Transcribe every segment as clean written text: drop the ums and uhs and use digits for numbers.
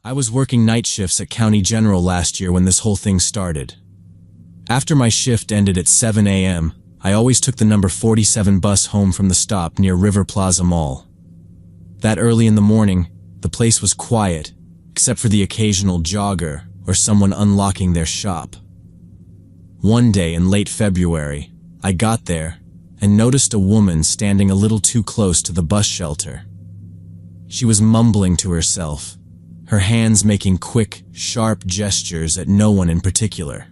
I was working night shifts at County General last year when this whole thing started. After my shift ended at 7 a.m., I always took the number 47 bus home from the stop near River Plaza Mall. That early in the morning, the place was quiet, except for the occasional jogger or someone unlocking their shop. One day in late February, I got there and noticed a woman standing a little too close to the bus shelter. She was mumbling to herself, her hands making quick, sharp gestures at no one in particular.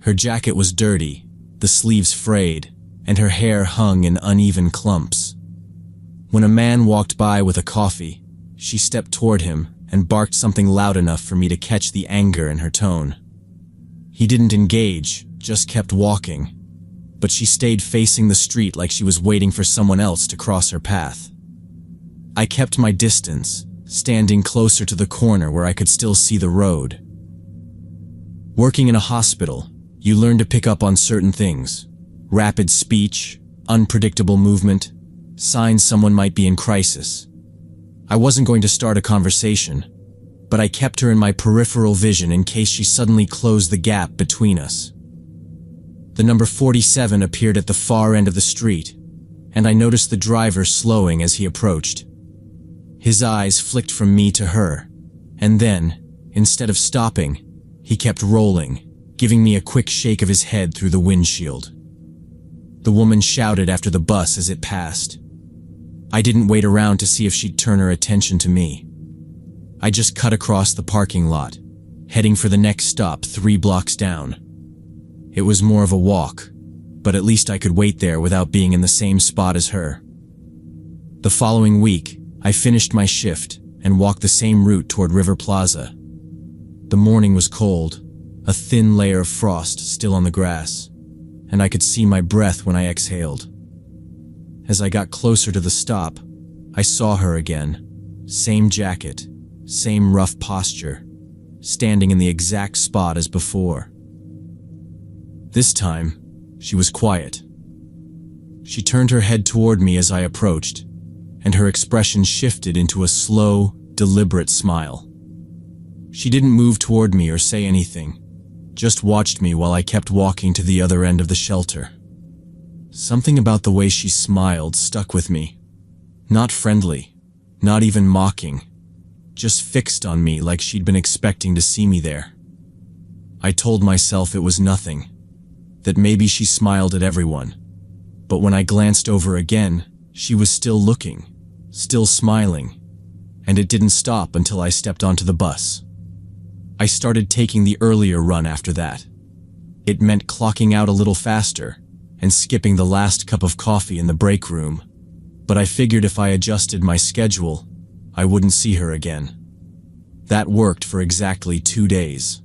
Her jacket was dirty, the sleeves frayed, and her hair hung in uneven clumps. When a man walked by with a coffee, she stepped toward him and barked something loud enough for me to catch the anger in her tone. He didn't engage, just kept walking, but she stayed facing the street like she was waiting for someone else to cross her path. I kept my distance, standing closer to the corner where I could still see the road. Working in a hospital, you learn to pick up on certain things: rapid speech, unpredictable movement, signs someone might be in crisis. I wasn't going to start a conversation, but I kept her in my peripheral vision in case she suddenly closed the gap between us. The number 47 appeared at the far end of the street, and I noticed the driver slowing as he approached. His eyes flicked from me to her, and then, instead of stopping, he kept rolling, giving me a quick shake of his head through the windshield. The woman shouted after the bus as it passed. I didn't wait around to see if she'd turn her attention to me. I just cut across the parking lot, heading for the next stop 3 blocks down. It was more of a walk, but at least I could wait there without being in the same spot as her. The following week, I finished my shift and walked the same route toward River Plaza. The morning was cold, a thin layer of frost still on the grass, and I could see my breath when I exhaled. As I got closer to the stop, I saw her again. Same jacket, same rough posture, standing in the exact spot as before. This time, she was quiet. She turned her head toward me as I approached, and her expression shifted into a slow, deliberate smile. She didn't move toward me or say anything, just watched me while I kept walking to the other end of the shelter. Something about the way she smiled stuck with me. Not friendly, not even mocking, just fixed on me like she'd been expecting to see me there. I told myself it was nothing, that maybe she smiled at everyone, but when I glanced over again, she was still looking, still smiling, and it didn't stop until I stepped onto the bus. I started taking the earlier run after that. It meant clocking out a little faster and skipping the last cup of coffee in the break room, but I figured if I adjusted my schedule, I wouldn't see her again. That worked for exactly 2 days.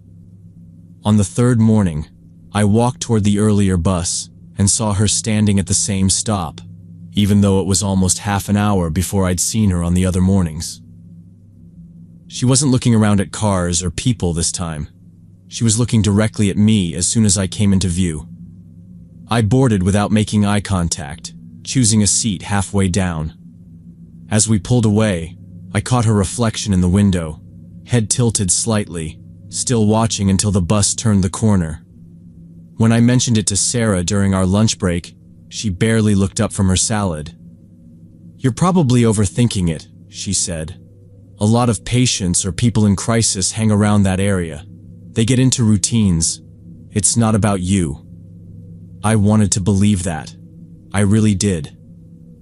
On the 3rd morning, I walked toward the earlier bus and saw her standing at the same stop, even though it was almost half an hour before I'd seen her on the other mornings. She wasn't looking around at cars or people this time. She was looking directly at me as soon as I came into view. I boarded without making eye contact, choosing a seat halfway down. As we pulled away, I caught her reflection in the window, head tilted slightly, still watching until the bus turned the corner. When I mentioned it to Sarah during our lunch break, she barely looked up from her salad. "You're probably overthinking it," she said. "A lot of patients or people in crisis hang around that area. They get into routines. It's not about you." I wanted to believe that. I really did.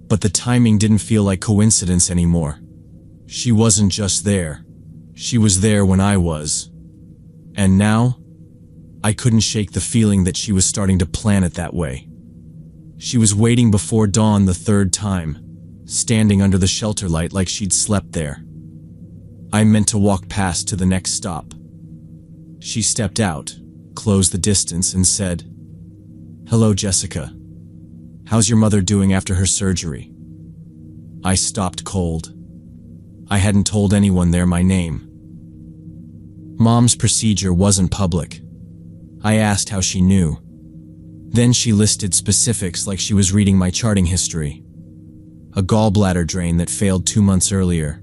But the timing didn't feel like coincidence anymore. She wasn't just there. She was there when I was. And now, I couldn't shake the feeling that she was starting to plan it that way. She was waiting before dawn the 3rd time, standing under the shelter light like she'd slept there. I meant to walk past to the next stop. She stepped out, closed the distance, and said, "Hello, Jessica. How's your mother doing after her surgery?" I stopped cold. I hadn't told anyone there my name. Mom's procedure wasn't public. I asked how she knew. Then she listed specifics like she was reading my charting history. A gallbladder drain that failed 2 months earlier.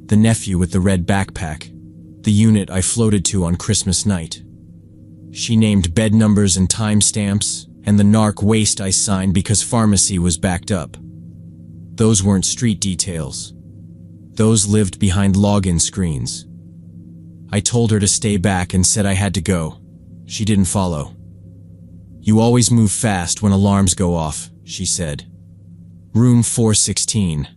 The nephew with the red backpack. the unit I floated to on Christmas night. She named bed numbers and timestamps, and the narc waste I signed because pharmacy was backed up. Those weren't street details. Those lived behind login screens. I told her to stay back and said I had to go. She didn't follow. "You always move fast when alarms go off," she said. "Room 416.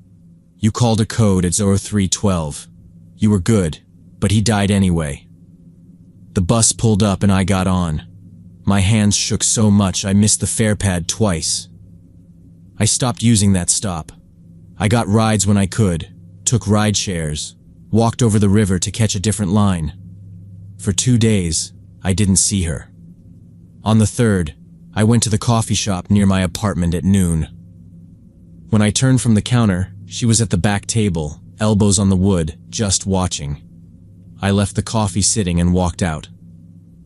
You called a code at 0312. You were good, but he died anyway." The bus pulled up and I got on. My hands shook so much I missed the fare pad twice. I stopped using that stop. I got rides when I could, took ride shares, walked over the river to catch a different line. For 2 days, I didn't see her. On the third, I went to the coffee shop near my apartment at noon. When I turned from the counter, she was at the back table, elbows on the wood, just watching. I left the coffee sitting and walked out.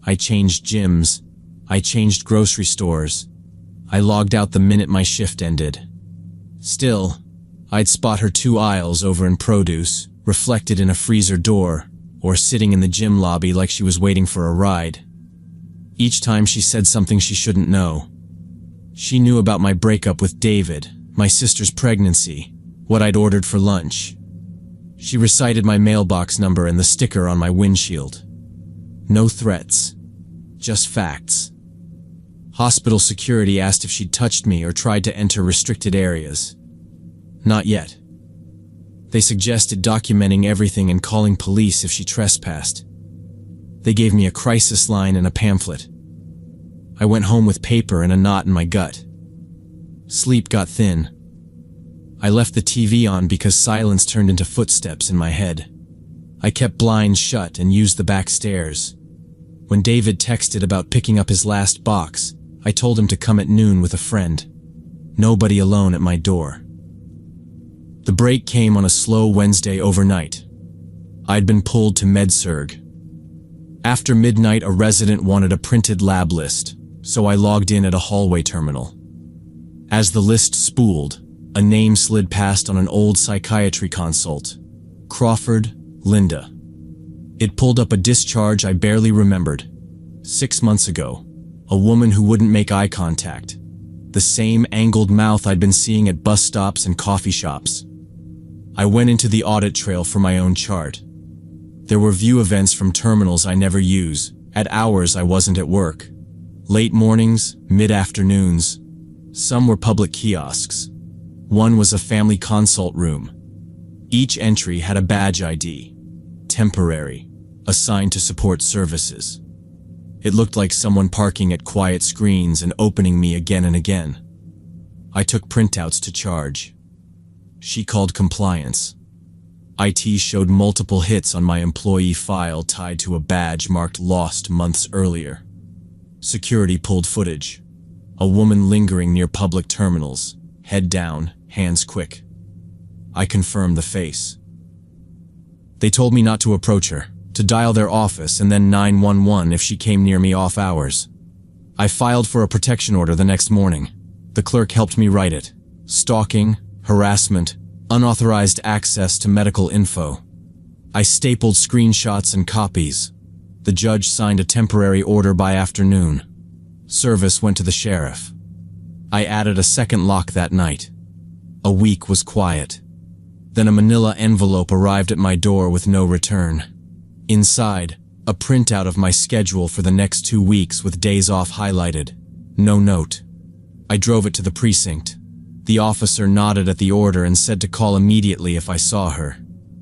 I changed gyms. I changed grocery stores. I logged out the minute my shift ended. Still, I'd spot her 2 aisles over in produce, reflected in a freezer door, or sitting in the gym lobby like she was waiting for a ride. Each time she said something she shouldn't know. She knew about my breakup with David, my sister's pregnancy, what I'd ordered for lunch. She recited my mailbox number and the sticker on my windshield. No threats, just facts. Hospital security asked if she'd touched me or tried to enter restricted areas. Not yet. They suggested documenting everything and calling police if she trespassed. They gave me a crisis line and a pamphlet. I went home with paper and a knot in my gut. Sleep got thin. I left the TV on because silence turned into footsteps in my head. I kept blinds shut and used the back stairs. When David texted about picking up his last box, I told him to come at noon with a friend. Nobody alone at my door. The break came on a slow Wednesday overnight. I'd been pulled to med-surg. After midnight, a resident wanted a printed lab list, so I logged in at a hallway terminal. As the list spooled, a name slid past on an old psychiatry consult. Crawford, Linda. It pulled up a discharge I barely remembered. 6 months ago, a woman who wouldn't make eye contact. The same angled mouth I'd been seeing at bus stops and coffee shops. I went into the audit trail for my own chart. There were view events from terminals I never use, at hours I wasn't at work. Late mornings, mid-afternoons. Some were public kiosks. One was a family consult room. Each entry had a badge ID. Temporary. Assigned to support services. It looked like someone parking at quiet screens and opening me again and again. I took printouts to charge. She called compliance. IT showed multiple hits on my employee file tied to a badge marked lost months earlier. Security pulled footage. A woman lingering near public terminals, head down, hands quick. I confirmed the face. They told me not to approach her, to dial their office and then 911 if she came near me off hours. I filed for a protection order the next morning. The clerk helped me write it. Stalking, harassment, unauthorized access to medical info. I stapled screenshots and copies. The judge signed a temporary order by afternoon. Service went to the sheriff. I added a second lock that night. A week was quiet. Then a manila envelope arrived at my door with no return. Inside, a printout of my schedule for the next 2 weeks with days off highlighted. No note. I drove it to the precinct. The officer nodded at the order and said to call immediately if I saw her.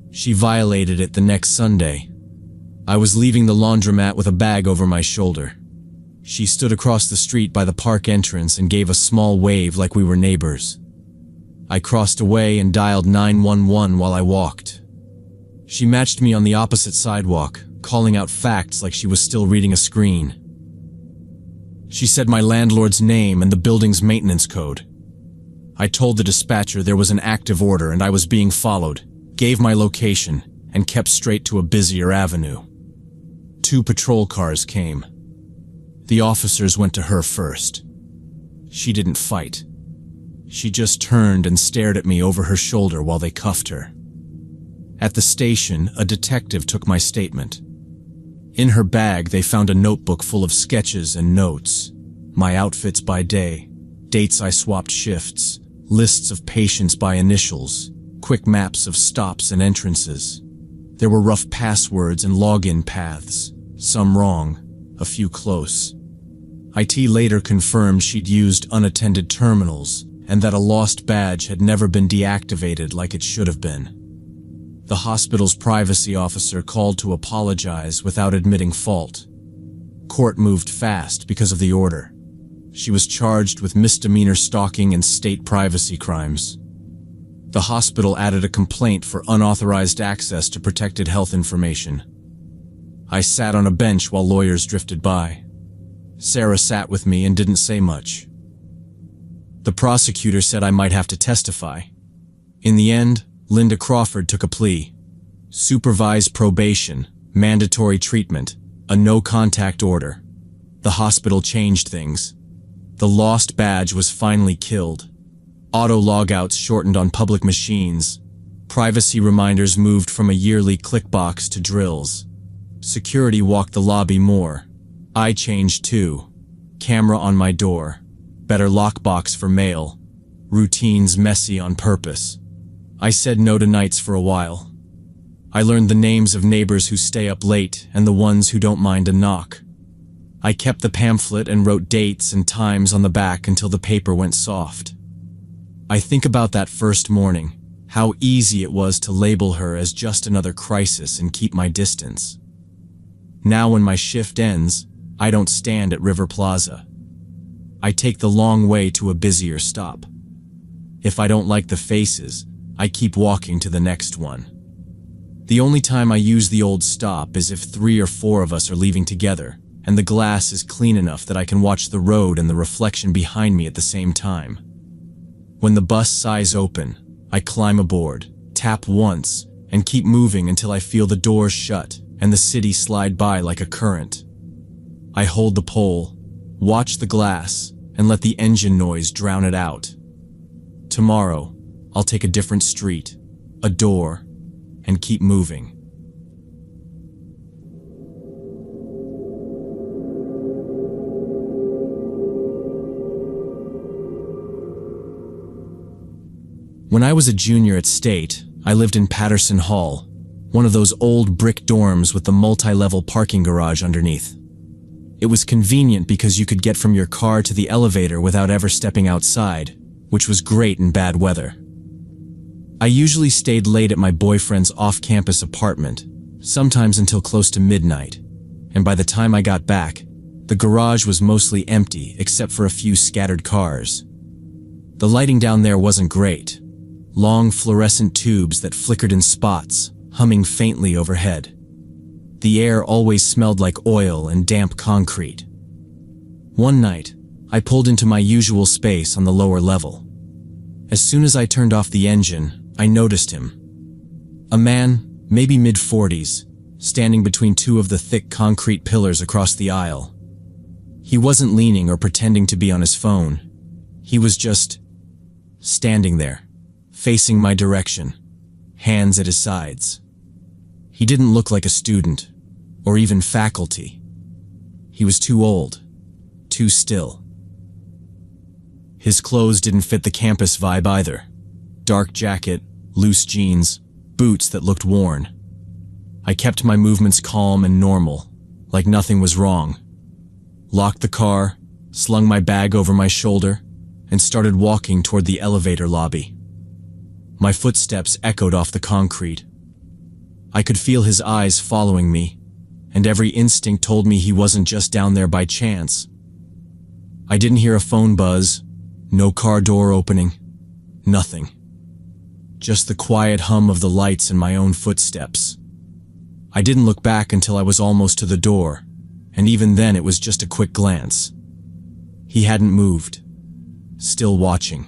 She violated it the next Sunday. I was leaving the laundromat with a bag over my shoulder. She stood across the street by the park entrance and gave a small wave like we were neighbors. I crossed away and dialed 911 while I walked. She matched me on the opposite sidewalk, calling out facts like she was still reading a screen. She said my landlord's name and the building's maintenance code. I told the dispatcher there was an active order and I was being followed, gave my location, and kept straight to a busier avenue. 2 patrol cars came. The officers went to her first. She didn't fight. She just turned and stared at me over her shoulder while they cuffed her. At the station, a detective took my statement. In her bag, they found a notebook full of sketches and notes. My outfits by day, dates I swapped shifts, lists of patients by initials, quick maps of stops and entrances. There were rough passwords and login paths, some wrong, a few close. IT later confirmed she'd used unattended terminals and that a lost badge had never been deactivated like it should have been. The hospital's privacy officer called to apologize without admitting fault. Court moved fast because of the order. She was charged with misdemeanor stalking and state privacy crimes. The hospital added a complaint for unauthorized access to protected health information. I sat on a bench while lawyers drifted by. Sarah sat with me and didn't say much. The prosecutor said I might have to testify. In the end, Linda Crawford took a plea. Supervised probation, mandatory treatment, a no-contact order. The hospital changed things. The lost badge was finally killed. Auto logouts shortened on public machines. Privacy reminders moved from a yearly click box to drills. Security walked the lobby more. I changed too. Camera on my door. Better lockbox for mail. Routines messy on purpose. I said no to nights for a while. I learned the names of neighbors who stay up late and the ones who don't mind a knock. I kept the pamphlet and wrote dates and times on the back until the paper went soft. I think about that first morning, how easy it was to label her as just another crisis and keep my distance. Now when my shift ends, I don't stand at River Plaza. I take the long way to a busier stop. If I don't like the faces, I keep walking to the next one. The only time I use the old stop is if 3 or 4 of us are leaving together, and the glass is clean enough that I can watch the road and the reflection behind me at the same time. When the bus sighs open, I climb aboard, tap once, and keep moving until I feel the doors shut and the city slide by like a current. I hold the pole, watch the glass, and let the engine noise drown it out. Tomorrow, I'll take a different street, a door, and keep moving. When I was a junior at State, I lived in Patterson Hall, one of those old brick dorms with the multi-level parking garage underneath. It was convenient because you could get from your car to the elevator without ever stepping outside, which was great in bad weather. I usually stayed late at my boyfriend's off-campus apartment, sometimes until close to midnight, and by the time I got back, the garage was mostly empty except for a few scattered cars. The lighting down there wasn't great. Long fluorescent tubes that flickered in spots, humming faintly overhead. The air always smelled like oil and damp concrete. One night, I pulled into my usual space on the lower level. As soon as I turned off the engine, I noticed him. A man, maybe mid-40s, standing between 2 of the thick concrete pillars across the aisle. He wasn't leaning or pretending to be on his phone. He was just standing there, facing my direction, hands at his sides. He didn't look like a student, or even faculty. He was too old, too still. His clothes didn't fit the campus vibe either. Dark jacket, loose jeans, boots that looked worn. I kept my movements calm and normal, like nothing was wrong. Locked the car, slung my bag over my shoulder, and started walking toward the elevator lobby. My footsteps echoed off the concrete. I could feel his eyes following me, and every instinct told me he wasn't just down there by chance. I didn't hear a phone buzz, no car door opening, nothing. Just the quiet hum of the lights and my own footsteps. I didn't look back until I was almost to the door, and even then it was just a quick glance. He hadn't moved, still watching.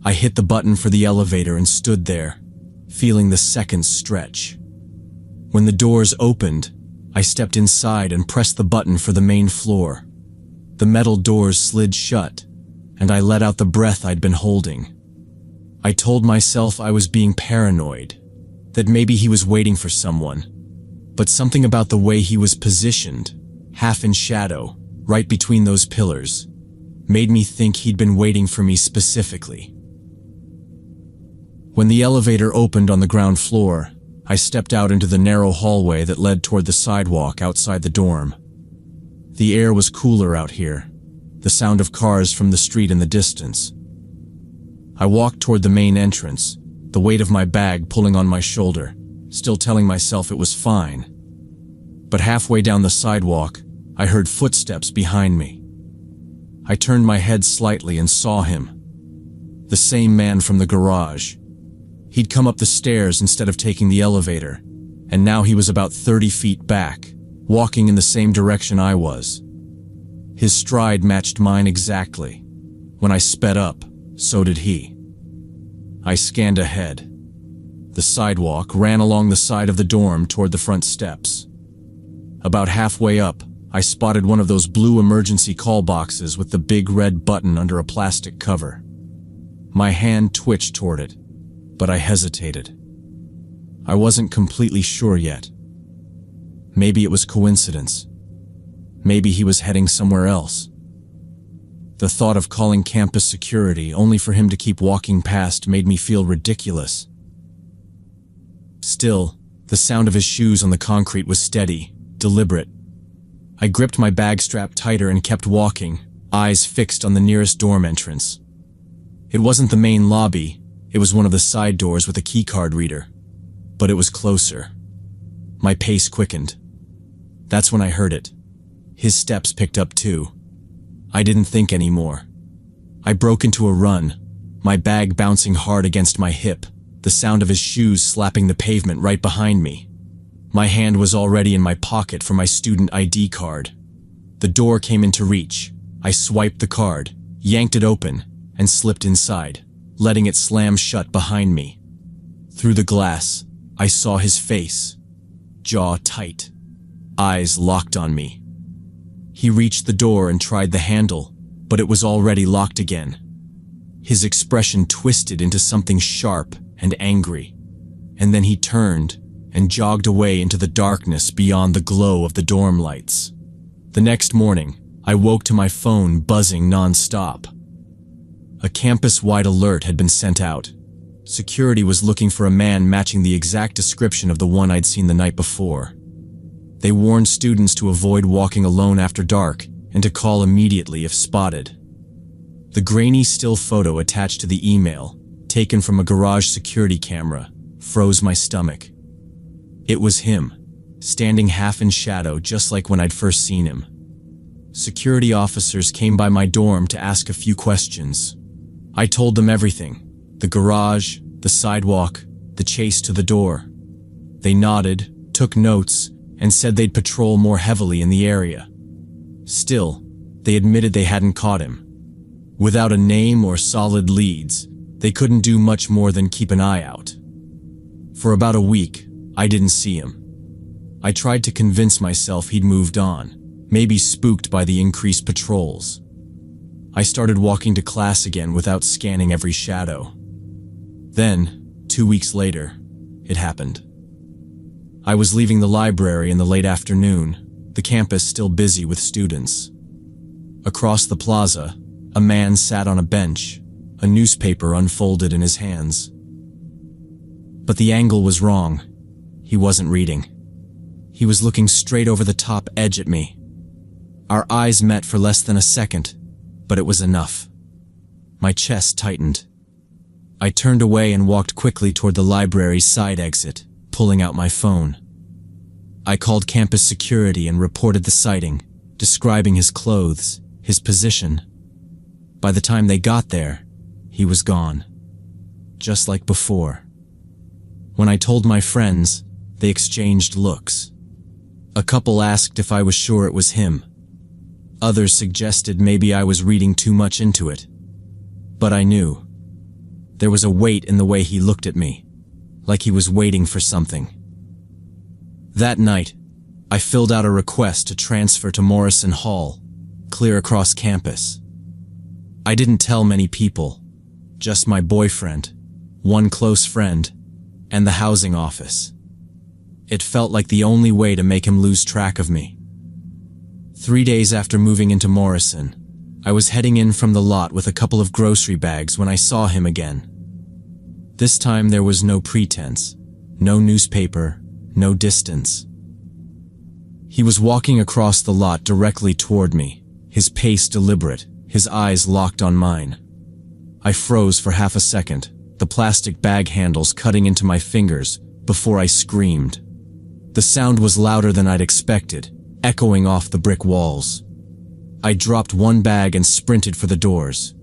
I hit the button for the elevator and stood there, feeling the seconds stretch. When the doors opened, I stepped inside and pressed the button for the main floor. The metal doors slid shut, and I let out the breath I'd been holding. I told myself I was being paranoid, that maybe he was waiting for someone. But something about the way he was positioned, half in shadow, right between those pillars, made me think he'd been waiting for me specifically. When the elevator opened on the ground floor, I stepped out into the narrow hallway that led toward the sidewalk outside the dorm. The air was cooler out here, the sound of cars from the street in the distance. I walked toward the main entrance, the weight of my bag pulling on my shoulder, still telling myself it was fine. But halfway down the sidewalk, I heard footsteps behind me. I turned my head slightly and saw him. The same man from the garage. He'd come up the stairs instead of taking the elevator, and now he was about 30 feet back, walking in the same direction I was. His stride matched mine exactly. When I sped up, so did he. I scanned ahead. The sidewalk ran along the side of the dorm toward the front steps. About halfway up, I spotted one of those blue emergency call boxes with the big red button under a plastic cover. My hand twitched toward it, but I hesitated. I wasn't completely sure yet. Maybe it was coincidence. Maybe he was heading somewhere else. The thought of calling campus security only for him to keep walking past made me feel ridiculous. Still, the sound of his shoes on the concrete was steady, deliberate. I gripped my bag strap tighter and kept walking, eyes fixed on the nearest dorm entrance. It wasn't the main lobby, it was one of the side doors with a keycard reader. But it was closer. My pace quickened. That's when I heard it. His steps picked up too. I didn't think anymore. I broke into a run, my bag bouncing hard against my hip, the sound of his shoes slapping the pavement right behind me. My hand was already in my pocket for my student ID card. The door came into reach. I swiped the card, yanked it open, and slipped inside, letting it slam shut behind me. Through the glass, I saw his face, jaw tight, eyes locked on me. He reached the door and tried the handle, but it was already locked again. His expression twisted into something sharp and angry, and then he turned and jogged away into the darkness beyond the glow of the dorm lights. The next morning, I woke to my phone buzzing non-stop. A campus-wide alert had been sent out. Security was looking for a man matching the exact description of the one I'd seen the night before. They warned students to avoid walking alone after dark and to call immediately if spotted. The grainy still photo attached to the email, taken from a garage security camera, froze my stomach. It was him, standing half in shadow just like when I'd first seen him. Security officers came by my dorm to ask a few questions. I told them everything: the garage, the sidewalk, the chase to the door. They nodded, took notes, and said they'd patrol more heavily in the area. Still, they admitted they hadn't caught him. Without a name or solid leads, they couldn't do much more than keep an eye out. For about a week, I didn't see him. I tried to convince myself he'd moved on, maybe spooked by the increased patrols. I started walking to class again without scanning every shadow. Then, 2 weeks later, it happened. I was leaving the library in the late afternoon, the campus still busy with students. Across the plaza, a man sat on a bench, a newspaper unfolded in his hands. But the angle was wrong. He wasn't reading. He was looking straight over the top edge at me. Our eyes met for less than a second, but it was enough. My chest tightened. I turned away and walked quickly toward the library's side exit, pulling out my phone. I called campus security and reported the sighting, describing his clothes, his position. By the time they got there, he was gone. Just like before. When I told my friends, they exchanged looks. A couple asked if I was sure it was him. Others suggested maybe I was reading too much into it. But I knew. There was a weight in the way he looked at me, like he was waiting for something. That night, I filled out a request to transfer to Morrison Hall, clear across campus. I didn't tell many people, just my boyfriend, one close friend, and the housing office. It felt like the only way to make him lose track of me. 3 days after moving into Morrison, I was heading in from the lot with a couple of grocery bags when I saw him again. This time there was no pretense, no newspaper, no distance. He was walking across the lot directly toward me, his pace deliberate, his eyes locked on mine. I froze for half a second, the plastic bag handles cutting into my fingers, before I screamed. The sound was louder than I'd expected, echoing off the brick walls. I dropped one bag and sprinted for the doors.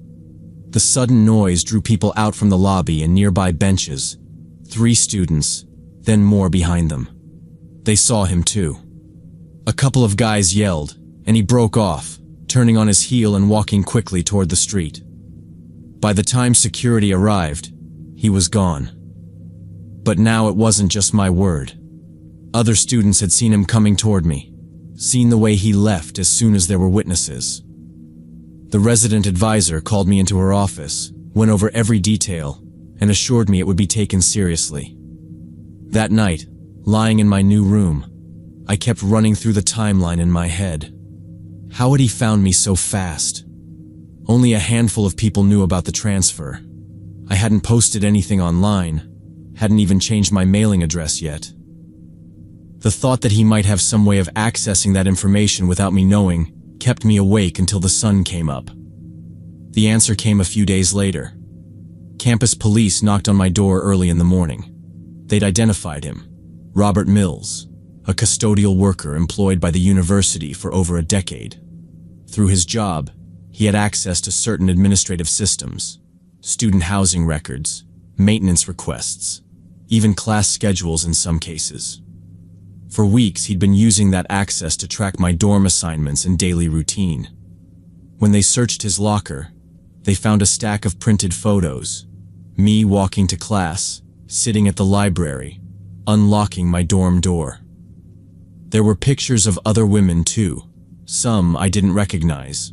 The sudden noise drew people out from the lobby and nearby benches. 3 students, then more behind them. They saw him too. A couple of guys yelled, and he broke off, turning on his heel and walking quickly toward the street. By the time security arrived, he was gone. But now it wasn't just my word. Other students had seen him coming toward me, seen the way he left as soon as there were witnesses. The resident advisor called me into her office, went over every detail, and assured me it would be taken seriously. That night, lying in my new room, I kept running through the timeline in my head. How had he found me so fast? Only a handful of people knew about the transfer. I hadn't posted anything online, hadn't even changed my mailing address yet. The thought that he might have some way of accessing that information without me knowing kept me awake until the sun came up. The answer came a few days later. Campus police knocked on my door early in the morning. They'd identified him, Robert Mills, a custodial worker employed by the university for over a decade. Through his job, he had access to certain administrative systems, student housing records, maintenance requests, even class schedules in some cases. For weeks, he'd been using that access to track my dorm assignments and daily routine. When they searched his locker, they found a stack of printed photos, me walking to class, sitting at the library, unlocking my dorm door. There were pictures of other women too, some I didn't recognize.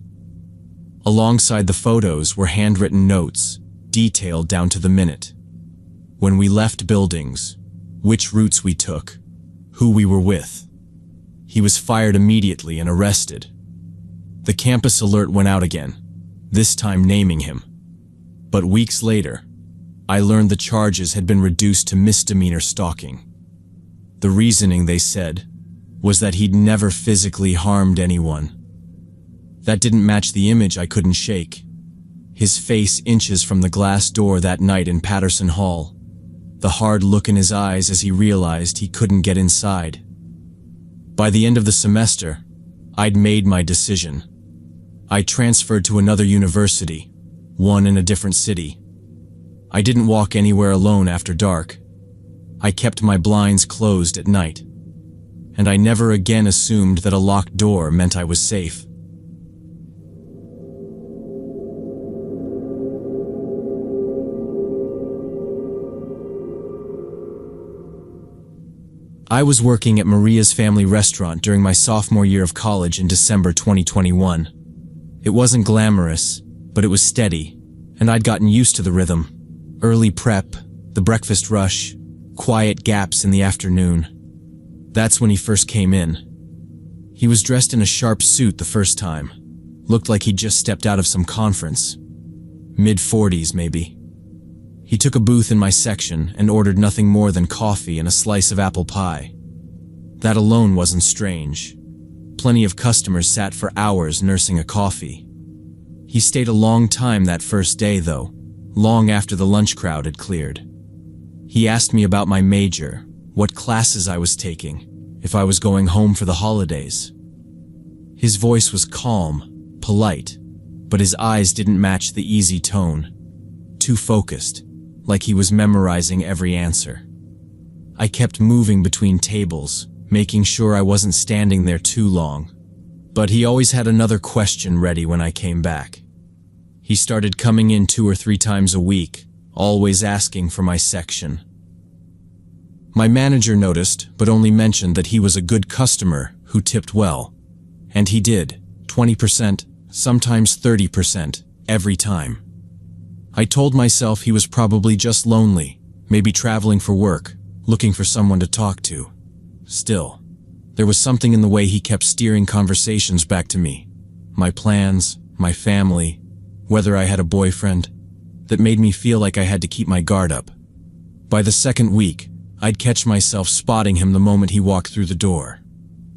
Alongside the photos were handwritten notes, detailed down to the minute. When we left buildings, which routes we took, who we were with. He was fired immediately and arrested. The campus alert went out again, this time naming him. But weeks later, I learned the charges had been reduced to misdemeanor stalking. The reasoning, they said, was that he'd never physically harmed anyone. That didn't match the image I couldn't shake. His face inches from the glass door that night in Patterson Hall, the hard look in his eyes as he realized he couldn't get inside. By the end of the semester, I'd made my decision. I transferred to another university, one in a different city. I didn't walk anywhere alone after dark. I kept my blinds closed at night, and I never again assumed that a locked door meant I was safe. I was working at Maria's Family Restaurant during my sophomore year of college in December 2021. It wasn't glamorous, but it was steady, and I'd gotten used to the rhythm. Early prep, the breakfast rush, quiet gaps in the afternoon. That's when he first came in. He was dressed in a sharp suit the first time. Looked like he'd just stepped out of some conference. Mid-40s, maybe. He took a booth in my section and ordered nothing more than coffee and a slice of apple pie. That alone wasn't strange. Plenty of customers sat for hours nursing a coffee. He stayed a long time that first day, though, long after the lunch crowd had cleared. He asked me about my major, what classes I was taking, if I was going home for the holidays. His voice was calm, polite, but his eyes didn't match the easy tone. Too focused, like he was memorizing every answer. I kept moving between tables, making sure I wasn't standing there too long. But he always had another question ready when I came back. He started coming in 2 or 3 times a week, always asking for my section. My manager noticed, but only mentioned that he was a good customer who tipped well. And he did, 20%, sometimes 30%, every time. I told myself he was probably just lonely, maybe traveling for work, looking for someone to talk to. Still, there was something in the way he kept steering conversations back to me, my plans, my family, whether I had a boyfriend, that made me feel like I had to keep my guard up. By the second week, I'd catch myself spotting him the moment he walked through the door.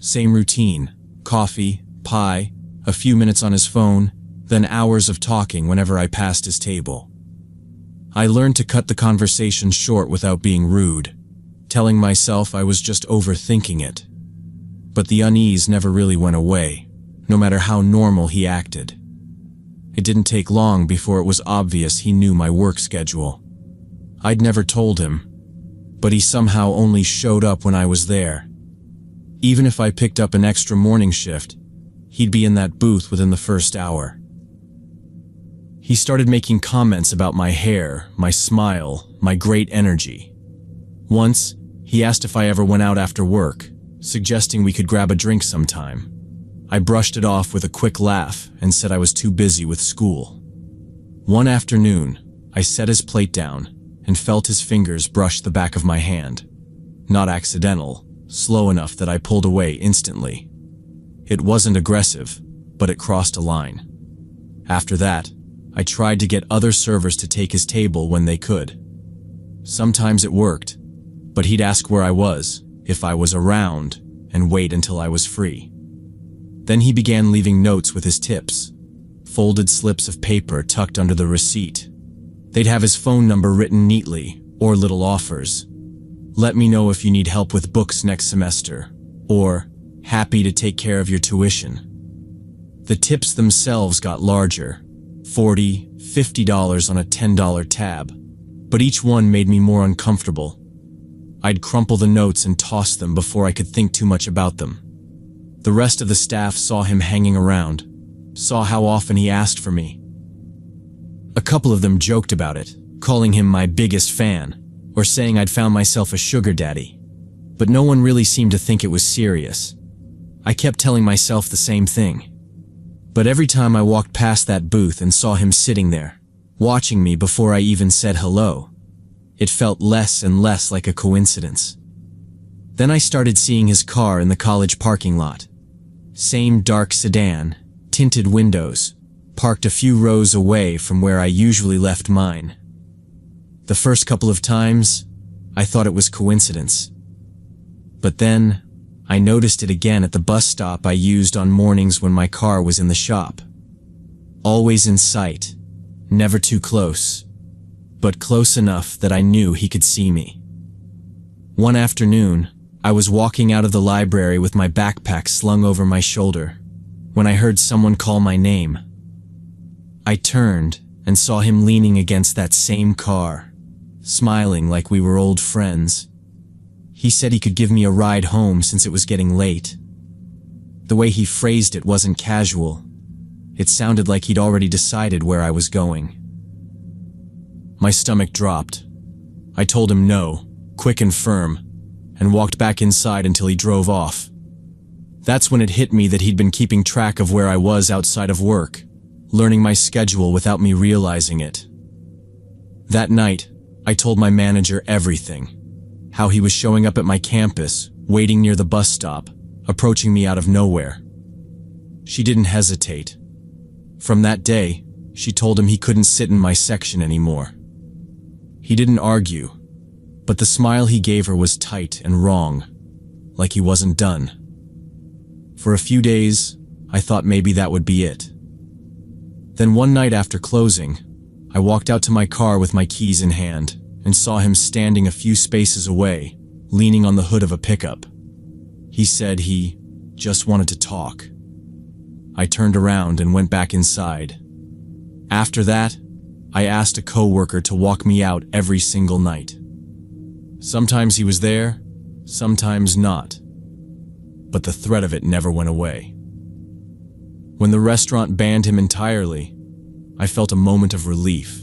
Same routine: coffee, pie, a few minutes on his phone, then hours of talking whenever I passed his table. I learned to cut the conversation short without being rude, telling myself I was just overthinking it. But the unease never really went away, no matter how normal he acted. It didn't take long before it was obvious he knew my work schedule. I'd never told him, but he somehow only showed up when I was there. Even if I picked up an extra morning shift, he'd be in that booth within the first hour. He started making comments about my hair, my smile, my great energy. Once, he asked if I ever went out after work, suggesting we could grab a drink sometime. I brushed it off with a quick laugh and said I was too busy with school. One afternoon, I set his plate down and felt his fingers brush the back of my hand. Not accidental, slow enough that I pulled away instantly. It wasn't aggressive, but it crossed a line. After that, I tried to get other servers to take his table when they could. Sometimes it worked, but he'd ask where I was, if I was around, and wait until I was free. Then he began leaving notes with his tips, folded slips of paper tucked under the receipt. They'd have his phone number written neatly, or little offers. Let me know if you need help with books next semester, or happy to take care of your tuition. The tips themselves got larger, $40, $50 on a $10 tab, but each one made me more uncomfortable. I'd crumple the notes and toss them before I could think too much about them. The rest of the staff saw him hanging around, saw how often he asked for me. A couple of them joked about it, calling him my biggest fan, or saying I'd found myself a sugar daddy. But no one really seemed to think it was serious. I kept telling myself the same thing. But every time I walked past that booth and saw him sitting there, watching me before I even said hello, it felt less and less like a coincidence. Then I started seeing his car in the college parking lot. Same dark sedan, tinted windows, parked a few rows away from where I usually left mine. The first couple of times, I thought it was coincidence. But then, I noticed it again at the bus stop I used on mornings when my car was in the shop. Always in sight, never too close, but close enough that I knew he could see me. One afternoon, I was walking out of the library with my backpack slung over my shoulder when I heard someone call my name. I turned and saw him leaning against that same car, smiling like we were old friends. He said he could give me a ride home since it was getting late. The way he phrased it wasn't casual. It sounded like he'd already decided where I was going. My stomach dropped. I told him no, quick and firm, and walked back inside until he drove off. That's when it hit me that he'd been keeping track of where I was outside of work, learning my schedule without me realizing it. That night, I told my manager everything. How he was showing up at my campus, waiting near the bus stop, approaching me out of nowhere. She didn't hesitate. From that day, she told him he couldn't sit in my section anymore. He didn't argue, but the smile he gave her was tight and wrong, like he wasn't done. For a few days, I thought maybe that would be it. Then one night after closing, I walked out to my car with my keys in hand and saw him standing a few spaces away, leaning on the hood of a pickup. He said he just wanted to talk. I turned around and went back inside. After that, I asked a coworker to walk me out every single night. Sometimes he was there, sometimes not. But the threat of it never went away. When the restaurant banned him entirely, I felt a moment of relief.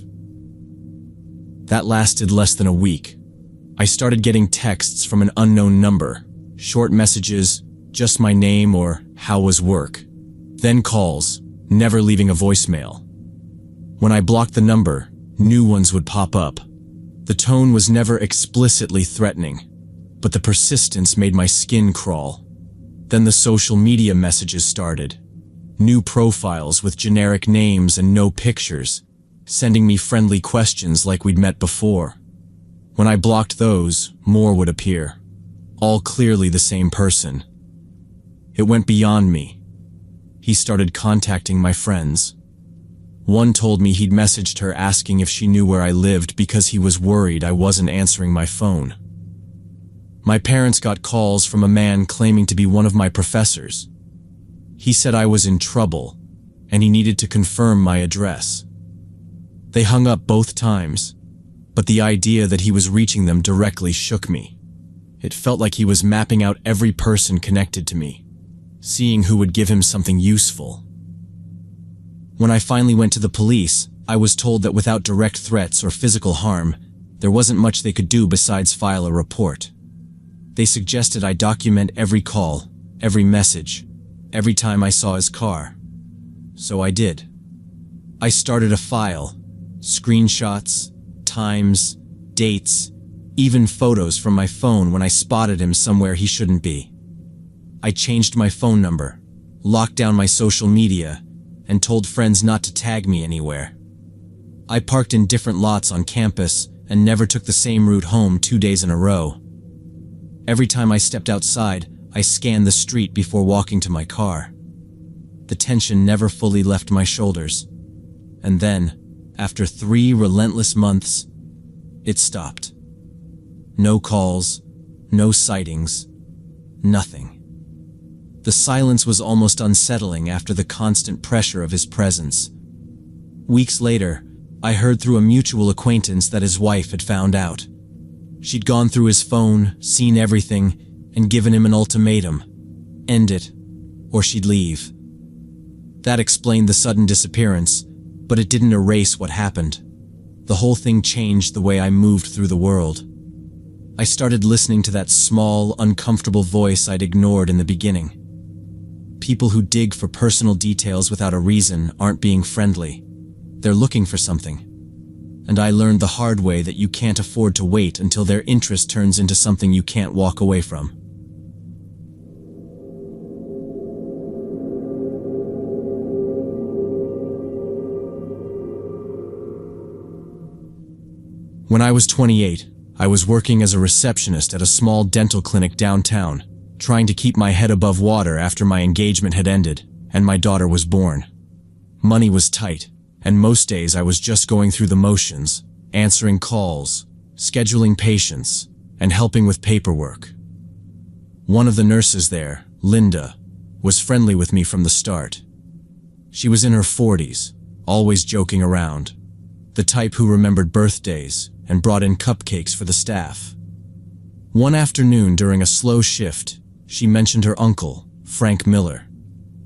That lasted less than a week. I started getting texts from an unknown number, short messages, just my name or how was work. Then calls, never leaving a voicemail. When I blocked the number, new ones would pop up. The tone was never explicitly threatening, but the persistence made my skin crawl. Then the social media messages started. New profiles with generic names and no pictures, sending me friendly questions like we'd met before. When I blocked those, more would appear, all clearly the same person. It went beyond me. He started contacting my friends. One told me he'd messaged her asking if she knew where I lived because he was worried I wasn't answering my phone. My parents got calls from a man claiming to be one of my professors. He said I was in trouble, and he needed to confirm my address. They hung up both times, but the idea that he was reaching them directly shook me. It felt like he was mapping out every person connected to me, seeing who would give him something useful. When I finally went to the police, I was told that without direct threats or physical harm, there wasn't much they could do besides file a report. They suggested I document every call, every message, every time I saw his car. So I did. I started a file, screenshots, times, dates, even photos from my phone when I spotted him somewhere he shouldn't be. I changed my phone number, locked down my social media, and told friends not to tag me anywhere. I parked in different lots on campus and never took the same route home 2 days in a row. Every time I stepped outside, I scanned the street before walking to my car. The tension never fully left my shoulders. And then, after 3 relentless months, it stopped. No calls, no sightings, nothing. The silence was almost unsettling after the constant pressure of his presence. Weeks later, I heard through a mutual acquaintance that his wife had found out. She'd gone through his phone, seen everything, and given him an ultimatum. End it, or she'd leave. That explained the sudden disappearance, but it didn't erase what happened. The whole thing changed the way I moved through the world. I started listening to that small, uncomfortable voice I'd ignored in the beginning. People who dig for personal details without a reason aren't being friendly. They're looking for something. And I learned the hard way that you can't afford to wait until their interest turns into something you can't walk away from. When I was 28, I was working as a receptionist at a small dental clinic downtown, trying to keep my head above water after my engagement had ended and my daughter was born. Money was tight, and most days I was just going through the motions, answering calls, scheduling patients, and helping with paperwork. One of the nurses there, Linda, was friendly with me from the start. She was in her 40s, always joking around, the type who remembered birthdays and brought in cupcakes for the staff. One afternoon during a slow shift, she mentioned her uncle, Frank Miller.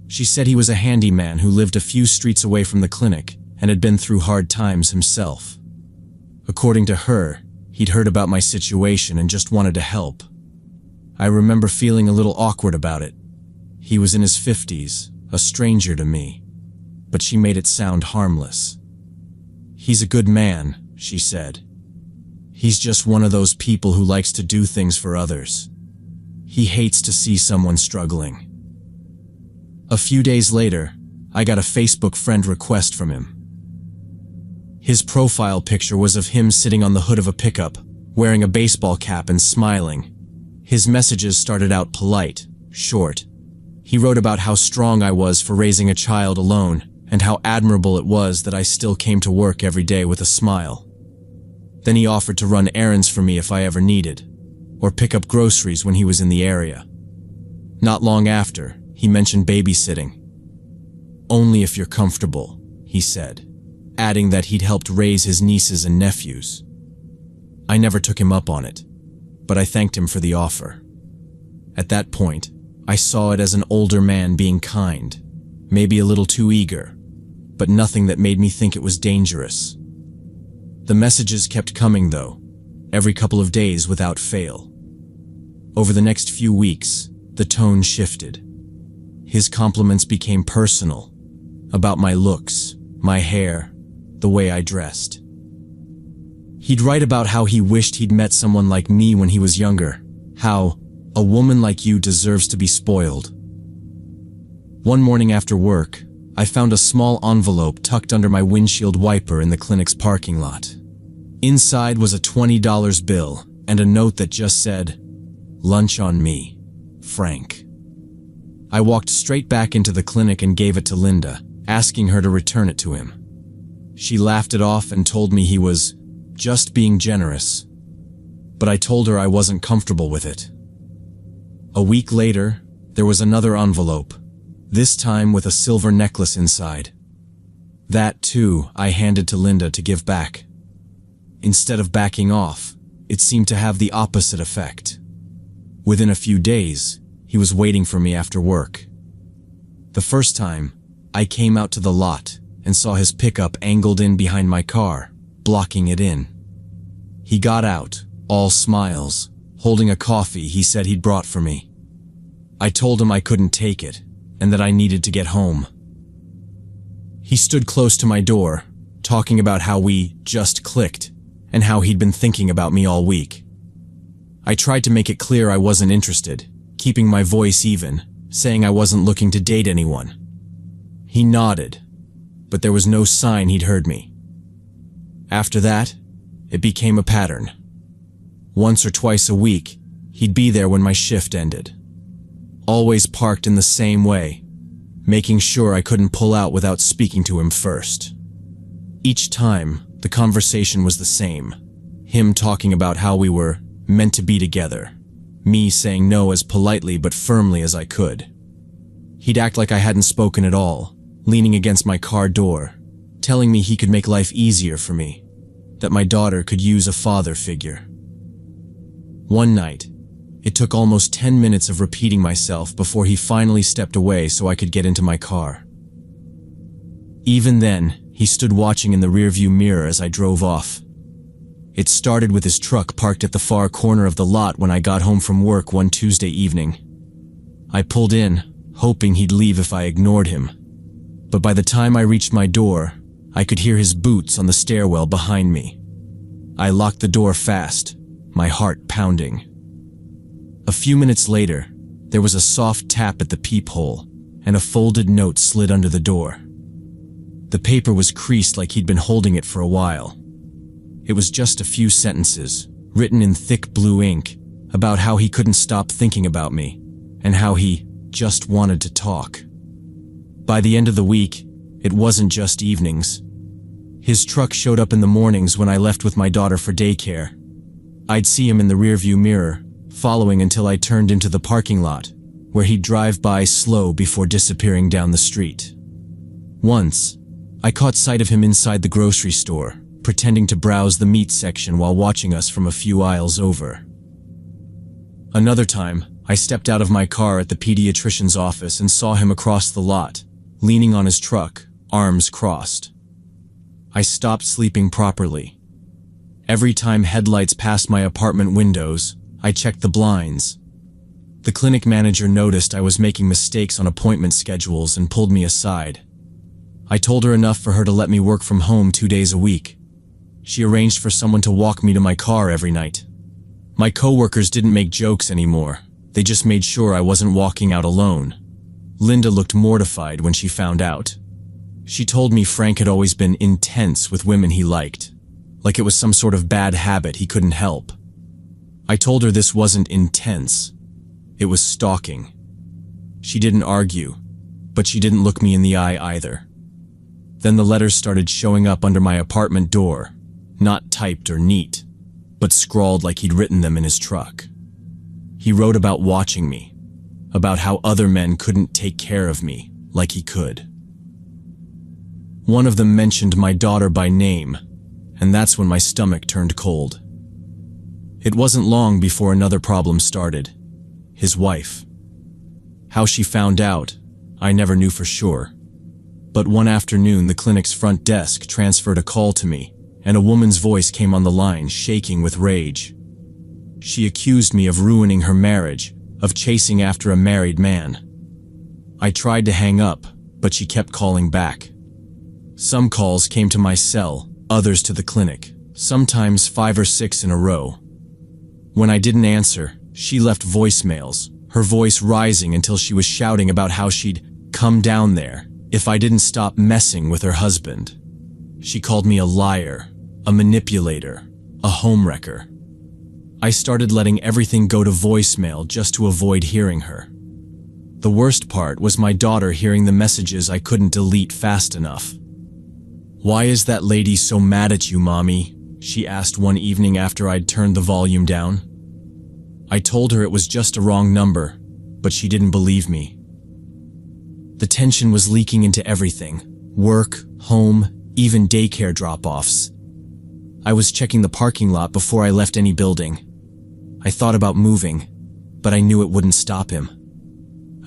She said he was a handyman who lived a few streets away from the clinic and had been through hard times himself. According to her, he'd heard about my situation and just wanted to help. I remember feeling a little awkward about it. He was in his 50s, a stranger to me, but she made it sound harmless. "He's a good man," she said. "He's just one of those people who likes to do things for others. He hates to see someone struggling." A few days later, I got a Facebook friend request from him. His profile picture was of him sitting on the hood of a pickup, wearing a baseball cap and smiling. His messages started out polite, short. He wrote about how strong I was for raising a child alone, and how admirable it was that I still came to work every day with a smile. Then he offered to run errands for me if I ever needed, or pick up groceries when he was in the area. Not long after, he mentioned babysitting. "Only if you're comfortable," he said, adding that he'd helped raise his nieces and nephews. I never took him up on it, but I thanked him for the offer. At that point, I saw it as an older man being kind, maybe a little too eager, but nothing that made me think it was dangerous. The messages kept coming though, every couple of days without fail. Over the next few weeks, the tone shifted. His compliments became personal, about my looks, my hair, the way I dressed. He'd write about how he wished he'd met someone like me when he was younger, How a woman like you deserves to be spoiled. One morning after work, I found a small envelope tucked under my windshield wiper in the clinic's parking lot. Inside was a $20 bill and a note that just said, "Lunch on me, Frank." I walked straight back into the clinic and gave it to Linda, asking her to return it to him. She laughed it off and told me he was just being generous, but I told her I wasn't comfortable with it. A week later, there was another envelope, this time with a silver necklace inside. That, too, I handed to Linda to give back. Instead of backing off, it seemed to have the opposite effect. Within a few days, he was waiting for me after work. The first time, I came out to the lot and saw his pickup angled in behind my car, blocking it in. He got out, all smiles, holding a coffee he said he'd brought for me. I told him I couldn't take it, and that I needed to get home. He stood close to my door, talking about how we just clicked, and how he'd been thinking about me all week. I tried to make it clear I wasn't interested, keeping my voice even, saying I wasn't looking to date anyone. He nodded, but there was no sign he'd heard me. After that, it became a pattern. Once or twice a week, he'd be there when my shift ended. Always parked in the same way, making sure I couldn't pull out without speaking to him first. Each time, the conversation was the same. Him talking about how we were meant to be together. Me saying no as politely but firmly as I could. He'd act like I hadn't spoken at all, leaning against my car door, telling me he could make life easier for me, that my daughter could use a father figure. One night, it took almost 10 minutes of repeating myself before he finally stepped away so I could get into my car. Even then, he stood watching in the rearview mirror as I drove off. It started with his truck parked at the far corner of the lot when I got home from work one Tuesday evening. I pulled in, hoping he'd leave if I ignored him. But by the time I reached my door, I could hear his boots on the stairwell behind me. I locked the door fast, my heart pounding. A few minutes later, there was a soft tap at the peephole, and a folded note slid under the door. The paper was creased like he'd been holding it for a while. It was just a few sentences, written in thick blue ink, about how he couldn't stop thinking about me, and how he just wanted to talk. By the end of the week, it wasn't just evenings. His truck showed up in the mornings when I left with my daughter for daycare. I'd see him in the rearview mirror, following until I turned into the parking lot, where he'd drive by slow before disappearing down the street. Once, I caught sight of him inside the grocery store, pretending to browse the meat section while watching us from a few aisles over. Another time, I stepped out of my car at the pediatrician's office and saw him across the lot, leaning on his truck, arms crossed. I stopped sleeping properly. Every time headlights passed my apartment windows, I checked the blinds. The clinic manager noticed I was making mistakes on appointment schedules and pulled me aside. I told her enough for her to let me work from home 2 days a week. She arranged for someone to walk me to my car every night. My coworkers didn't make jokes anymore. They just made sure I wasn't walking out alone. Linda looked mortified when she found out. She told me Frank had always been intense with women he liked, like it was some sort of bad habit he couldn't help. I told her this wasn't intense. It was stalking. She didn't argue, but she didn't look me in the eye either. Then the letters started showing up under my apartment door, not typed or neat, but scrawled like he'd written them in his truck. He wrote about watching me, about how other men couldn't take care of me like he could. One of them mentioned my daughter by name, and that's when my stomach turned cold. It wasn't long before another problem started. His wife. How she found out, I never knew for sure. But one afternoon, the clinic's front desk transferred a call to me, and a woman's voice came on the line, shaking with rage. She accused me of ruining her marriage, of chasing after a married man. I tried to hang up, but she kept calling back. Some calls came to my cell, others to the clinic, sometimes 5 or 6 in a row. When I didn't answer, She left voicemails, her voice rising until she was shouting about how she'd come down there if I didn't stop messing with her husband. She called me a liar, a manipulator, a homewrecker. I started letting everything go to voicemail just to avoid hearing her. The worst part was my daughter hearing the messages I couldn't delete fast enough. "Why is that lady so mad at you, Mommy?" she asked one evening after I'd turned the volume down. I told her it was just a wrong number, but she didn't believe me. The tension was leaking into everything: work, home, even daycare drop-offs. I was checking the parking lot before I left any building. I thought about moving, but I knew it wouldn't stop him.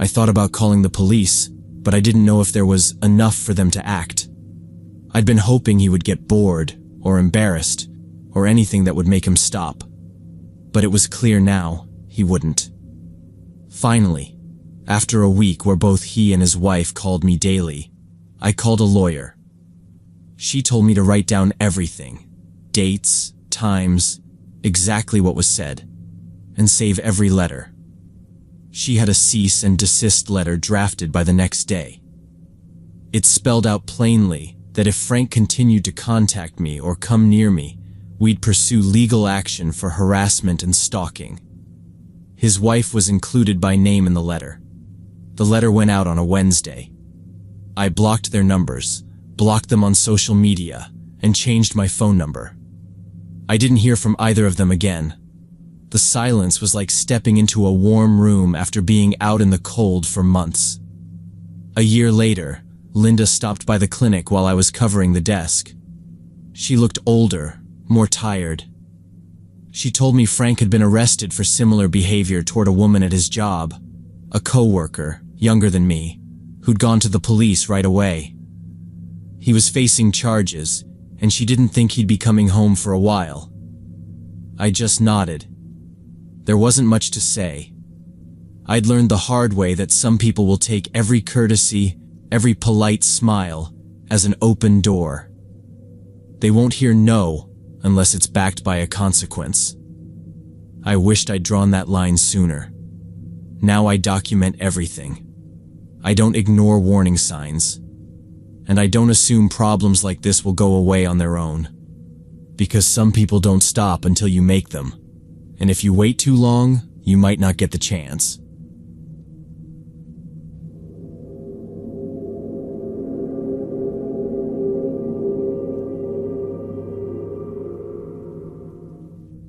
I thought about calling the police, but I didn't know if there was enough for them to act. I'd been hoping he would get bored, or embarrassed, or anything that would make him stop. But it was clear now he wouldn't. Finally, after a week where both he and his wife called me daily, I called a lawyer. She told me to write down everything: dates, times, exactly what was said, and save every letter. She had a cease and desist letter drafted by the next day. It spelled out plainly that if Frank continued to contact me or come near me, we'd pursue legal action for harassment and stalking. His wife was included by name in the letter. The letter went out on a Wednesday. I blocked their numbers, blocked them on social media, and changed my phone number. I didn't hear from either of them again. The silence was like stepping into a warm room after being out in the cold for months. A year later, Linda stopped by the clinic while I was covering the desk. She looked older, more tired. She told me Frank had been arrested for similar behavior toward a woman at his job, a coworker, younger than me, who'd gone to the police right away. He was facing charges, and she didn't think he'd be coming home for a while. I just nodded. There wasn't much to say. I'd learned the hard way that some people will take every courtesy, every polite smile, as an open door. They won't hear no unless it's backed by a consequence. I wished I'd drawn that line sooner. Now I document everything. I don't ignore warning signs. And I don't assume problems like this will go away on their own. Because some people don't stop until you make them. And if you wait too long, you might not get the chance.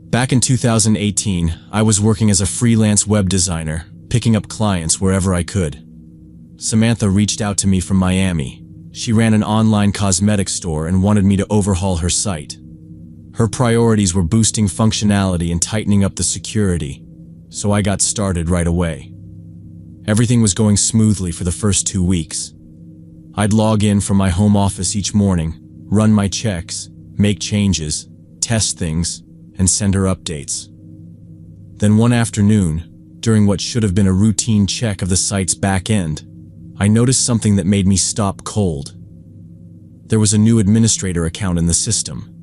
Back in 2018, I was working as a freelance web designer, picking up clients wherever I could. Samantha reached out to me from Miami. She ran an online cosmetics store and wanted me to overhaul her site. Her priorities were boosting functionality and tightening up the security, so I got started right away. Everything was going smoothly for the first 2 weeks. I'd log in from my home office each morning, run my checks, make changes, test things, and send her updates. Then one afternoon, during what should have been a routine check of the site's back end, I noticed something that made me stop cold. There was a new administrator account in the system.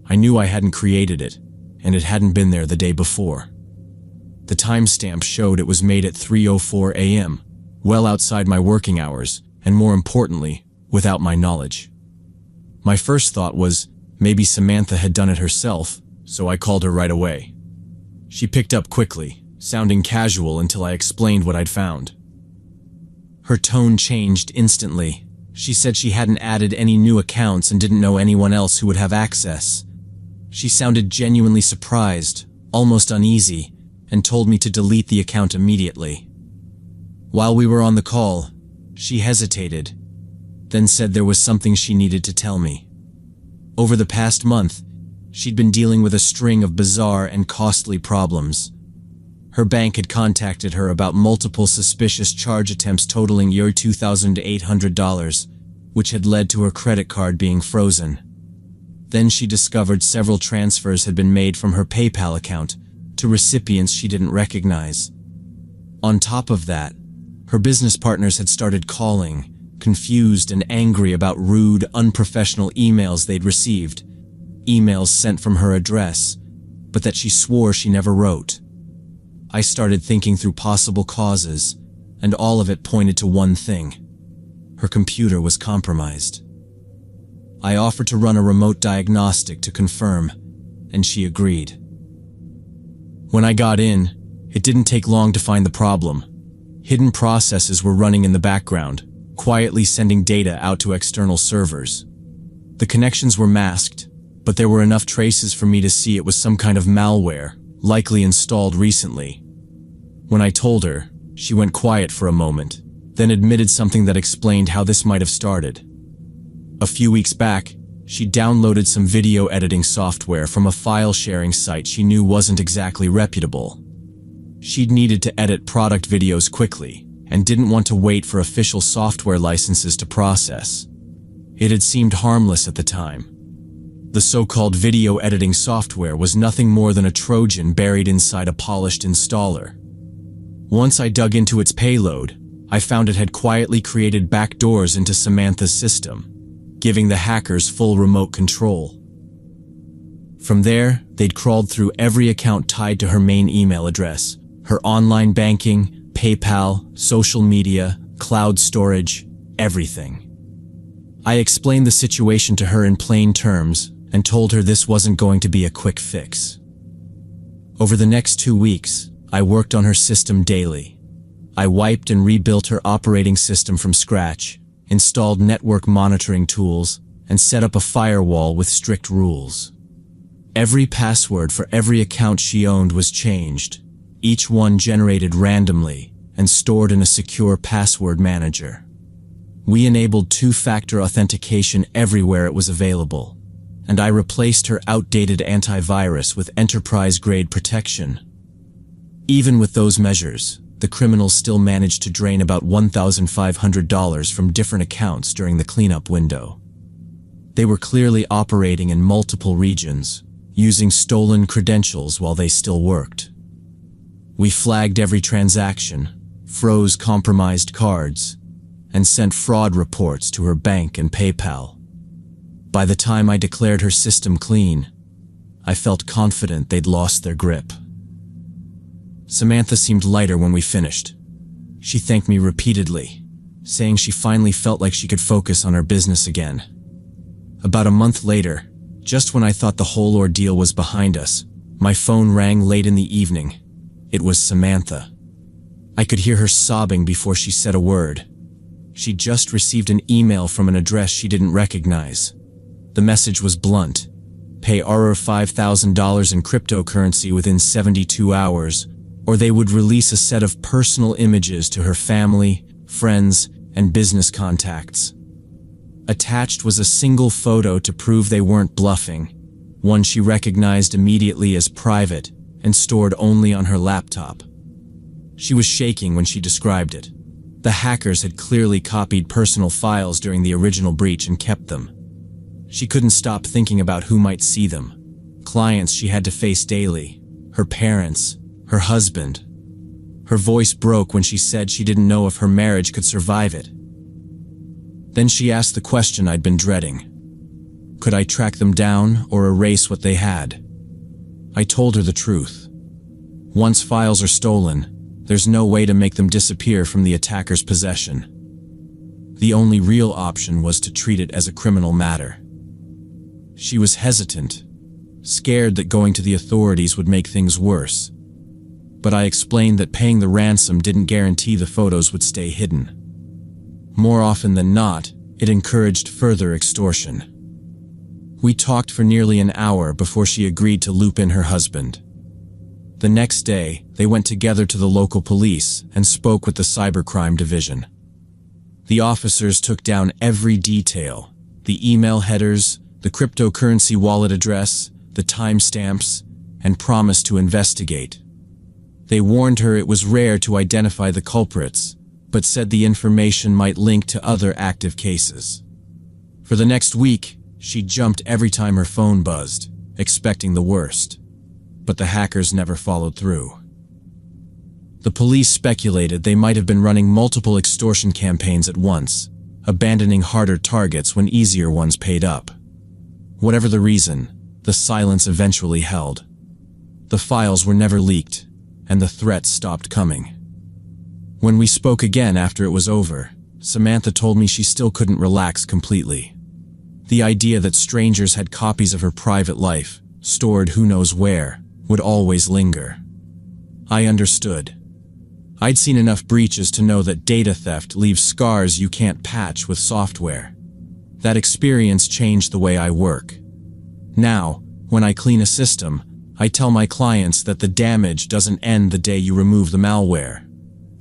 I knew I hadn't created it, and it hadn't been there the day before. The timestamp showed it was made at 3:04 a.m., well outside my working hours, and more importantly, without my knowledge. My first thought was, maybe Samantha had done it herself, so I called her right away. She picked up quickly, sounding casual until I explained what I'd found. Her tone changed instantly. She said she hadn't added any new accounts and didn't know anyone else who would have access. She sounded genuinely surprised, almost uneasy, and told me to delete the account immediately. While we were on the call, she hesitated, then said there was something she needed to tell me. Over the past month, she'd been dealing with a string of bizarre and costly problems. Her bank had contacted her about multiple suspicious charge attempts totaling $2,800, which had led to her credit card being frozen. Then she discovered several transfers had been made from her PayPal account to recipients she didn't recognize. On top of that, her business partners had started calling, confused and angry about rude, unprofessional emails they'd received, emails sent from her address, but that she swore she never wrote. I started thinking through possible causes, and all of it pointed to one thing. Her computer was compromised. I offered to run a remote diagnostic to confirm, and she agreed. When I got in, it didn't take long to find the problem. Hidden processes were running in the background, quietly sending data out to external servers. The connections were masked, but there were enough traces for me to see it was some kind of malware, likely installed recently. When I told her, she went quiet for a moment, then admitted something that explained how this might have started. A few weeks back, she downloaded some video editing software from a file-sharing site she knew wasn't exactly reputable. She'd needed to edit product videos quickly, and didn't want to wait for official software licenses to process. It had seemed harmless at the time. The so-called video editing software was nothing more than a Trojan buried inside a polished installer. Once I dug into its payload, I found it had quietly created backdoors into Samantha's system, giving the hackers full remote control. From there, they'd crawled through every account tied to her main email address, her online banking, PayPal, social media, cloud storage, everything. I explained the situation to her in plain terms and told her this wasn't going to be a quick fix. Over the next 2 weeks, I worked on her system daily. I wiped and rebuilt her operating system from scratch, installed network monitoring tools, and set up a firewall with strict rules. Every password for every account she owned was changed, each one generated randomly and stored in a secure password manager. We enabled two-factor authentication everywhere it was available, and I replaced her outdated antivirus with enterprise-grade protection. Even with those measures, the criminals still managed to drain about $1,500 from different accounts during the cleanup window. They were clearly operating in multiple regions, using stolen credentials while they still worked. We flagged every transaction, froze compromised cards, and sent fraud reports to her bank and PayPal. By the time I declared her system clean, I felt confident they'd lost their grip. Samantha seemed lighter when we finished. She thanked me repeatedly, saying she finally felt like she could focus on her business again. About a month later, just when I thought the whole ordeal was behind us, my phone rang late in the evening. It was Samantha. I could hear her sobbing before she said a word. She'd just received an email from an address she didn't recognize. The message was blunt. Pay Auror $5,000 in cryptocurrency within 72 hours, or they would release a set of personal images to her family, friends, and business contacts. Attached was a single photo to prove they weren't bluffing, one she recognized immediately as private and stored only on her laptop. She was shaking when she described it. The hackers had clearly copied personal files during the original breach and kept them. She couldn't stop thinking about who might see them. Clients she had to face daily, her parents, her husband. Her voice broke when she said she didn't know if her marriage could survive it. Then she asked the question I'd been dreading. Could I track them down or erase what they had? I told her the truth. Once files are stolen, there's no way to make them disappear from the attacker's possession. The only real option was to treat it as a criminal matter. She was hesitant, scared that going to the authorities would make things worse. But I explained that paying the ransom didn't guarantee the photos would stay hidden. More often than not, it encouraged further extortion. We talked for nearly an hour before she agreed to loop in her husband. The next day, they went together to the local police and spoke with the cybercrime division. The officers took down every detail: the email headers, the cryptocurrency wallet address, the timestamps, and promised to investigate. They warned her it was rare to identify the culprits, but said the information might link to other active cases. For the next week, she jumped every time her phone buzzed, expecting the worst. But the hackers never followed through. The police speculated they might have been running multiple extortion campaigns at once, abandoning harder targets when easier ones paid up. Whatever the reason, the silence eventually held. The files were never leaked, and the threats stopped coming. When we spoke again after it was over, Samantha told me she still couldn't relax completely. The idea that strangers had copies of her private life, stored who knows where, would always linger. I understood. I'd seen enough breaches to know that data theft leaves scars you can't patch with software. That experience changed the way I work. Now, when I clean a system, I tell my clients that the damage doesn't end the day you remove the malware.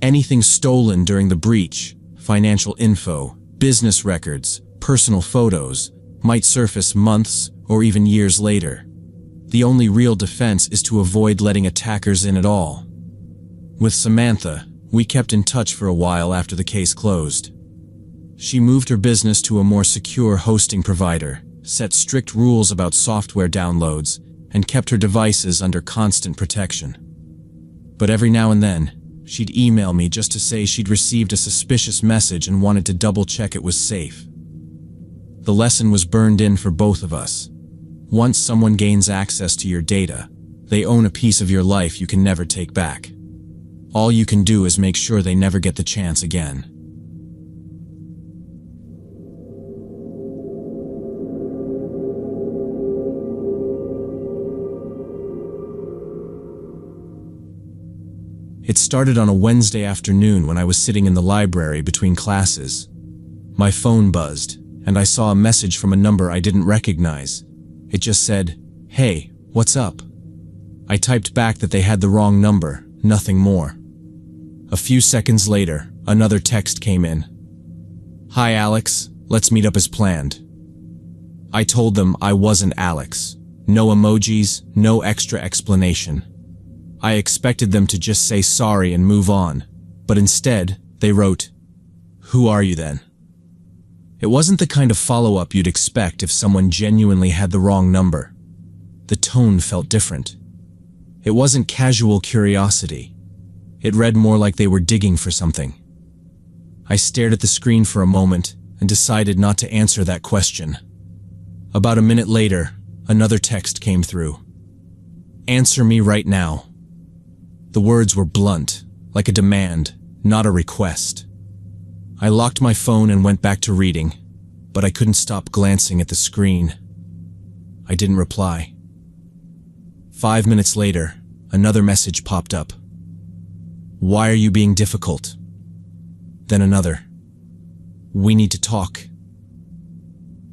Anything stolen during the breach, financial info, business records, personal photos, might surface months or even years later. The only real defense is to avoid letting attackers in at all. With Samantha, we kept in touch for a while after the case closed. She moved her business to a more secure hosting provider, set strict rules about software downloads, and kept her devices under constant protection. But every now and then, she'd email me just to say she'd received a suspicious message and wanted to double-check it was safe. The lesson was burned in for both of us. Once someone gains access to your data, they own a piece of your life you can never take back. All you can do is make sure they never get the chance again. It started on a Wednesday afternoon when I was sitting in the library between classes. My phone buzzed, and I saw a message from a number I didn't recognize. It just said, "Hey, what's up?" I typed back that they had the wrong number, nothing more. A few seconds later, another text came in. "Hi Alex, let's meet up as planned." I told them I wasn't Alex. No emojis, no extra explanation. I expected them to just say sorry and move on, but instead, they wrote, "Who are you then?" It wasn't the kind of follow-up you'd expect if someone genuinely had the wrong number. The tone felt different. It wasn't casual curiosity. It read more like they were digging for something. I stared at the screen for a moment and decided not to answer that question. About a minute later, another text came through. "Answer me right now." The words were blunt, like a demand, not a request. I locked my phone and went back to reading, but I couldn't stop glancing at the screen. I didn't reply. 5 minutes later, another message popped up. "Why are you being difficult?" Then another. "We need to talk."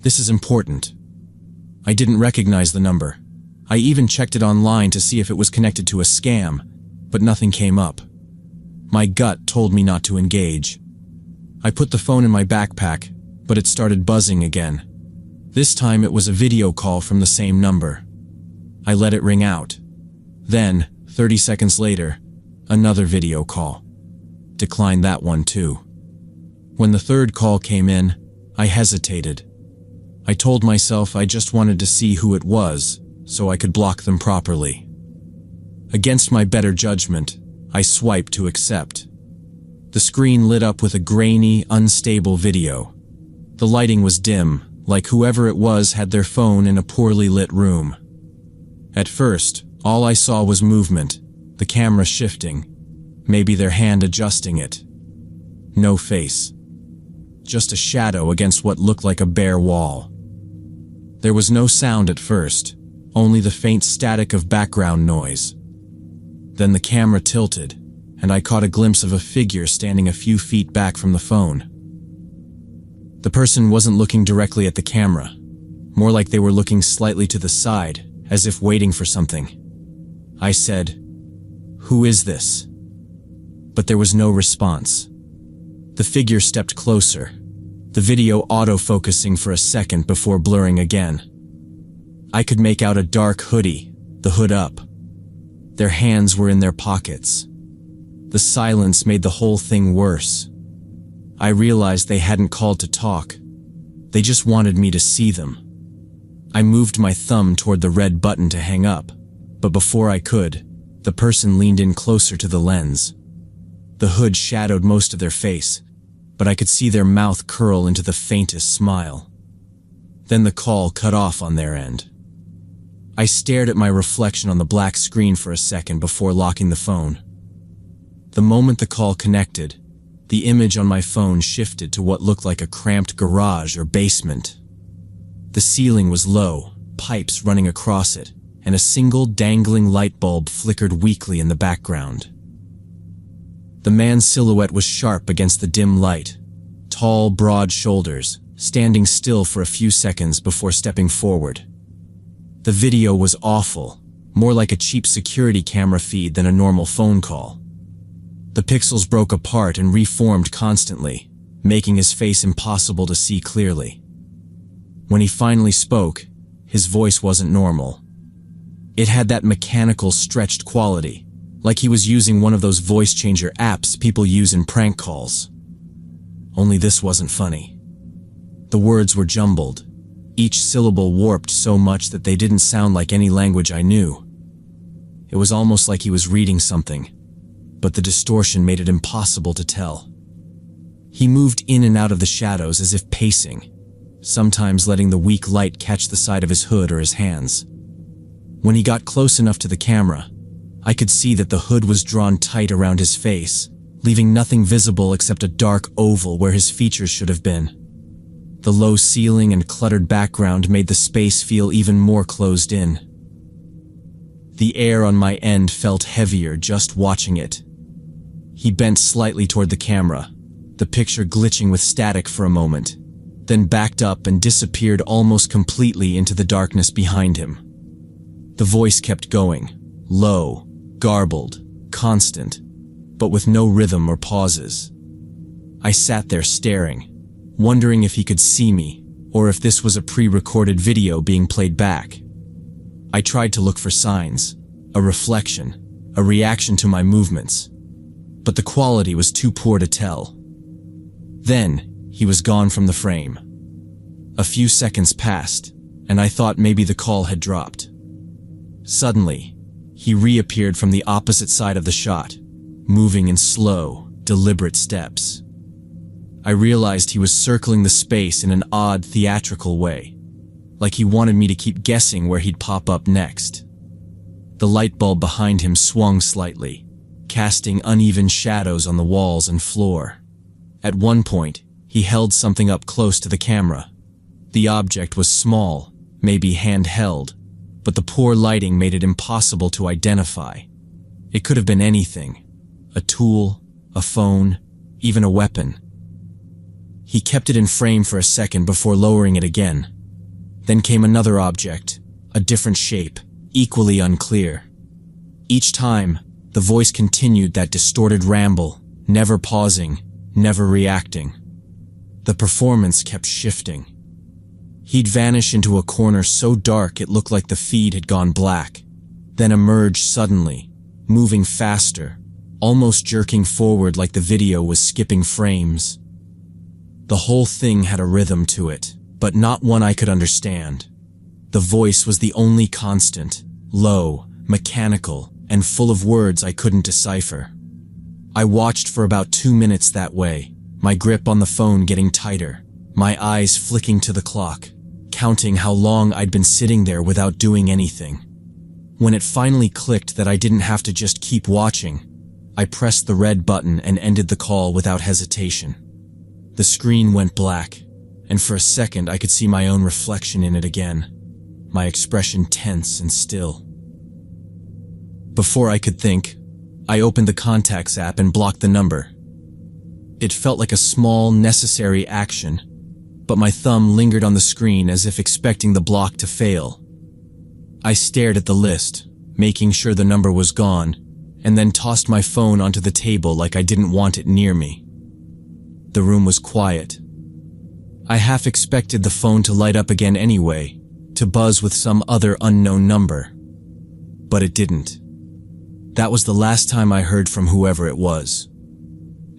This is important. I didn't recognize the number. I even checked it online to see if it was connected to a scam, but nothing came up. My gut told me not to engage. I put the phone in my backpack, but it started buzzing again. This time it was a video call from the same number. I let it ring out. Then, 30 seconds later, another video call. Declined that one too. When the third call came in, I hesitated. I told myself I just wanted to see who it was, so I could block them properly. Against my better judgment, I swiped to accept. The screen lit up with a grainy, unstable video. The lighting was dim, like whoever it was had their phone in a poorly lit room. At first, all I saw was movement, the camera shifting, maybe their hand adjusting it. No face. Just a shadow against what looked like a bare wall. There was no sound at first, only the faint static of background noise. Then the camera tilted, and I caught a glimpse of a figure standing a few feet back from the phone. The person wasn't looking directly at the camera, more like they were looking slightly to the side, as if waiting for something. I said, "Who is this?" But there was no response. The figure stepped closer, the video auto-focusing for a second before blurring again. I could make out a dark hoodie, the hood up. Their hands were in their pockets. The silence made the whole thing worse. I realized they hadn't called to talk. They just wanted me to see them. I moved my thumb toward the red button to hang up, but before I could, the person leaned in closer to the lens. The hood shadowed most of their face, but I could see their mouth curl into the faintest smile. Then the call cut off on their end. I stared at my reflection on the black screen for a second before locking the phone. The moment the call connected, the image on my phone shifted to what looked like a cramped garage or basement. The ceiling was low, pipes running across it, and a single dangling light bulb flickered weakly in the background. The man's silhouette was sharp against the dim light, tall, broad shoulders, standing still for a few seconds before stepping forward. The video was awful, more like a cheap security camera feed than a normal phone call. The pixels broke apart and reformed constantly, making his face impossible to see clearly. When he finally spoke, his voice wasn't normal. It had that mechanical, stretched quality, like he was using one of those voice changer apps people use in prank calls. Only this wasn't funny. The words were jumbled, each syllable warped so much that they didn't sound like any language I knew. It was almost like he was reading something, but the distortion made it impossible to tell. He moved in and out of the shadows as if pacing, sometimes letting the weak light catch the side of his hood or his hands. When he got close enough to the camera, I could see that the hood was drawn tight around his face, leaving nothing visible except a dark oval where his features should have been. The low ceiling and cluttered background made the space feel even more closed in. The air on my end felt heavier just watching it. He bent slightly toward the camera, the picture glitching with static for a moment, then backed up and disappeared almost completely into the darkness behind him. The voice kept going, low, garbled, constant, but with no rhythm or pauses. I sat there staring, wondering if he could see me, or if this was a pre-recorded video being played back. I tried to look for signs, a reflection, a reaction to my movements, but the quality was too poor to tell. Then, he was gone from the frame. A few seconds passed, and I thought maybe the call had dropped. Suddenly, he reappeared from the opposite side of the shot, moving in slow, deliberate steps. I realized he was circling the space in an odd, theatrical way, like he wanted me to keep guessing where he'd pop up next. The light bulb behind him swung slightly, casting uneven shadows on the walls and floor. At one point, he held something up close to the camera. The object was small, maybe handheld, but the poor lighting made it impossible to identify. It could have been anything: a tool, a phone, even a weapon. He kept it in frame for a second before lowering it again. Then came another object, a different shape, equally unclear. Each time, the voice continued that distorted ramble, never pausing, never reacting. The performance kept shifting. He'd vanish into a corner so dark it looked like the feed had gone black, then emerge suddenly, moving faster, almost jerking forward like the video was skipping frames. The whole thing had a rhythm to it, but not one I could understand. The voice was the only constant, low, mechanical, and full of words I couldn't decipher. I watched for about 2 minutes that way, my grip on the phone getting tighter, my eyes flicking to the clock, counting how long I'd been sitting there without doing anything. When it finally clicked that I didn't have to just keep watching, I pressed the red button and ended the call without hesitation. The screen went black, and for a second I could see my own reflection in it again, my expression tense and still. Before I could think, I opened the Contacts app and blocked the number. It felt like a small, necessary action, but my thumb lingered on the screen as if expecting the block to fail. I stared at the list, making sure the number was gone, and then tossed my phone onto the table like I didn't want it near me. The room was quiet. I half expected the phone to light up again anyway, to buzz with some other unknown number. But it didn't. That was the last time I heard from whoever it was.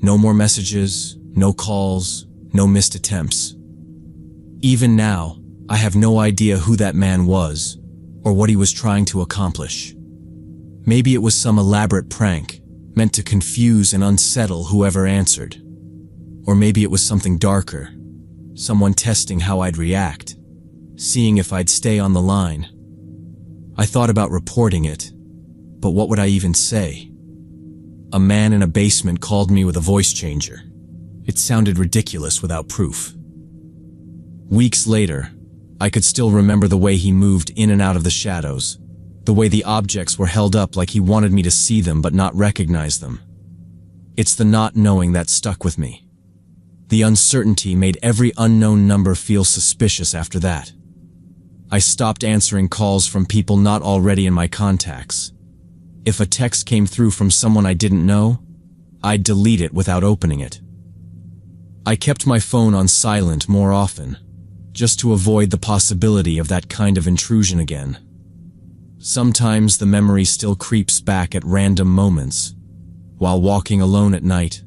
No more messages, no calls, no missed attempts. Even now, I have no idea who that man was, or what he was trying to accomplish. Maybe it was some elaborate prank, meant to confuse and unsettle whoever answered. Or maybe it was something darker, someone testing how I'd react, seeing if I'd stay on the line. I thought about reporting it, but what would I even say? a man in a basement called me with a voice changer. It sounded ridiculous without proof. Weeks later, I could still remember the way he moved in and out of the shadows, the way the objects were held up like he wanted me to see them but not recognize them. It's the not knowing that stuck with me. The uncertainty made every unknown number feel suspicious after that. I stopped answering calls from people not already in my contacts. If a text came through from someone I didn't know, I'd delete it without opening it. I kept my phone on silent more often, just to avoid the possibility of that kind of intrusion again. Sometimes the memory still creeps back at random moments, while walking alone at night,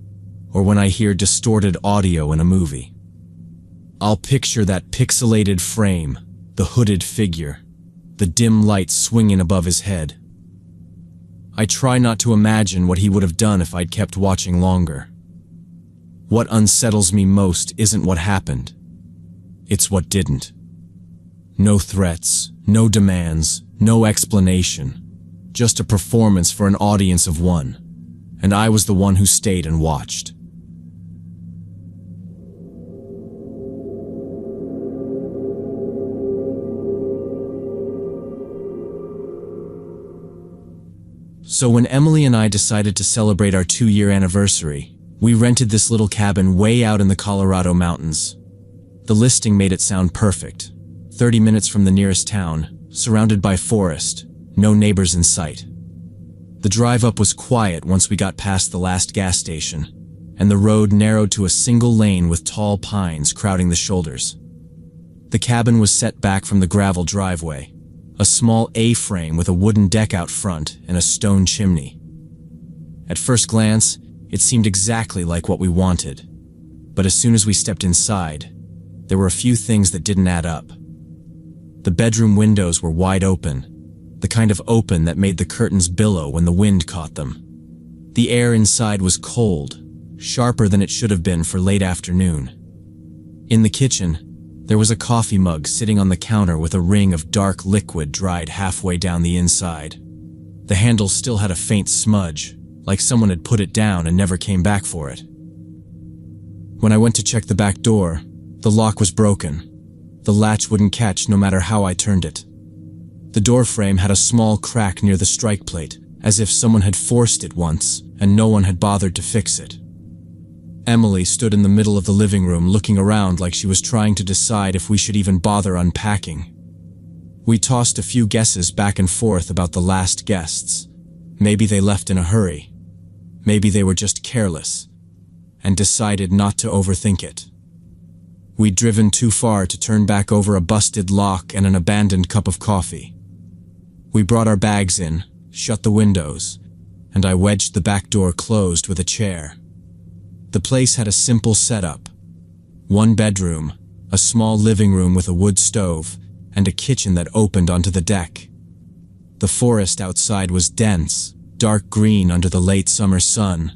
or when I hear distorted audio in a movie. I'll picture that pixelated frame, the hooded figure, the dim light swinging above his head. I try not to imagine what he would have done if I'd kept watching longer. What unsettles me most isn't what happened. It's what didn't. No threats, no demands, no explanation. Just a performance for an audience of one. And I was the one who stayed and watched. So when Emily and I decided to celebrate our 2-year anniversary, we rented this little cabin way out in the Colorado mountains. The listing made it sound perfect. 30 minutes from the nearest town, surrounded by forest, no neighbors in sight. The drive up was quiet once we got past the last gas station, and the road narrowed to a single lane with tall pines crowding the shoulders. The cabin was set back from the gravel driveway, a small A-frame with a wooden deck out front and a stone chimney. At first glance, it seemed exactly like what we wanted, but as soon as we stepped inside, there were a few things that didn't add up. The bedroom windows were wide open, the kind of open that made the curtains billow when the wind caught them. The air inside was cold, sharper than it should have been for late afternoon. In the kitchen, there was a coffee mug sitting on the counter with a ring of dark liquid dried halfway down the inside. The handle still had a faint smudge, like someone had put it down and never came back for it. When I went to check the back door, the lock was broken. The latch wouldn't catch no matter how I turned it. The door frame had a small crack near the strike plate, as if someone had forced it once and no one had bothered to fix it. Emily stood in the middle of the living room looking around like she was trying to decide if we should even bother unpacking. We tossed a few guesses back and forth about the last guests. Maybe they left in a hurry. Maybe they were just careless, and decided not to overthink it. We'd driven too far to turn back over a busted lock and an abandoned cup of coffee. We brought our bags in, shut the windows, and I wedged the back door closed with a chair. The place had a simple setup. One bedroom, a small living room with a wood stove, and a kitchen that opened onto the deck. The forest outside was dense, dark green under the late summer sun,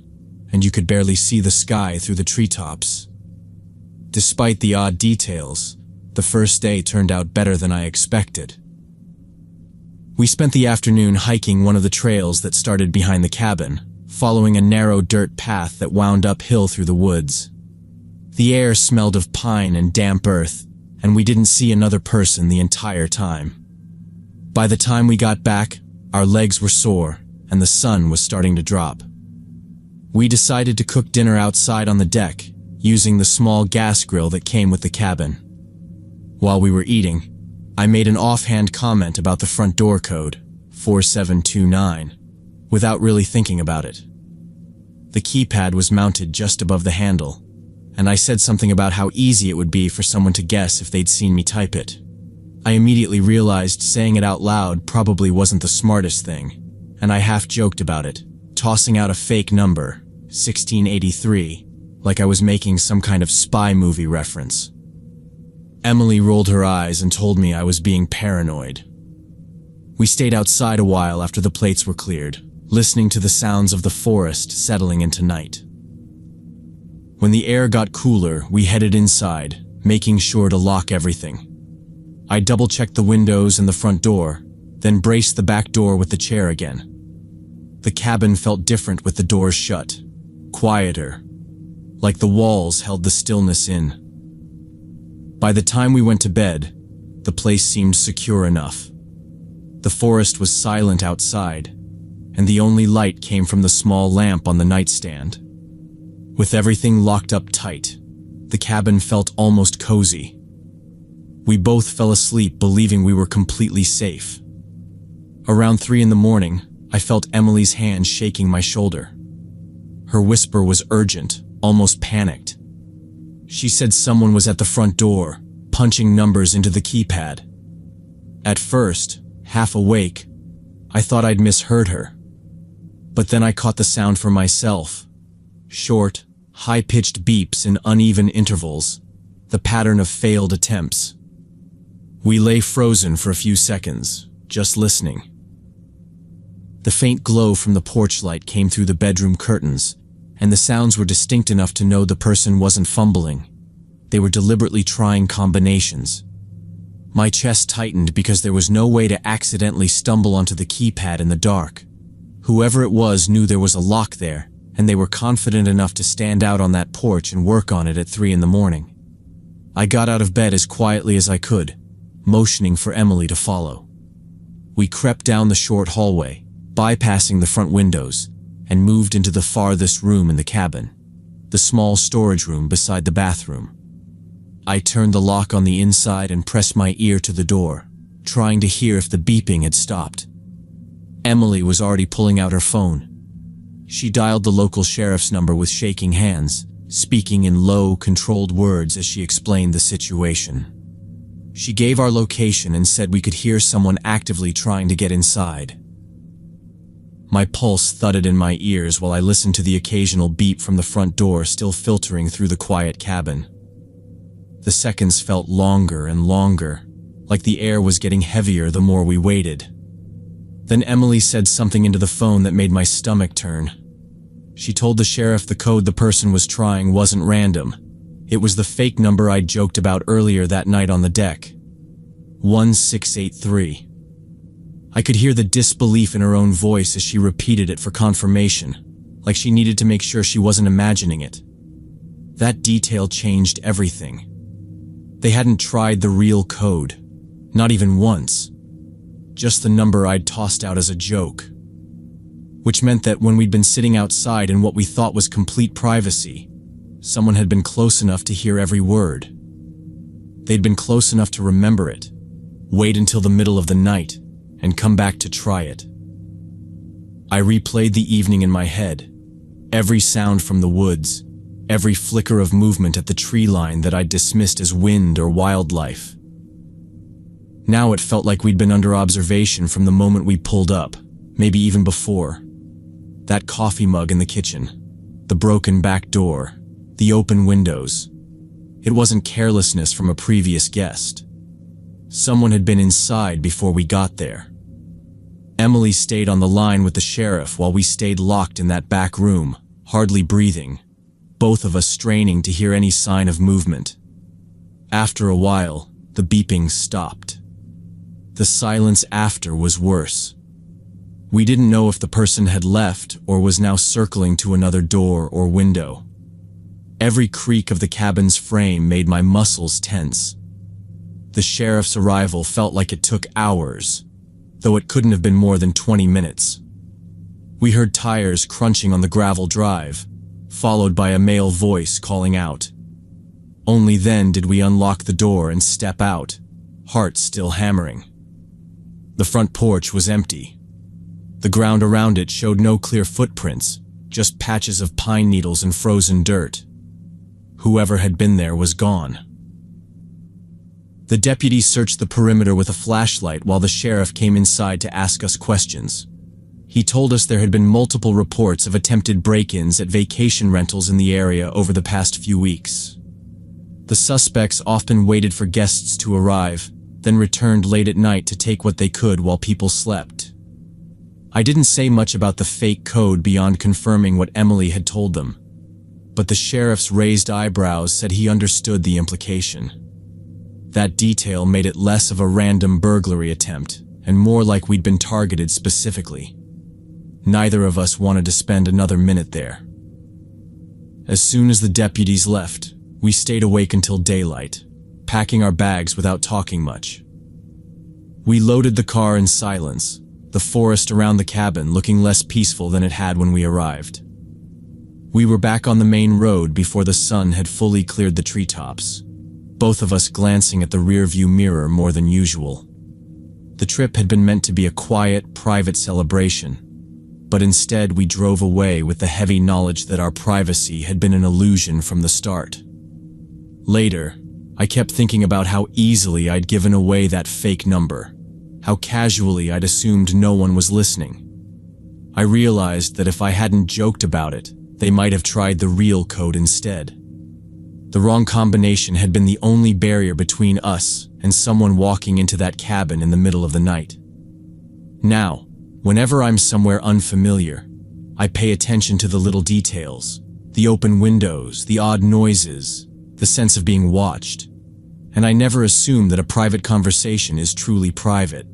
and you could barely see the sky through the treetops. Despite the odd details, the first day turned out better than I expected. We spent the afternoon hiking one of the trails that started behind the cabin, following a narrow dirt path that wound uphill through the woods. The air smelled of pine and damp earth, and we didn't see another person the entire time. By the time we got back, our legs were sore, and the sun was starting to drop. We decided to cook dinner outside on the deck, using the small gas grill that came with the cabin. While we were eating, I made an offhand comment about the front door code, 4729, without really thinking about it. The keypad was mounted just above the handle, and I said something about how easy it would be for someone to guess if they'd seen me type it. I immediately realized saying it out loud probably wasn't the smartest thing, and I half joked about it, tossing out a fake number, 1683, like I was making some kind of spy movie reference. Emily rolled her eyes and told me I was being paranoid. We stayed outside a while after the plates were cleared, listening to the sounds of the forest settling into night. When the air got cooler, we headed inside, making sure to lock everything. I double-checked the windows and the front door, then braced the back door with the chair again. The cabin felt different with the doors shut, quieter, like the walls held the stillness in. By the time we went to bed, the place seemed secure enough. The forest was silent outside, and the only light came from the small lamp on the nightstand. With everything locked up tight, the cabin felt almost cozy. We both fell asleep believing we were completely safe. Around 3 a.m, I felt Emily's hand shaking my shoulder. Her whisper was urgent, almost panicked. She said someone was at the front door, punching numbers into the keypad. At first, half awake, I thought I'd misheard her. But then I caught the sound for myself. Short, high-pitched beeps in uneven intervals, the pattern of failed attempts. We lay frozen for a few seconds, just listening. The faint glow from the porch light came through the bedroom curtains, and the sounds were distinct enough to know the person wasn't fumbling. They were deliberately trying combinations. My chest tightened because there was no way to accidentally stumble onto the keypad in the dark. Whoever it was knew there was a lock there, and they were confident enough to stand out on that porch and work on it at 3 a.m. I got out of bed as quietly as I could, motioning for Emily to follow. We crept down the short hallway, bypassing the front windows, and moved into the farthest room in the cabin, the small storage room beside the bathroom. I turned the lock on the inside and pressed my ear to the door, trying to hear if the beeping had stopped. Emily was already pulling out her phone. She dialed the local sheriff's number with shaking hands, speaking in low, controlled words as she explained the situation. She gave our location and said we could hear someone actively trying to get inside. My pulse thudded in my ears while I listened to the occasional beep from the front door still filtering through the quiet cabin. The seconds felt longer and longer, like the air was getting heavier the more we waited. Then Emily said something into the phone that made my stomach turn. She told the sheriff the code the person was trying wasn't random. It was the fake number I'd joked about earlier that night on the deck. 1683. I could hear the disbelief in her own voice as she repeated it for confirmation, like she needed to make sure she wasn't imagining it. That detail changed everything. They hadn't tried the real code, not even once. Just the number I'd tossed out as a joke. Which meant that when we'd been sitting outside in what we thought was complete privacy, someone had been close enough to hear every word. They'd been close enough to remember it, wait until the middle of the night, and come back to try it. I replayed the evening in my head, every sound from the woods, every flicker of movement at the tree line that I'd dismissed as wind or wildlife. Now it felt like we'd been under observation from the moment we pulled up, maybe even before. That coffee mug in the kitchen, the broken back door, the open windows. It wasn't carelessness from a previous guest. Someone had been inside before we got there. Emily stayed on the line with the sheriff while we stayed locked in that back room, hardly breathing, both of us straining to hear any sign of movement. After a while, the beeping stopped. The silence after was worse. We didn't know if the person had left or was now circling to another door or window. Every creak of the cabin's frame made my muscles tense. The sheriff's arrival felt like it took hours, though it couldn't have been more than 20 minutes. We heard tires crunching on the gravel drive, followed by a male voice calling out. Only then did we unlock the door and step out, hearts still hammering. The front porch was empty. The ground around it showed no clear footprints, just patches of pine needles and frozen dirt. Whoever had been there was gone. The deputy searched the perimeter with a flashlight while the sheriff came inside to ask us questions. He told us there had been multiple reports of attempted break-ins at vacation rentals in the area over the past few weeks. The suspects often waited for guests to arrive, then returned late at night to take what they could while people slept. I didn't say much about the fake code beyond confirming what Emily had told them, but the sheriff's raised eyebrows said he understood the implication. That detail made it less of a random burglary attempt and more like we'd been targeted specifically. Neither of us wanted to spend another minute there. As soon as the deputies left, we stayed awake until daylight, packing our bags without talking much. We loaded the car in silence, the forest around the cabin looking less peaceful than it had when we arrived. We were back on the main road before the sun had fully cleared the treetops, both of us glancing at the rearview mirror more than usual. The trip had been meant to be a quiet, private celebration, but instead we drove away with the heavy knowledge that our privacy had been an illusion from the start. Later, I kept thinking about how easily I'd given away that fake number, how casually I'd assumed no one was listening. I realized that if I hadn't joked about it, they might have tried the real code instead. The wrong combination had been the only barrier between us and someone walking into that cabin in the middle of the night. Now, whenever I'm somewhere unfamiliar, I pay attention to the little details, the open windows, the odd noises, the sense of being watched, and I never assume that a private conversation is truly private.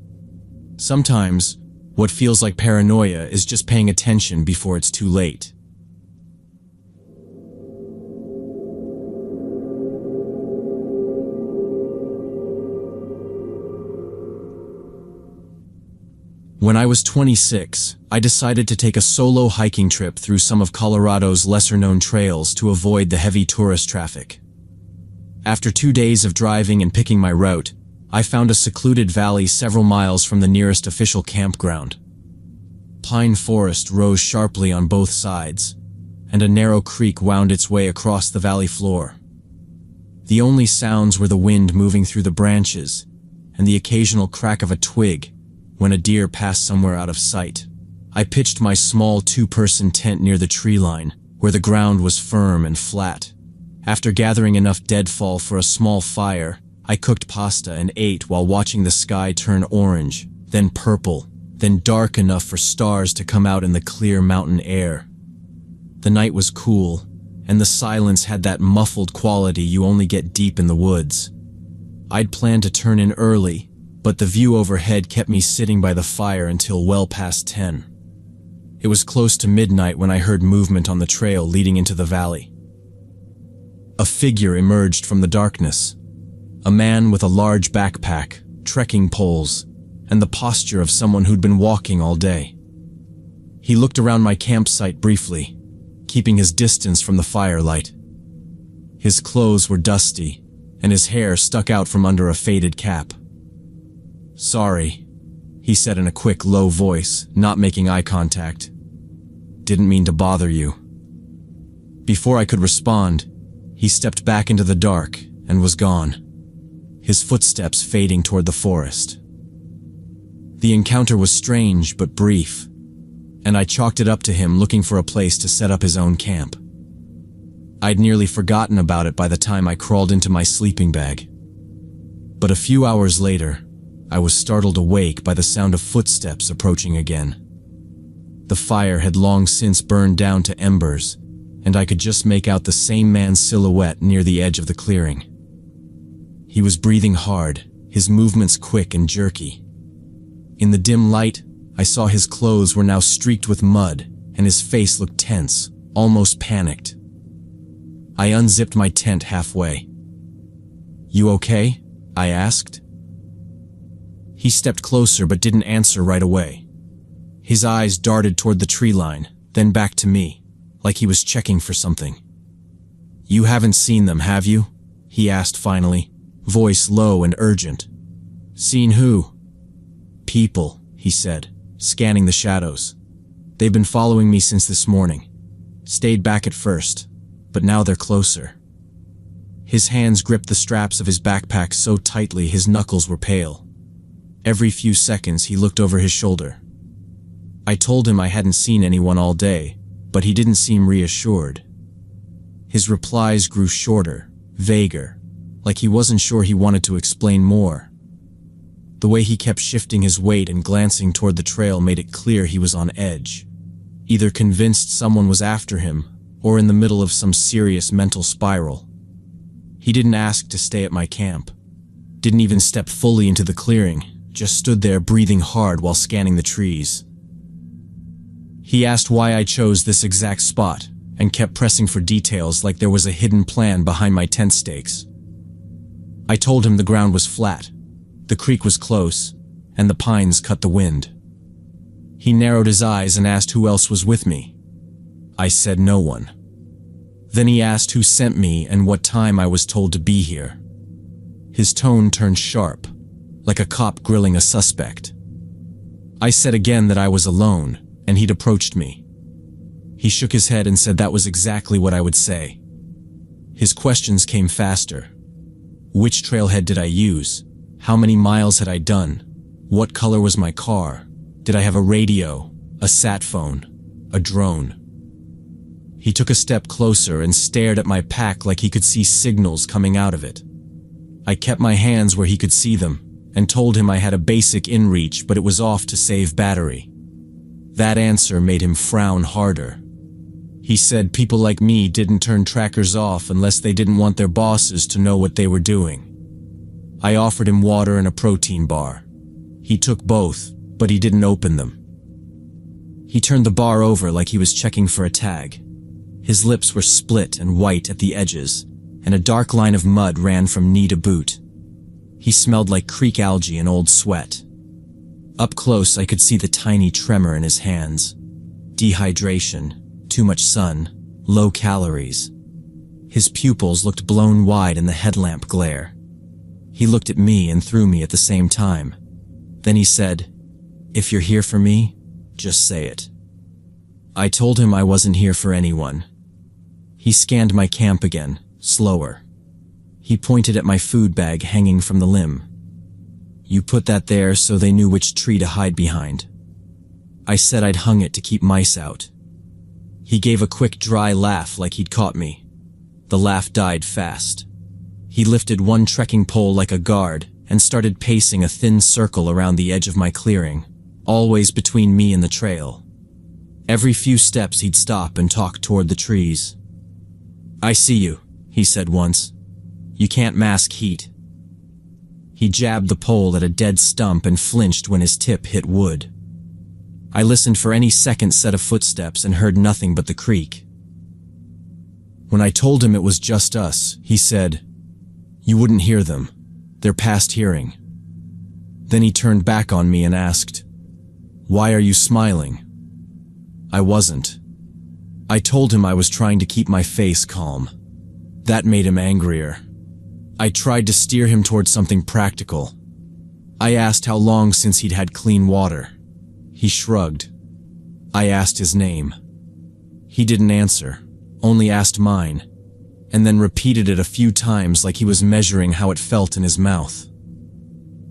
Sometimes, what feels like paranoia is just paying attention before it's too late. When I was 26, I decided to take a solo hiking trip through some of Colorado's lesser-known trails to avoid the heavy tourist traffic. After 2 days of driving and picking my route, I found a secluded valley several miles from the nearest official campground. Pine forest rose sharply on both sides, and a narrow creek wound its way across the valley floor. The only sounds were the wind moving through the branches and the occasional crack of a twig when a deer passed somewhere out of sight. I pitched my small 2-person tent near the tree line, where the ground was firm and flat. After gathering enough deadfall for a small fire, I cooked pasta and ate while watching the sky turn orange, then purple, then dark enough for stars to come out in the clear mountain air. The night was cool, and the silence had that muffled quality you only get deep in the woods. I'd planned to turn in early, but the view overhead kept me sitting by the fire until well past 10. It was close to midnight when I heard movement on the trail leading into the valley. A figure emerged from the darkness. A man with a large backpack, trekking poles, and the posture of someone who'd been walking all day. He looked around my campsite briefly, keeping his distance from the firelight. His clothes were dusty, and his hair stuck out from under a faded cap. "Sorry," he said in a quick, low voice, not making eye contact. "Didn't mean to bother you." Before I could respond, he stepped back into the dark and was gone, his footsteps fading toward the forest. The encounter was strange but brief, and I chalked it up to him looking for a place to set up his own camp. I'd nearly forgotten about it by the time I crawled into my sleeping bag. But a few hours later, I was startled awake by the sound of footsteps approaching again. The fire had long since burned down to embers, and I could just make out the same man's silhouette near the edge of the clearing. He was breathing hard, his movements quick and jerky. In the dim light, I saw his clothes were now streaked with mud, and his face looked tense, almost panicked. I unzipped my tent halfway. "You okay?" I asked. He stepped closer but didn't answer right away. His eyes darted toward the tree line, then back to me, like he was checking for something. "You haven't seen them, have you?" he asked finally, voice low and urgent. "Seen who?" "People," he said, scanning the shadows. "They've been following me since this morning. Stayed back at first, but now they're closer." His hands gripped the straps of his backpack so tightly his knuckles were pale. Every few seconds he looked over his shoulder. I told him I hadn't seen anyone all day, but he didn't seem reassured. His replies grew shorter, vaguer, like he wasn't sure he wanted to explain more. The way he kept shifting his weight and glancing toward the trail made it clear he was on edge, either convinced someone was after him or in the middle of some serious mental spiral. He didn't ask to stay at my camp, didn't even step fully into the clearing, just stood there breathing hard while scanning the trees. He asked why I chose this exact spot and kept pressing for details like there was a hidden plan behind my tent stakes. I told him the ground was flat, the creek was close, and the pines cut the wind. He narrowed his eyes and asked who else was with me. I said no one. Then he asked who sent me and what time I was told to be here. His tone turned sharp, like a cop grilling a suspect. I said again that I was alone, and he'd approached me. He shook his head and said that was exactly what I would say. His questions came faster. Which trailhead did I use? How many miles had I done? What color was my car? Did I have a radio, a sat phone, a drone? He took a step closer and stared at my pack like he could see signals coming out of it. I kept my hands where he could see them and told him I had a basic inReach, but it was off to save battery. That answer made him frown harder. He said people like me didn't turn trackers off unless they didn't want their bosses to know what they were doing. I offered him water and a protein bar. He took both, but he didn't open them. He turned the bar over like he was checking for a tag. His lips were split and white at the edges, and a dark line of mud ran from knee to boot. He smelled like creek algae and old sweat. Up close, I could see the tiny tremor in his hands. Dehydration, too much sun, low calories. His pupils looked blown wide in the headlamp glare. He looked at me and through me at the same time. Then he said, "If you're here for me, just say it." I told him I wasn't here for anyone. He scanned my camp again, slower. He pointed at my food bag hanging from the limb. "You put that there so they knew which tree to hide behind." I said I'd hung it to keep mice out. He gave a quick dry laugh like he'd caught me. The laugh died fast. He lifted one trekking pole like a guard and started pacing a thin circle around the edge of my clearing, always between me and the trail. Every few steps he'd stop and talk toward the trees. "I see you," he said once. "You can't mask heat." He jabbed the pole at a dead stump and flinched when his tip hit wood. I listened for any second set of footsteps and heard nothing but the creak. When I told him it was just us, he said, "You wouldn't hear them. They're past hearing." Then he turned back on me and asked, "Why are you smiling?" I wasn't. I told him I was trying to keep my face calm. That made him angrier. I tried to steer him towards something practical. I asked how long since he'd had clean water. He shrugged. I asked his name. He didn't answer, only asked mine, and then repeated it a few times like he was measuring how it felt in his mouth.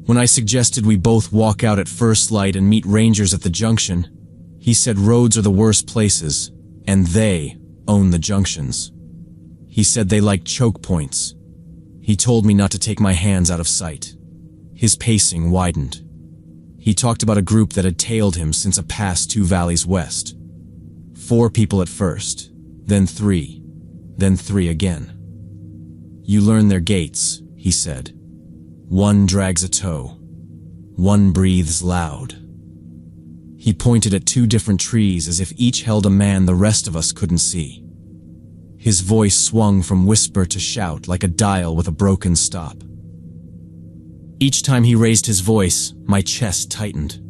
When I suggested we both walk out at first light and meet rangers at the junction, he said roads are the worst places, and they own the junctions. He said they like choke points. He told me not to take my hands out of sight. His pacing widened. He talked about a group that had tailed him since a pass 2 valleys west. 4 people at first, then 3 again. "You learn their gaits," he said. "One drags a toe. One breathes loud." He pointed at 2 different trees as if each held a man the rest of us couldn't see. His voice swung from whisper to shout like a dial with a broken stop. Each time he raised his voice, my chest tightened.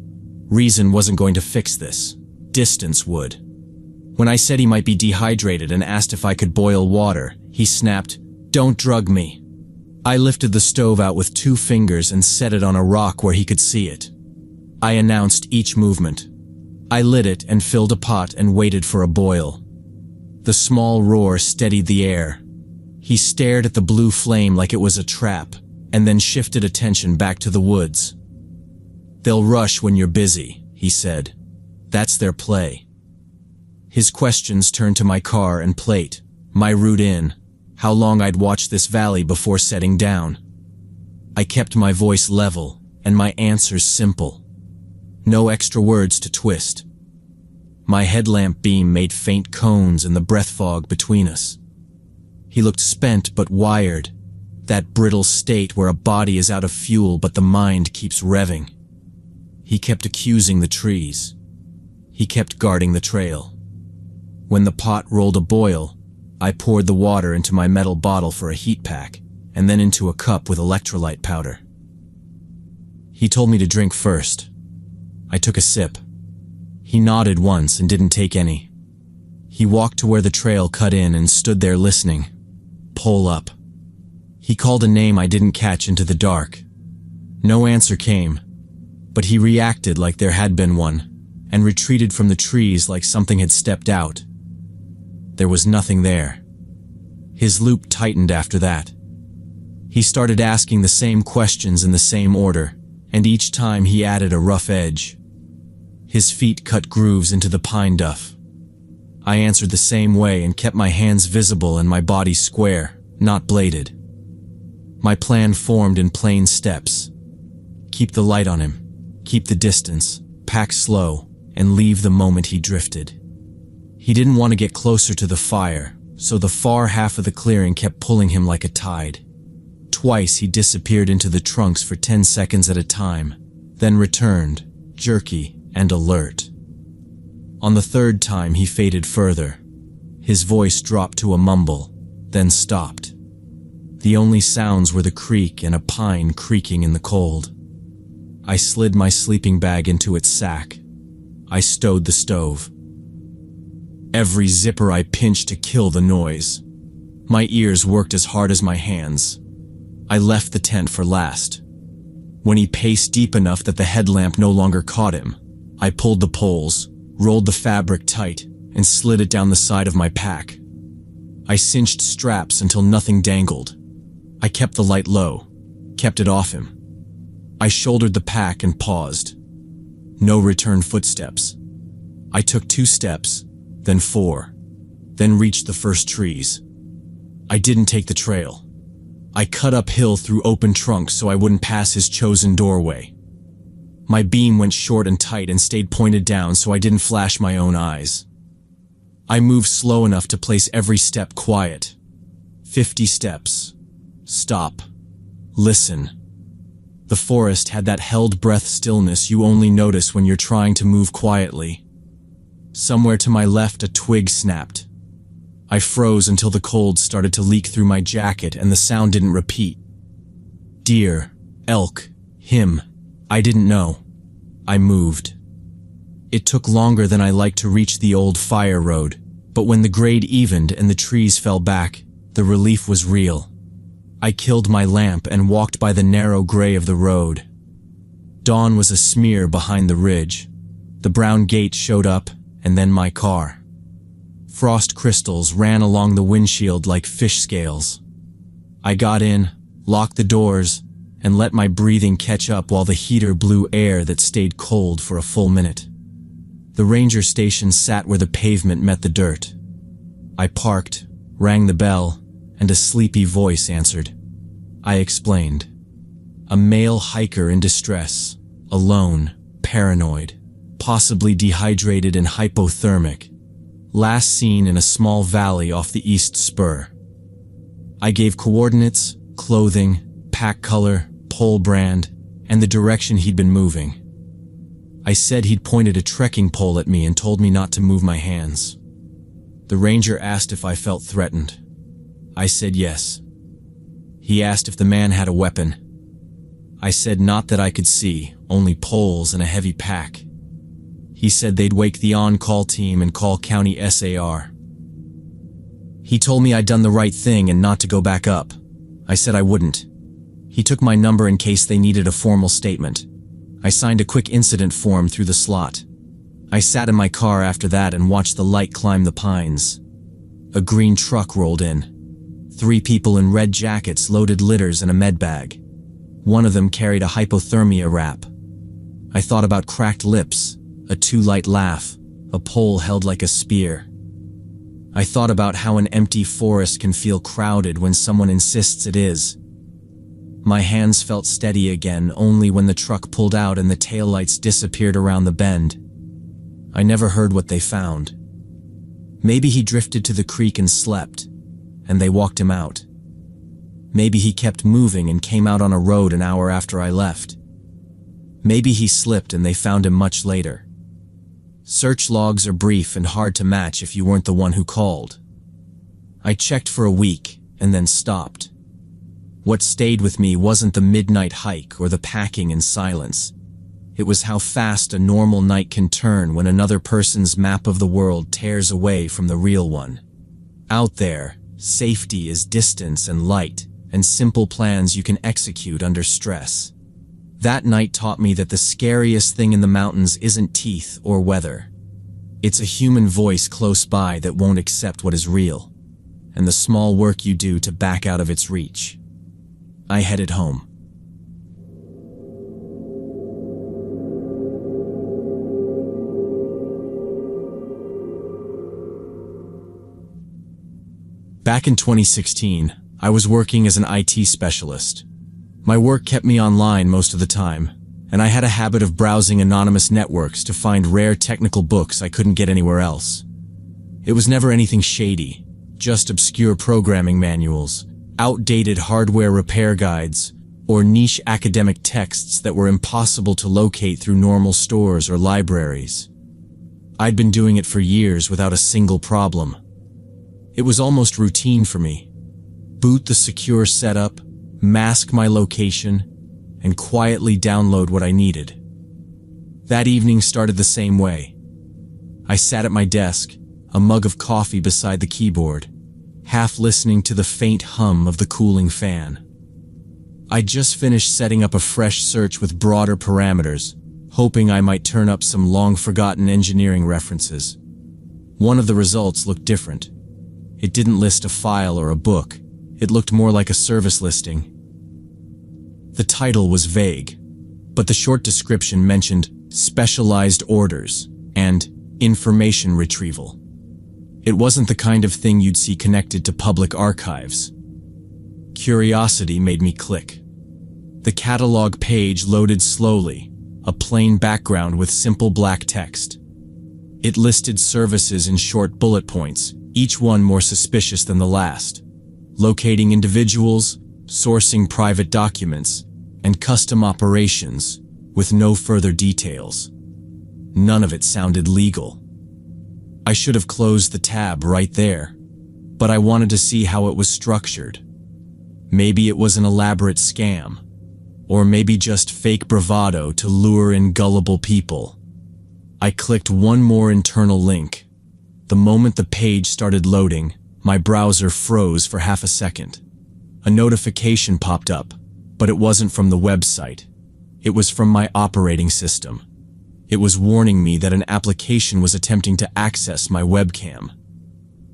Reason wasn't going to fix this. Distance would. When I said he might be dehydrated and asked if I could boil water, he snapped, "Don't drug me." I lifted the stove out with 2 fingers and set it on a rock where he could see it. I announced each movement. I lit it and filled a pot and waited for a boil. The small roar steadied the air. He stared at the blue flame like it was a trap, and then shifted attention back to the woods. "They'll rush when you're busy," he said. "That's their play." His questions turned to my car and plate, my route in, how long I'd watched this valley before setting down. I kept my voice level, and my answers simple. No extra words to twist. My headlamp beam made faint cones in the breath fog between us. He looked spent but wired, that brittle state where a body is out of fuel but the mind keeps revving. He kept accusing the trees. He kept guarding the trail. When the pot rolled a boil, I poured the water into my metal bottle for a heat pack, and then into a cup with electrolyte powder. He told me to drink first. I took a sip. He nodded once and didn't take any. He walked to where the trail cut in and stood there listening. Pole up. He called a name I didn't catch into the dark. No answer came, but he reacted like there had been one, and retreated from the trees like something had stepped out. There was nothing there. His loop tightened after that. He started asking the same questions in the same order, and each time he added a rough edge. His feet cut grooves into the pine duff. I answered the same way and kept my hands visible and my body square, not bladed. My plan formed in plain steps. Keep the light on him, keep the distance, pack slow, and leave the moment he drifted. He didn't want to get closer to the fire, so the far half of the clearing kept pulling him like a tide. Twice he disappeared into the trunks for 10 seconds at a time, then returned, jerky and alert. On the third time he faded further. His voice dropped to a mumble, then stopped. The only sounds were the creak and a pine creaking in the cold. I slid my sleeping bag into its sack. I stowed the stove. Every zipper I pinched to kill the noise. My ears worked as hard as my hands. I left the tent for last. When he paced deep enough that the headlamp no longer caught him, I pulled the poles, rolled the fabric tight, and slid it down the side of my pack. I cinched straps until nothing dangled. I kept the light low, kept it off him. I shouldered the pack and paused. No return footsteps. I took 2 steps, then 4, then reached the first trees. I didn't take the trail. I cut uphill through open trunks so I wouldn't pass his chosen doorway. My beam went short and tight and stayed pointed down so I didn't flash my own eyes. I moved slow enough to place every step quiet. 50 steps. Stop. Listen. The forest had that held breath stillness you only notice when you're trying to move quietly. Somewhere to my left, a twig snapped. I froze until the cold started to leak through my jacket and the sound didn't repeat. Deer, elk, him, I didn't know. I moved. It took longer than I liked to reach the old fire road, but when the grade evened and the trees fell back, the relief was real. I killed my lamp and walked by the narrow gray of the road. Dawn was a smear behind the ridge. The brown gate showed up, and then my car. Frost crystals ran along the windshield like fish scales. I got in, locked the doors, and let my breathing catch up while the heater blew air that stayed cold for a full minute. The ranger station sat where the pavement met the dirt. I parked, rang the bell, and a sleepy voice answered. I explained. A male hiker in distress, alone, paranoid, possibly dehydrated and hypothermic. Last seen in a small valley off the east spur. I gave coordinates, clothing, pack color, pole brand, and the direction he'd been moving. I said he'd pointed a trekking pole at me and told me not to move my hands. The ranger asked if I felt threatened. I said yes. He asked if the man had a weapon. I said not that I could see, only poles and a heavy pack. He said they'd wake the on-call team and call county SAR. He told me I'd done the right thing and not to go back up. I said I wouldn't. He took my number in case they needed a formal statement. I signed a quick incident form through the slot. I sat in my car after that and watched the light climb the pines. A green truck rolled in. 3 people in red jackets loaded litters and a med bag. One of them carried a hypothermia wrap. I thought about cracked lips, a too light laugh, a pole held like a spear. I thought about how an empty forest can feel crowded when someone insists it is. My hands felt steady again only when the truck pulled out and the taillights disappeared around the bend. I never heard what they found. Maybe he drifted to the creek and slept, and they walked him out. Maybe he kept moving and came out on a road an hour after I left. Maybe he slipped and they found him much later. Search logs are brief and hard to match if you weren't the one who called. I checked for a week and then stopped. What stayed with me wasn't the midnight hike or the packing in silence. It was how fast a normal night can turn when another person's map of the world tears away from the real one. Out there, safety is distance and light, and simple plans you can execute under stress. That night taught me that the scariest thing in the mountains isn't teeth or weather. It's a human voice close by that won't accept what is real, and the small work you do to back out of its reach. I headed home. Back in 2016, I was working as an IT specialist. My work kept me online most of the time, and I had a habit of browsing anonymous networks to find rare technical books I couldn't get anywhere else. It was never anything shady, just obscure programming manuals, outdated hardware repair guides, or niche academic texts that were impossible to locate through normal stores or libraries. I'd been doing it for years without a single problem. It was almost routine for me. Boot the secure setup, mask my location, and quietly download what I needed. That evening started the same way. I sat at my desk, a mug of coffee beside the keyboard, half listening to the faint hum of the cooling fan. I'd just finished setting up a fresh search with broader parameters, hoping I might turn up some long-forgotten engineering references. One of the results looked different. It didn't list a file or a book. It looked more like a service listing. The title was vague, but the short description mentioned specialized orders and information retrieval. It wasn't the kind of thing you'd see connected to public archives. Curiosity made me click. The catalog page loaded slowly, a plain background with simple black text. It listed services in short bullet points, each one more suspicious than the last. Locating individuals, sourcing private documents, and custom operations, with no further details. None of it sounded legal. I should have closed the tab right there, but I wanted to see how it was structured. Maybe it was an elaborate scam, or maybe just fake bravado to lure in gullible people. I clicked one more internal link. The moment the page started loading, my browser froze for half a second. A notification popped up, but it wasn't from the website. It was from my operating system. It was warning me that an application was attempting to access my webcam.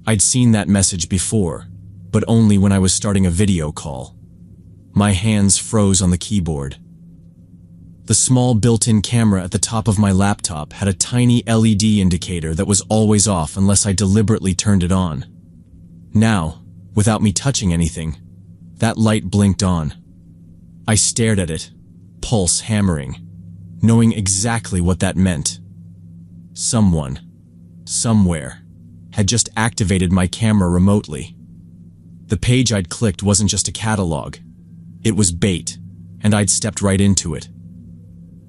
I'd seen that message before, but only when I was starting a video call. My hands froze on the keyboard. The small built-in camera at the top of my laptop had a tiny LED indicator that was always off unless I deliberately turned it on. Now, without me touching anything, that light blinked on. I stared at it, pulse hammering, knowing exactly what that meant. Someone, somewhere, had just activated my camera remotely. The page I'd clicked wasn't just a catalog. It was bait, and I'd stepped right into it.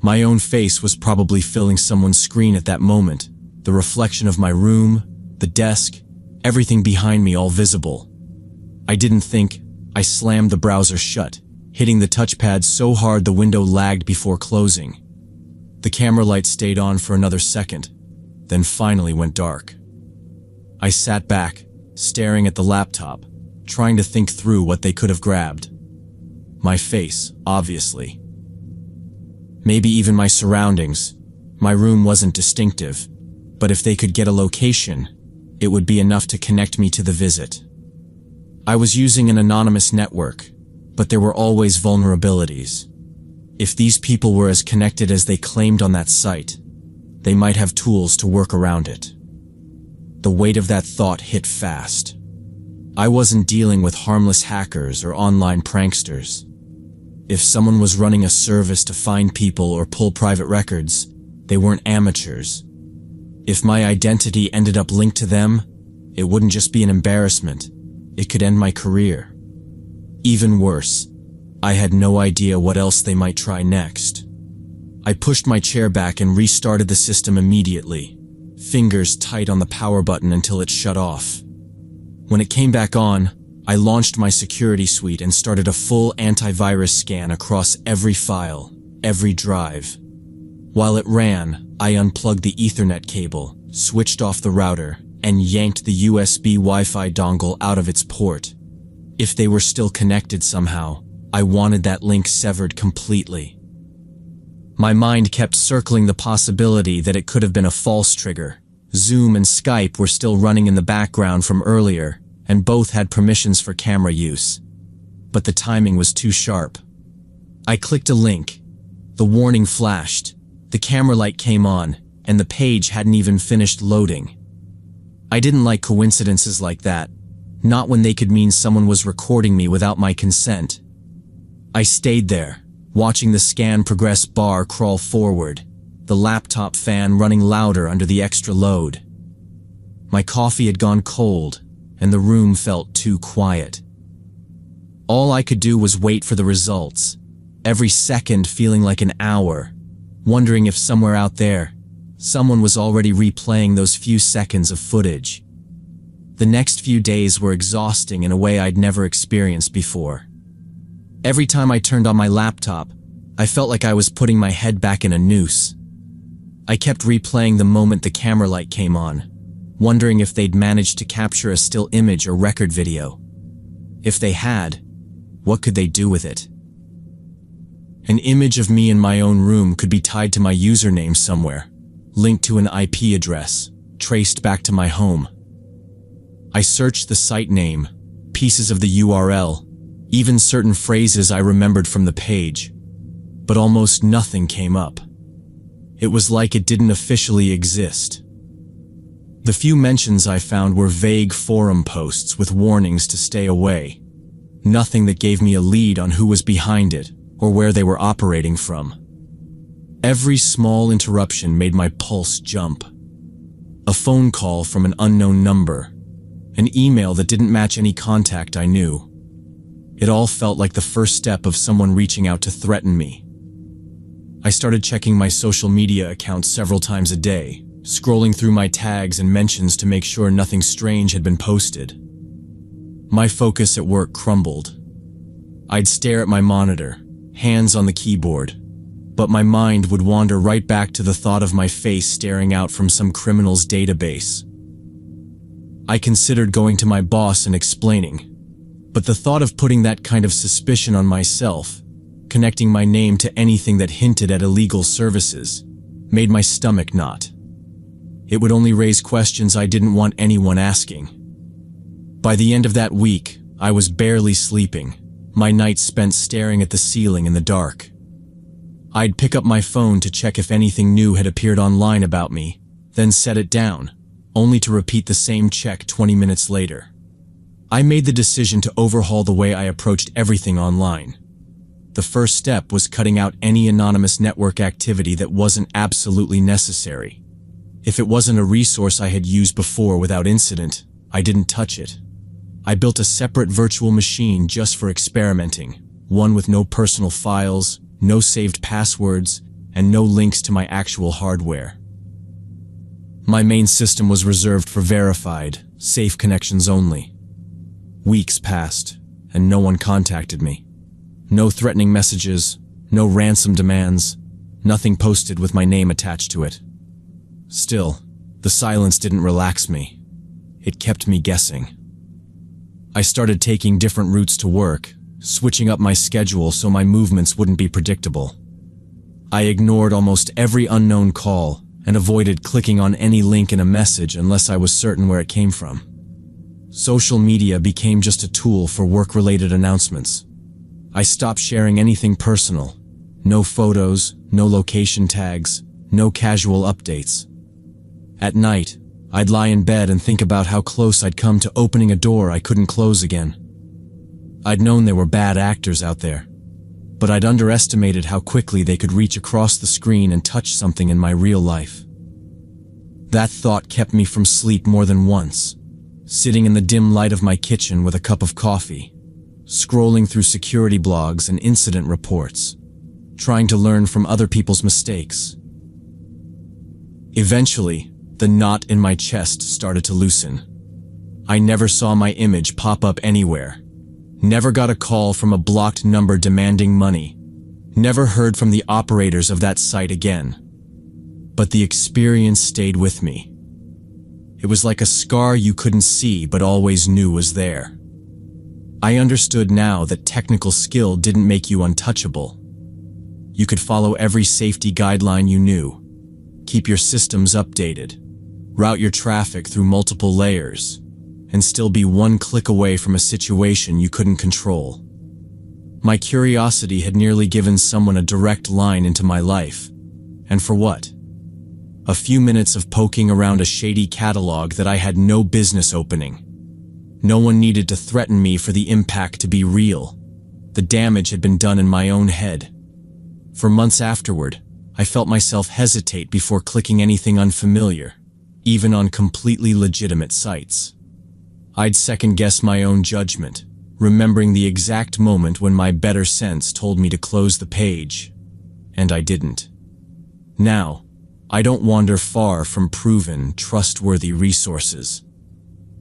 My own face was probably filling someone's screen at that moment, the reflection of my room, the desk, everything behind me all visible. I didn't think. I slammed the browser shut, hitting the touchpad so hard the window lagged before closing. The camera light stayed on for another second, then finally went dark. I sat back, staring at the laptop, trying to think through what they could have grabbed. My face, obviously. Maybe even my surroundings. My room wasn't distinctive, but if they could get a location, it would be enough to connect me to the visit. I was using an anonymous network, but there were always vulnerabilities. If these people were as connected as they claimed on that site, they might have tools to work around it. The weight of that thought hit fast. I wasn't dealing with harmless hackers or online pranksters. If someone was running a service to find people or pull private records, they weren't amateurs. If my identity ended up linked to them, it wouldn't just be an embarrassment, it could end my career. Even worse, I had no idea what else they might try next. I pushed my chair back and restarted the system immediately, fingers tight on the power button until it shut off. When it came back on, I launched my security suite and started a full antivirus scan across every file, every drive. While it ran, I unplugged the Ethernet cable, switched off the router, and yanked the USB Wi-Fi dongle out of its port. If they were still connected somehow, I wanted that link severed completely. My mind kept circling the possibility that it could have been a false trigger. Zoom and Skype were still running in the background from earlier, and both had permissions for camera use. But the timing was too sharp. I clicked a link. The warning flashed, the camera light came on, and the page hadn't even finished loading. I didn't like coincidences like that, not when they could mean someone was recording me without my consent. I stayed there, watching the scan progress bar crawl forward, the laptop fan running louder under the extra load. My coffee had gone cold, and the room felt too quiet. All I could do was wait for the results, every second feeling like an hour, wondering if somewhere out there, someone was already replaying those few seconds of footage. The next few days were exhausting in a way I'd never experienced before. Every time I turned on my laptop, I felt like I was putting my head back in a noose. I kept replaying the moment the camera light came on, wondering if they'd managed to capture a still image or record video. If they had, what could they do with it? An image of me in my own room could be tied to my username somewhere, linked to an IP address, traced back to my home. I searched the site name, pieces of the URL, even certain phrases I remembered from the page, but almost nothing came up. It was like it didn't officially exist. The few mentions I found were vague forum posts with warnings to stay away. Nothing that gave me a lead on who was behind it or where they were operating from. Every small interruption made my pulse jump. A phone call from an unknown number, an email that didn't match any contact I knew. It all felt like the first step of someone reaching out to threaten me. I started checking my social media accounts several times a day, scrolling through my tags and mentions to make sure nothing strange had been posted. My focus at work crumbled. I'd stare at my monitor, hands on the keyboard, but my mind would wander right back to the thought of my face staring out from some criminal's database. I considered going to my boss and explaining, but the thought of putting that kind of suspicion on myself, connecting my name to anything that hinted at illegal services, made my stomach knot. It would only raise questions I didn't want anyone asking. By the end of that week, I was barely sleeping, my nights spent staring at the ceiling in the dark. I'd pick up my phone to check if anything new had appeared online about me, then set it down, only to repeat the same check 20 minutes later. I made the decision to overhaul the way I approached everything online. The first step was cutting out any anonymous network activity that wasn't absolutely necessary. If it wasn't a resource I had used before without incident, I didn't touch it. I built a separate virtual machine just for experimenting, one with no personal files, no saved passwords, and no links to my actual hardware. My main system was reserved for verified, safe connections only. Weeks passed, and no one contacted me. No threatening messages, no ransom demands, nothing posted with my name attached to it. Still, the silence didn't relax me. It kept me guessing. I started taking different routes to work, switching up my schedule so my movements wouldn't be predictable. I ignored almost every unknown call and avoided clicking on any link in a message unless I was certain where it came from. Social media became just a tool for work-related announcements. I stopped sharing anything personal. No photos, no location tags, no casual updates. At night, I'd lie in bed and think about how close I'd come to opening a door I couldn't close again. I'd known there were bad actors out there, but I'd underestimated how quickly they could reach across the screen and touch something in my real life. That thought kept me from sleep more than once, sitting in the dim light of my kitchen with a cup of coffee, scrolling through security blogs and incident reports, trying to learn from other people's mistakes. Eventually, The knot in my chest started to loosen. I never saw my image pop up anywhere. Never got a call from a blocked number demanding money. Never heard from the operators of that site again. But the experience stayed with me. It was like a scar you couldn't see but always knew was there. I understood now that technical skill didn't make you untouchable. You could follow every safety guideline you knew, keep your systems updated, route your traffic through multiple layers, and still be one click away from a situation you couldn't control. My curiosity had nearly given someone a direct line into my life. And for what? A few minutes of poking around a shady catalog that I had no business opening. No one needed to threaten me for the impact to be real. The damage had been done in my own head. For months afterward, I felt myself hesitate before clicking anything unfamiliar, even on completely legitimate sites. I'd second-guess my own judgment, remembering the exact moment when my better sense told me to close the page, and I didn't. Now, I don't wander far from proven, trustworthy resources.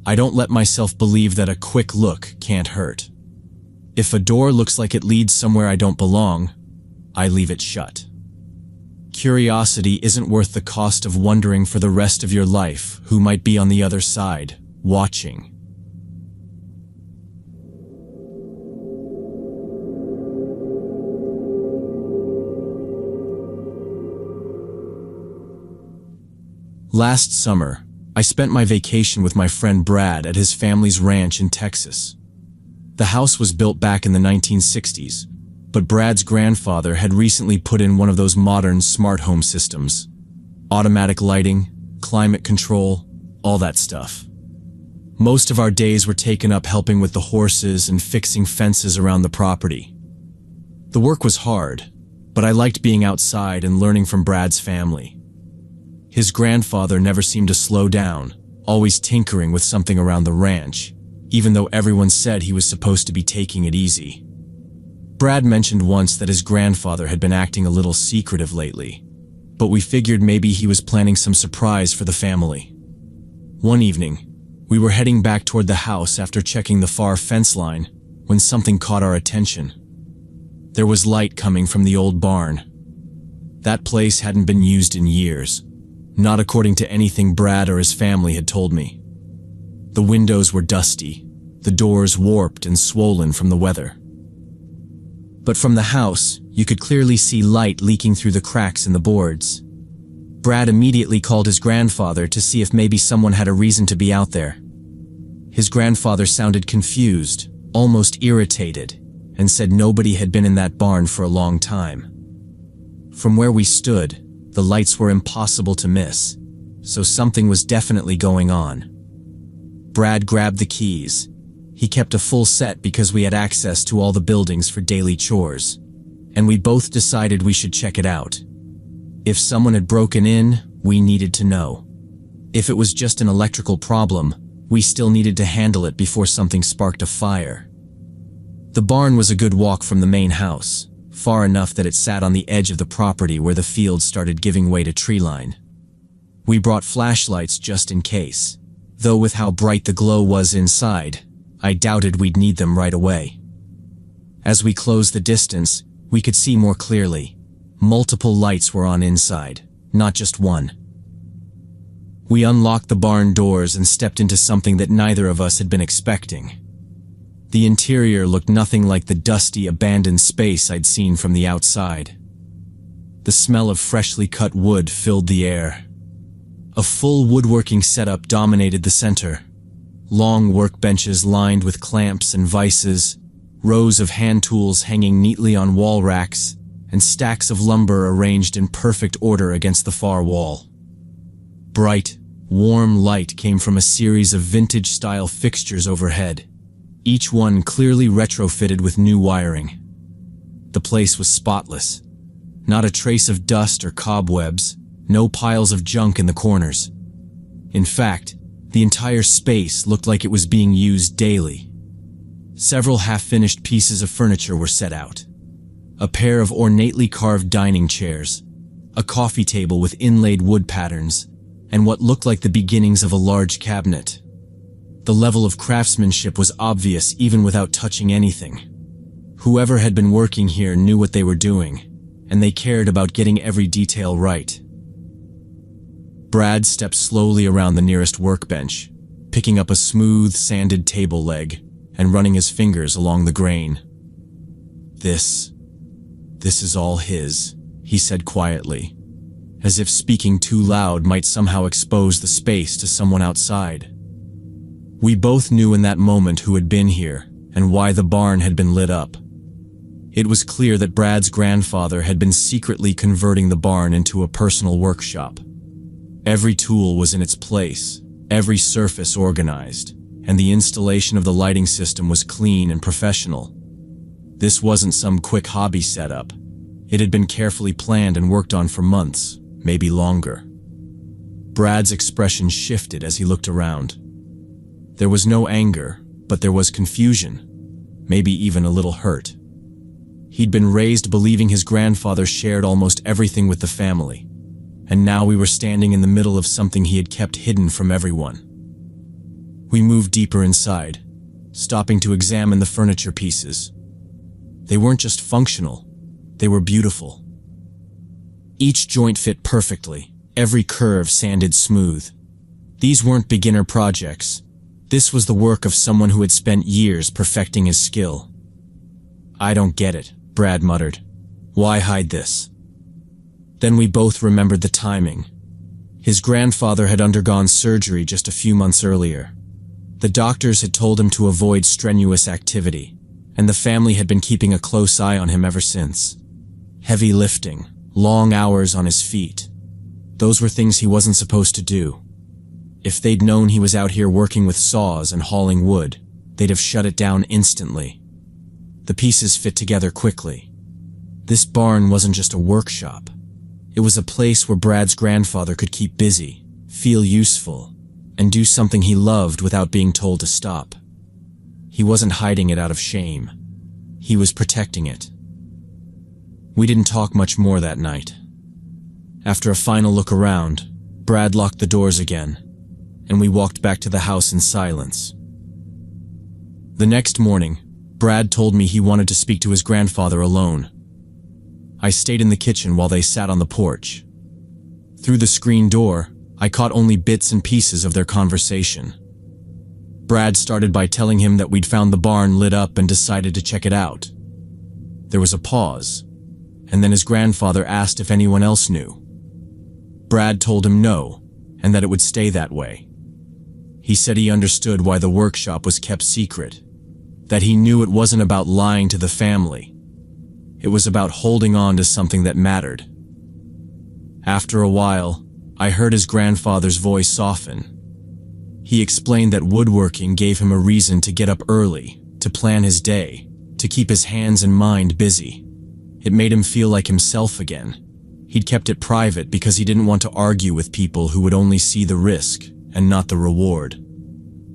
I don't let myself believe that a quick look can't hurt. If a door looks like it leads somewhere I don't belong, I leave it shut. Curiosity isn't worth the cost of wondering for the rest of your life who might be on the other side, watching. Last summer, I spent my vacation with my friend Brad at his family's ranch in Texas. The house was built back in the 1960s, but Brad's grandfather had recently put in one of those modern smart home systems. Automatic lighting, climate control, all that stuff. Most of our days were taken up helping with the horses and fixing fences around the property. The work was hard, but I liked being outside and learning from Brad's family. His grandfather never seemed to slow down, always tinkering with something around the ranch, even though everyone said he was supposed to be taking it easy. Brad mentioned once that his grandfather had been acting a little secretive lately, but we figured maybe he was planning some surprise for the family. One evening, we were heading back toward the house after checking the far fence line when something caught our attention. There was light coming from the old barn. That place hadn't been used in years. Not according to anything Brad or his family had told me. The windows were dusty, the doors warped and swollen from the weather. But from the house, you could clearly see light leaking through the cracks in the boards. Brad immediately called his grandfather to see if maybe someone had a reason to be out there. His grandfather sounded confused, almost irritated, and said nobody had been in that barn for a long time. From where we stood, the lights were impossible to miss, so something was definitely going on. Brad grabbed the keys. He kept a full set because we had access to all the buildings for daily chores, and we both decided we should check it out. If someone had broken in, we needed to know. If it was just an electrical problem, we still needed to handle it before something sparked a fire. The barn was a good walk from the main house, far enough that it sat on the edge of the property where the field started giving way to tree line. We brought flashlights just in case, though with how bright the glow was inside, I doubted we'd need them right away. As we closed the distance, we could see more clearly. Multiple lights were on inside, not just one. We unlocked the barn doors and stepped into something that neither of us had been expecting. The interior looked nothing like the dusty, abandoned space I'd seen from the outside. The smell of freshly cut wood filled the air. A full woodworking setup dominated the center. Long workbenches lined with clamps and vices, rows of hand tools hanging neatly on wall racks, and stacks of lumber arranged in perfect order against the far wall. Bright, warm light came from a series of vintage-style fixtures overhead, each one clearly retrofitted with new wiring. The place was spotless. Not a trace of dust or cobwebs, no piles of junk in the corners. In fact, the entire space looked like it was being used daily. Several half-finished pieces of furniture were set out. A pair of ornately carved dining chairs, a coffee table with inlaid wood patterns, and what looked like the beginnings of a large cabinet. The level of craftsmanship was obvious even without touching anything. Whoever had been working here knew what they were doing, and they cared about getting every detail right. Brad stepped slowly around the nearest workbench, picking up a smooth, sanded table leg and running his fingers along the grain. This is all his," he said quietly, as if speaking too loud might somehow expose the space to someone outside. We both knew in that moment who had been here and why the barn had been lit up. It was clear that Brad's grandfather had been secretly converting the barn into a personal workshop. Every tool was in its place, every surface organized, and the installation of the lighting system was clean and professional. This wasn't some quick hobby setup. It had been carefully planned and worked on for months, maybe longer. Brad's expression shifted as he looked around. There was no anger, but there was confusion, maybe even a little hurt. He'd been raised believing his grandfather shared almost everything with the family, and now we were standing in the middle of something he had kept hidden from everyone. We moved deeper inside, stopping to examine the furniture pieces. They weren't just functional, they were beautiful. Each joint fit perfectly, every curve sanded smooth. These weren't beginner projects. This was the work of someone who had spent years perfecting his skill. "I don't get it," Brad muttered. "Why hide this?" Then we both remembered the timing. His grandfather had undergone surgery just a few months earlier. The doctors had told him to avoid strenuous activity, and the family had been keeping a close eye on him ever since. Heavy lifting, long hours on his feet. Those were things he wasn't supposed to do. If they'd known he was out here working with saws and hauling wood, they'd have shut it down instantly. The pieces fit together quickly. This barn wasn't just a workshop. It was a place where Brad's grandfather could keep busy, feel useful, and do something he loved without being told to stop. He wasn't hiding it out of shame. He was protecting it. We didn't talk much more that night. After a final look around, Brad locked the doors again, and we walked back to the house in silence. The next morning, Brad told me he wanted to speak to his grandfather alone. I stayed in the kitchen while they sat on the porch. Through the screen door, I caught only bits and pieces of their conversation. Brad started by telling him that we'd found the barn lit up and decided to check it out. There was a pause, and then his grandfather asked if anyone else knew. Brad told him no, and that it would stay that way. He said he understood why the workshop was kept secret, that he knew it wasn't about lying to the family. It was about holding on to something that mattered. After a while, I heard his grandfather's voice soften. He explained that woodworking gave him a reason to get up early, to plan his day, to keep his hands and mind busy. It made him feel like himself again. He'd kept it private because he didn't want to argue with people who would only see the risk and not the reward.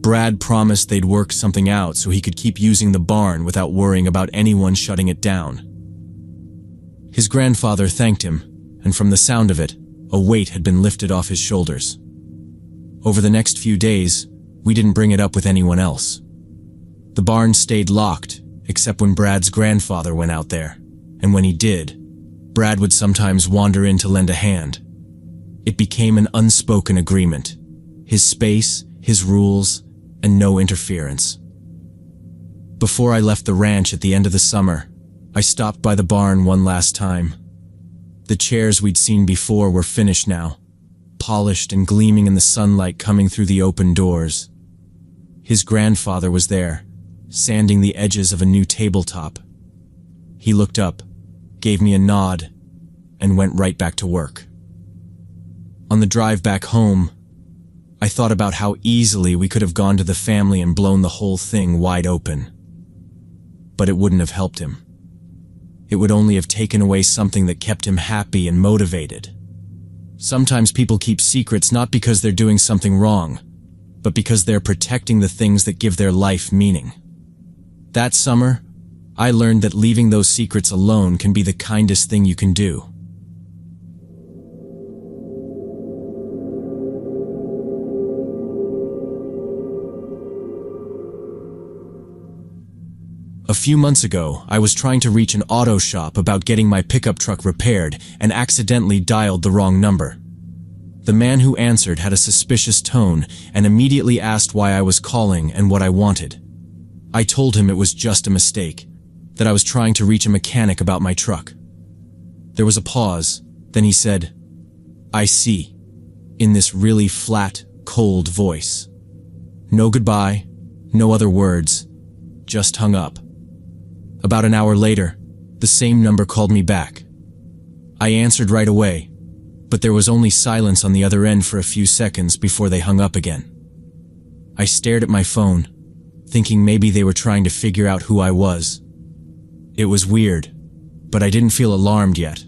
Brad promised they'd work something out so he could keep using the barn without worrying about anyone shutting it down. His grandfather thanked him, and from the sound of it, a weight had been lifted off his shoulders. Over the next few days, we didn't bring it up with anyone else. The barn stayed locked, except when Brad's grandfather went out there, and when he did, Brad would sometimes wander in to lend a hand. It became an unspoken agreement. His space, his rules, and no interference. Before I left the ranch at the end of the summer, I stopped by the barn one last time. The chairs we'd seen before were finished now, polished and gleaming in the sunlight coming through the open doors. His grandfather was there, sanding the edges of a new tabletop. He looked up, gave me a nod, and went right back to work. On the drive back home, I thought about how easily we could have gone to the family and blown the whole thing wide open. But it wouldn't have helped him. It would only have taken away something that kept him happy and motivated. Sometimes people keep secrets not because they're doing something wrong, but because they're protecting the things that give their life meaning. That summer, I learned that leaving those secrets alone can be the kindest thing you can do. A few months ago, I was trying to reach an auto shop about getting my pickup truck repaired and accidentally dialed the wrong number. The man who answered had a suspicious tone and immediately asked why I was calling and what I wanted. I told him it was just a mistake, that I was trying to reach a mechanic about my truck. There was a pause, then he said, "I see," in this really flat, cold voice. No goodbye, no other words, just hung up. About an hour later, the same number called me back. I answered right away, but there was only silence on the other end for a few seconds before they hung up again. I stared at my phone, thinking maybe they were trying to figure out who I was. It was weird, but I didn't feel alarmed yet.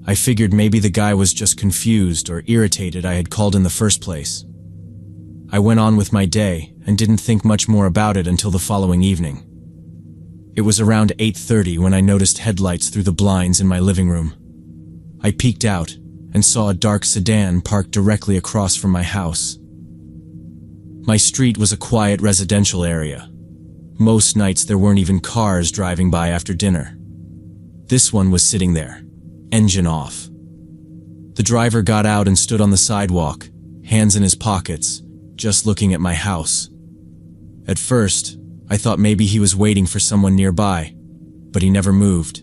I figured maybe the guy was just confused or irritated I had called in the first place. I went on with my day and didn't think much more about it until the following evening. It was around 8:30 when I noticed headlights through the blinds in my living room. I peeked out and saw a dark sedan parked directly across from my house. My street was a quiet residential area. Most nights there weren't even cars driving by after dinner. This one was sitting there, engine off. The driver got out and stood on the sidewalk, hands in his pockets, just looking at my house. At first, I thought maybe he was waiting for someone nearby, but he never moved.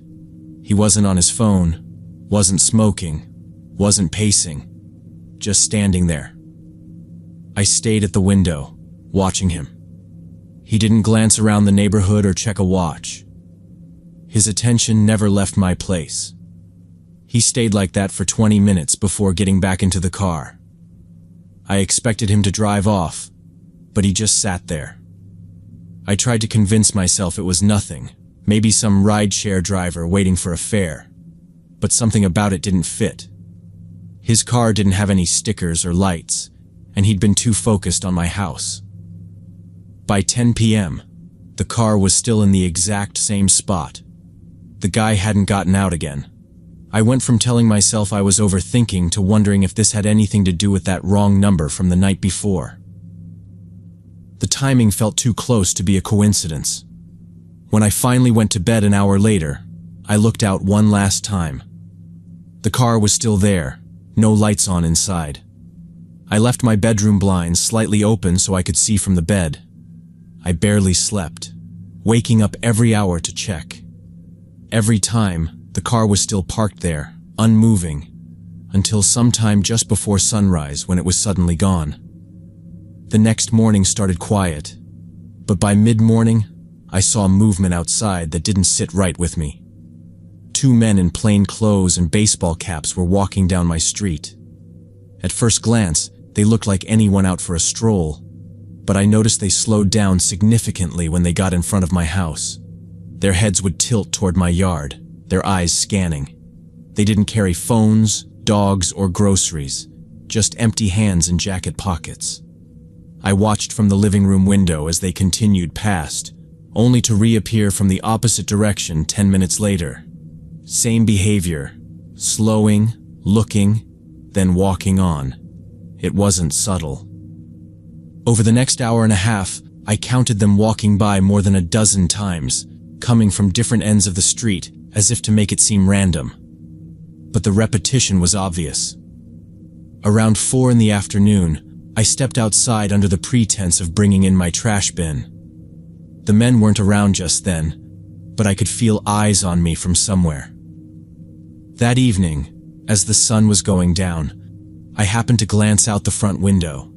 He wasn't on his phone, wasn't smoking, wasn't pacing, just standing there. I stayed at the window, watching him. He didn't glance around the neighborhood or check a watch. His attention never left my place. He stayed like that for 20 minutes before getting back into the car. I expected him to drive off, but he just sat there. I tried to convince myself it was nothing, maybe some rideshare driver waiting for a fare, but something about it didn't fit. His car didn't have any stickers or lights, and he'd been too focused on my house. By 10 p.m., the car was still in the exact same spot. The guy hadn't gotten out again. I went from telling myself I was overthinking to wondering if this had anything to do with that wrong number from the night before. The timing felt too close to be a coincidence. When I finally went to bed an hour later, I looked out one last time. The car was still there, no lights on inside. I left my bedroom blinds slightly open so I could see from the bed. I barely slept, waking up every hour to check. Every time, the car was still parked there, unmoving, until sometime just before sunrise when it was suddenly gone. The next morning started quiet, but by mid-morning, I saw movement outside that didn't sit right with me. Two men in plain clothes and baseball caps were walking down my street. At first glance, they looked like anyone out for a stroll, but I noticed they slowed down significantly when they got in front of my house. Their heads would tilt toward my yard, their eyes scanning. They didn't carry phones, dogs, or groceries, just empty hands in jacket pockets. I watched from the living room window as they continued past, only to reappear from the opposite direction 10 minutes later. Same behavior, slowing, looking, then walking on. It wasn't subtle. Over the next hour and a half, I counted them walking by more than a dozen times, coming from different ends of the street, as if to make it seem random. But the repetition was obvious. Around 4 in the afternoon, I stepped outside under the pretense of bringing in my trash bin. The men weren't around just then, but I could feel eyes on me from somewhere. That evening, as the sun was going down, I happened to glance out the front window.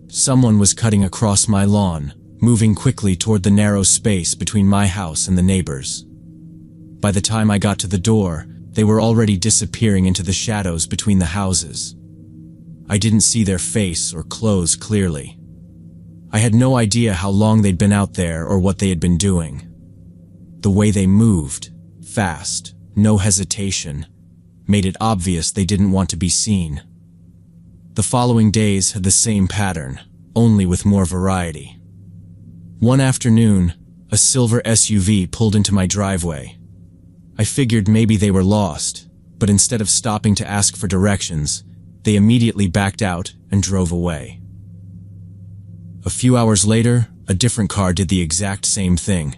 Someone was cutting across my lawn, moving quickly toward the narrow space between my house and the neighbors. By the time I got to the door, they were already disappearing into the shadows between the houses. I didn't see their face or clothes clearly. I had no idea how long they'd been out there or what they had been doing. The way they moved, fast, no hesitation, made it obvious they didn't want to be seen. The following days had the same pattern, only with more variety. One afternoon, a silver SUV pulled into my driveway. I figured maybe they were lost, but instead of stopping to ask for directions, they immediately backed out and drove away. A few hours later, a different car did the exact same thing.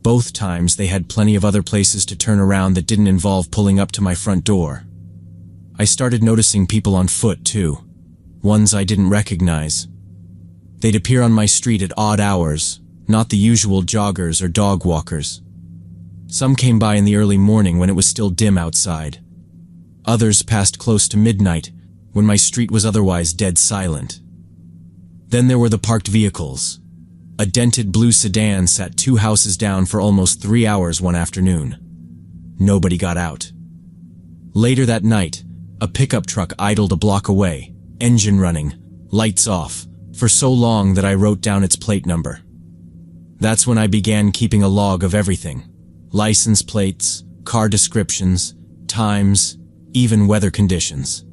Both times they had plenty of other places to turn around that didn't involve pulling up to my front door. I started noticing people on foot too, ones I didn't recognize. They'd appear on my street at odd hours, not the usual joggers or dog walkers. Some came by in the early morning when it was still dim outside. Others passed close to midnight, when my street was otherwise dead silent. Then there were the parked vehicles. A dented blue sedan sat 2 houses down for almost 3 hours one afternoon. Nobody got out. Later that night, a pickup truck idled a block away, engine running, lights off, for so long that I wrote down its plate number. That's when I began keeping a log of everything: license plates, car descriptions, times, even weather conditions.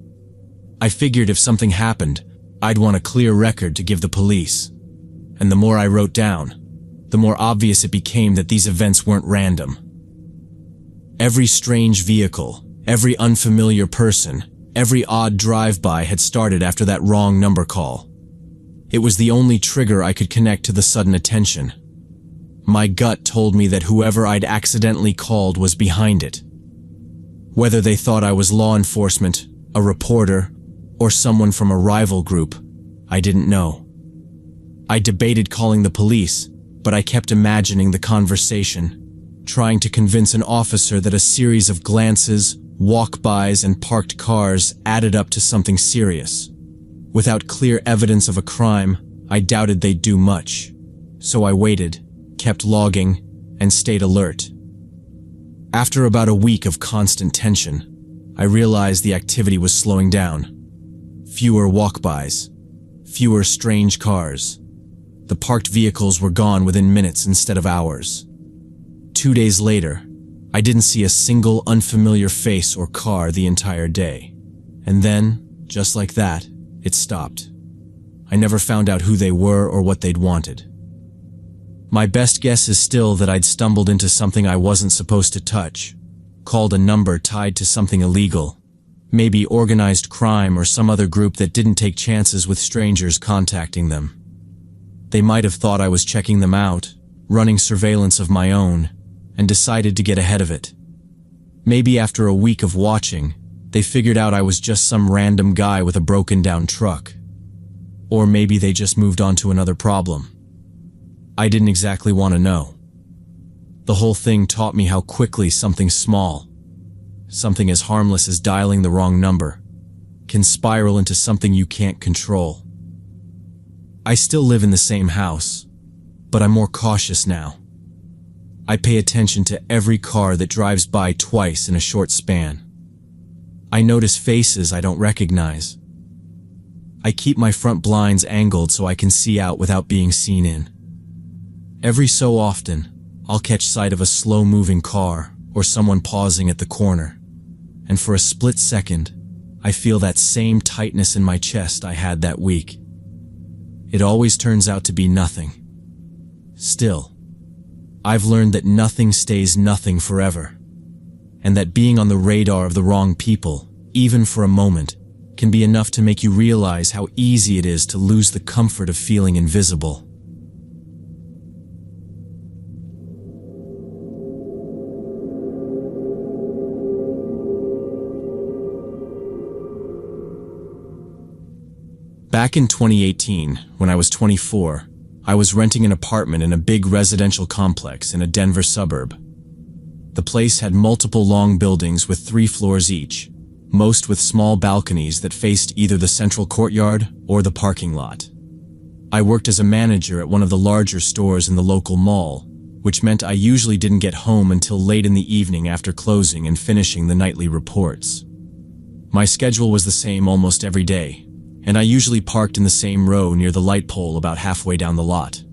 I figured if something happened, I'd want a clear record to give the police. And the more I wrote down, the more obvious it became that these events weren't random. Every strange vehicle, every unfamiliar person, every odd drive-by had started after that wrong number call. It was the only trigger I could connect to the sudden attention. My gut told me that whoever I'd accidentally called was behind it. Whether they thought I was law enforcement, a reporter, or someone from a rival group, I didn't know. I debated calling the police, but I kept imagining the conversation, trying to convince an officer that a series of glances, walk-bys, and parked cars added up to something serious. Without clear evidence of a crime, I doubted they'd do much. So I waited, kept logging, and stayed alert. After about a week of constant tension, I realized the activity was slowing down. Fewer walk-bys, fewer strange cars. The parked vehicles were gone within minutes instead of hours. 2 days later, I didn't see a single unfamiliar face or car the entire day. And then, just like that, it stopped. I never found out who they were or what they'd wanted. My best guess is still that I'd stumbled into something I wasn't supposed to touch, called a number tied to something illegal, maybe organized crime or some other group that didn't take chances with strangers contacting them. They might have thought I was checking them out, running surveillance of my own, and decided to get ahead of it. Maybe after a week of watching, they figured out I was just some random guy with a broken-down truck. Or maybe they just moved on to another problem. I didn't exactly want to know. The whole thing taught me how quickly something small, something as harmless as dialing the wrong number, can spiral into something you can't control. I still live in the same house, but I'm more cautious now. I pay attention to every car that drives by twice in a short span. I notice faces I don't recognize. I keep my front blinds angled so I can see out without being seen in. Every so often, I'll catch sight of a slow-moving car or someone pausing at the corner, and for a split second, I feel that same tightness in my chest I had that week. It always turns out to be nothing. Still, I've learned that nothing stays nothing forever, and that being on the radar of the wrong people, even for a moment, can be enough to make you realize how easy it is to lose the comfort of feeling invisible. Back in 2018, when I was 24, I was renting an apartment in a big residential complex in a Denver suburb. The place had multiple long buildings with 3 floors each, most with small balconies that faced either the central courtyard or the parking lot. I worked as a manager at one of the larger stores in the local mall, which meant I usually didn't get home until late in the evening after closing and finishing the nightly reports. My schedule was the same almost every day, and I usually parked in the same row near the light pole about halfway down the lot.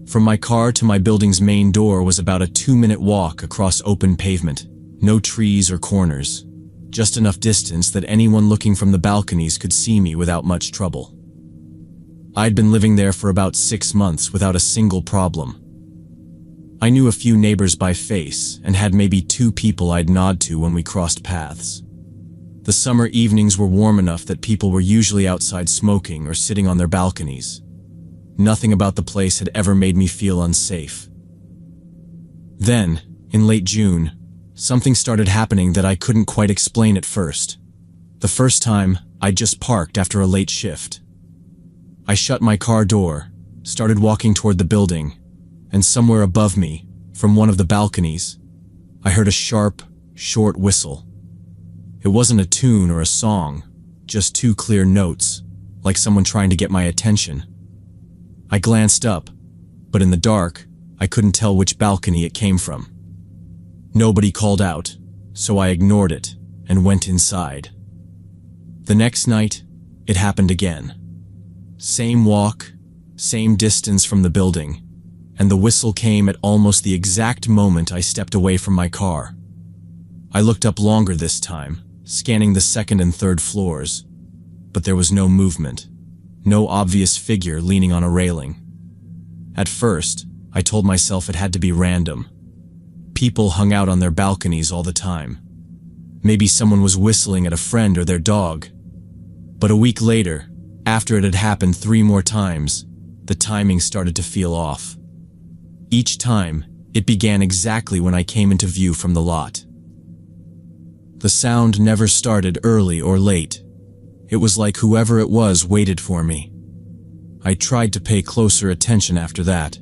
From my car to my building's main door was about a 2-minute walk across open pavement, no trees or corners, just enough distance that anyone looking from the balconies could see me without much trouble. I'd been living there for about 6 months without a single problem. I knew a few neighbors by face and had maybe 2 people I'd nod to when we crossed paths. The summer evenings were warm enough that people were usually outside smoking or sitting on their balconies. Nothing about the place had ever made me feel unsafe. Then, in late June, something started happening that I couldn't quite explain at first. The first time, I just parked after a late shift. I shut my car door, started walking toward the building, and somewhere above me, from one of the balconies, I heard a sharp, short whistle. It wasn't a tune or a song, just two clear notes, like someone trying to get my attention. I glanced up, but in the dark, I couldn't tell which balcony it came from. Nobody called out, so I ignored it and went inside. The next night, it happened again. Same walk, same distance from the building, and the whistle came at almost the exact moment I stepped away from my car. I looked up longer this time, scanning the second and third floors, but there was no movement, no obvious figure leaning on a railing. At first, I told myself it had to be random. People hung out on their balconies all the time. Maybe someone was whistling at a friend or their dog. But a week later, after it had happened 3 more times, the timing started to feel off. Each time, it began exactly when I came into view from the lot. The sound never started early or late. It was like whoever it was waited for me. I tried to pay closer attention after that.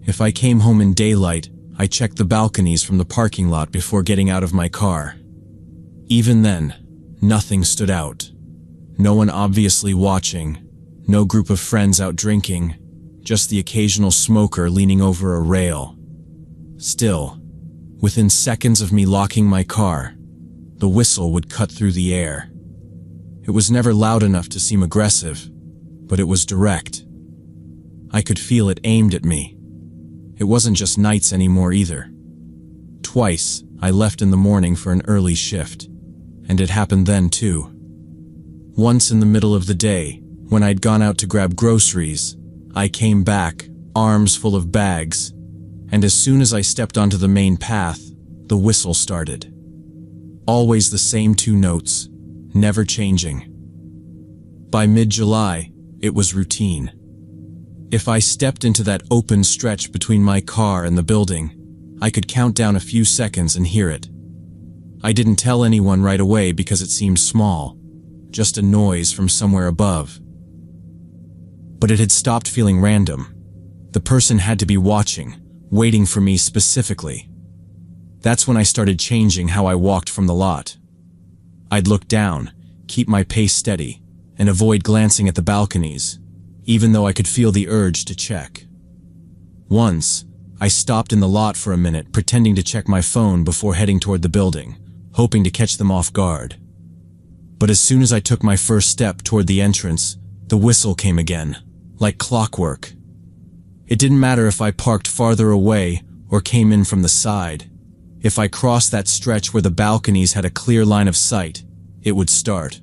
If I came home in daylight, I checked the balconies from the parking lot before getting out of my car. Even then, nothing stood out. No one obviously watching, no group of friends out drinking, just the occasional smoker leaning over a rail. Still, within seconds of me locking my car, the whistle would cut through the air. It was never loud enough to seem aggressive, but it was direct. I could feel it aimed at me. It wasn't just nights anymore either. Twice, I left in the morning for an early shift, and it happened then too. Once in the middle of the day, when I'd gone out to grab groceries, I came back, arms full of bags, and as soon as I stepped onto the main path, the whistle started. Always the same 2 notes, never changing. By mid-July, it was routine. If I stepped into that open stretch between my car and the building, I could count down a few seconds and hear it. I didn't tell anyone right away because it seemed small, just a noise from somewhere above. But it had stopped feeling random. The person had to be watching, waiting for me specifically. That's when I started changing how I walked from the lot. I'd look down, keep my pace steady, and avoid glancing at the balconies, even though I could feel the urge to check. Once, I stopped in the lot for a minute, pretending to check my phone before heading toward the building, hoping to catch them off guard. But as soon as I took my first step toward the entrance, the whistle came again, like clockwork. It didn't matter if I parked farther away or came in from the side. If I crossed that stretch where the balconies had a clear line of sight, it would start.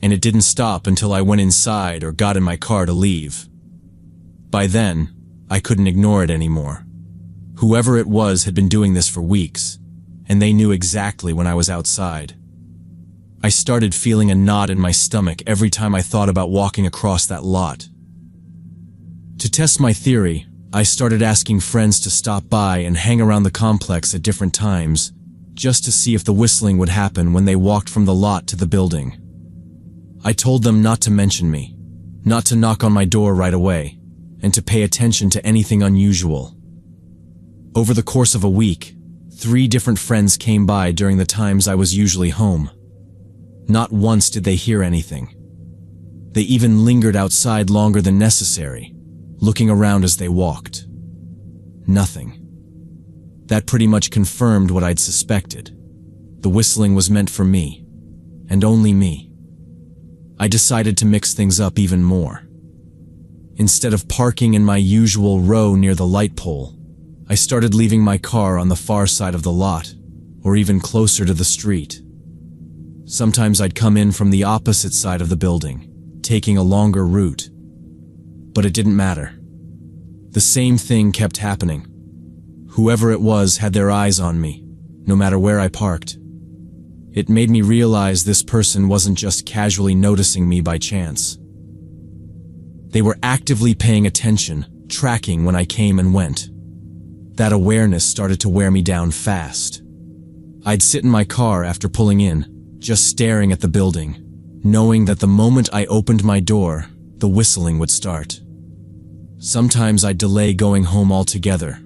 And it didn't stop until I went inside or got in my car to leave. By then, I couldn't ignore it anymore. Whoever it was had been doing this for weeks, and they knew exactly when I was outside. I started feeling a knot in my stomach every time I thought about walking across that lot. To test my theory, I started asking friends to stop by and hang around the complex at different times, just to see if the whistling would happen when they walked from the lot to the building. I told them not to mention me, not to knock on my door right away, and to pay attention to anything unusual. Over the course of a week, 3 different friends came by during the times I was usually home. Not once did they hear anything. They even lingered outside longer than necessary, looking around as they walked. Nothing. That pretty much confirmed what I'd suspected. The whistling was meant for me, and only me. I decided to mix things up even more. Instead of parking in my usual row near the light pole, I started leaving my car on the far side of the lot, or even closer to the street. Sometimes I'd come in from the opposite side of the building, taking a longer route. But it didn't matter. The same thing kept happening. Whoever it was had their eyes on me, no matter where I parked. It made me realize this person wasn't just casually noticing me by chance. They were actively paying attention, tracking when I came and went. That awareness started to wear me down fast. I'd sit in my car after pulling in, just staring at the building, knowing that the moment I opened my door, the whistling would start. Sometimes I'd delay going home altogether,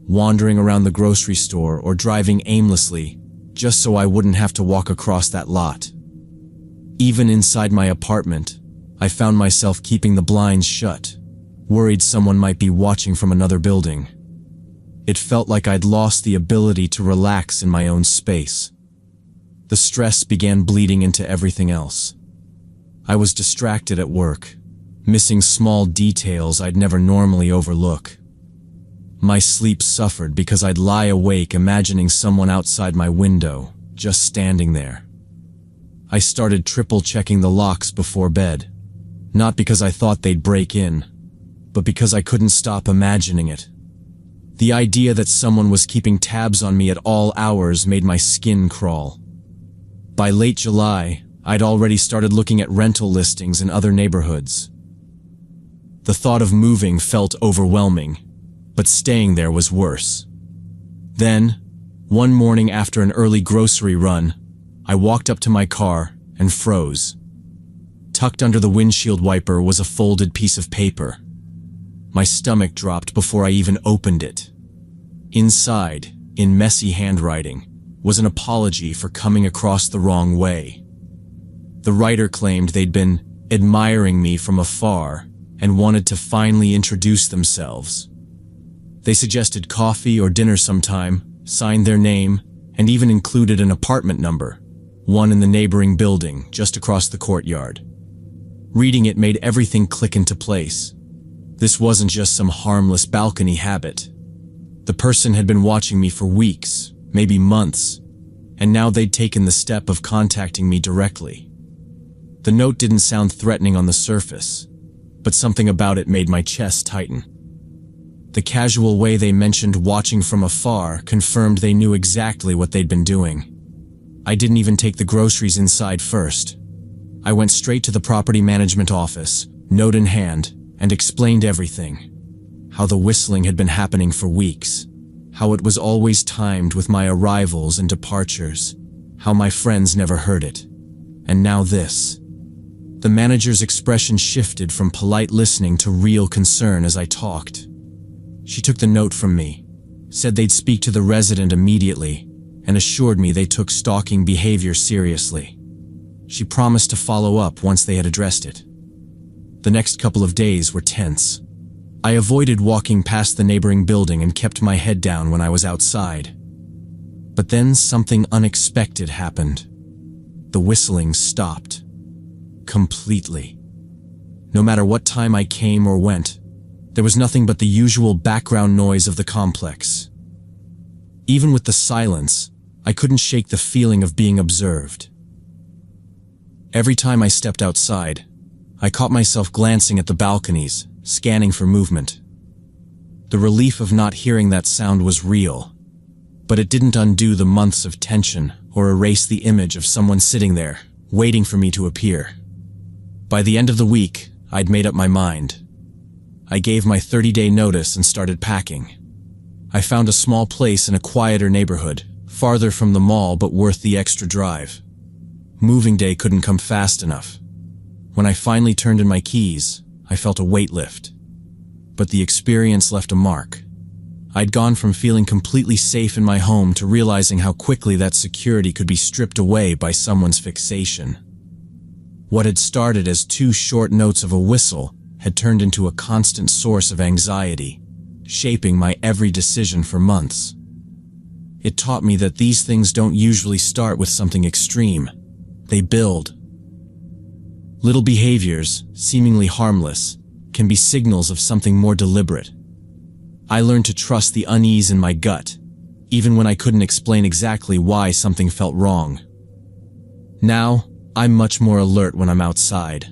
wandering around the grocery store or driving aimlessly, just so I wouldn't have to walk across that lot. Even inside my apartment, I found myself keeping the blinds shut, worried someone might be watching from another building. It felt like I'd lost the ability to relax in my own space. The stress began bleeding into everything else. I was distracted at work, missing small details I'd never normally overlook. My sleep suffered because I'd lie awake imagining someone outside my window, just standing there. I started triple-checking the locks before bed, not because I thought they'd break in, but because I couldn't stop imagining it. The idea that someone was keeping tabs on me at all hours made my skin crawl. By late July, I'd already started looking at rental listings in other neighborhoods. The thought of moving felt overwhelming, but staying there was worse. Then, one morning after an early grocery run, I walked up to my car and froze. Tucked under the windshield wiper was a folded piece of paper. My stomach dropped before I even opened it. Inside, in messy handwriting, was an apology for coming across the wrong way. The writer claimed they'd been admiring me from afar and wanted to finally introduce themselves. They suggested coffee or dinner sometime, signed their name, and even included an apartment number, one in the neighboring building just across the courtyard. Reading it made everything click into place. This wasn't just some harmless balcony habit. The person had been watching me for weeks, maybe months, and now they'd taken the step of contacting me directly. The note didn't sound threatening on the surface, but something about it made my chest tighten. The casual way they mentioned watching from afar confirmed they knew exactly what they'd been doing. I didn't even take the groceries inside first. I went straight to the property management office, note in hand, and explained everything. How the whistling had been happening for weeks. How it was always timed with my arrivals and departures. How my friends never heard it. And now this. The manager's expression shifted from polite listening to real concern as I talked. She took the note from me, said they'd speak to the resident immediately, and assured me they took stalking behavior seriously. She promised to follow up once they had addressed it. The next couple of days were tense. I avoided walking past the neighboring building and kept my head down when I was outside. But then something unexpected happened. The whistling stopped. Completely. No matter what time I came or went, there was nothing but the usual background noise of the complex. Even with the silence, I couldn't shake the feeling of being observed. Every time I stepped outside, I caught myself glancing at the balconies, scanning for movement. The relief of not hearing that sound was real, but it didn't undo the months of tension or erase the image of someone sitting there, waiting for me to appear. By the end of the week, I'd made up my mind. I gave my 30-day notice and started packing. I found a small place in a quieter neighborhood, farther from the mall but worth the extra drive. Moving day couldn't come fast enough. When I finally turned in my keys, I felt a weight lift. But the experience left a mark. I'd gone from feeling completely safe in my home to realizing how quickly that security could be stripped away by someone's fixation. What had started as 2 short notes of a whistle had turned into a constant source of anxiety, shaping my every decision for months. It taught me that these things don't usually start with something extreme. They build. Little behaviors, seemingly harmless, can be signals of something more deliberate. I learned to trust the unease in my gut, even when I couldn't explain exactly why something felt wrong. Now, I'm much more alert when I'm outside.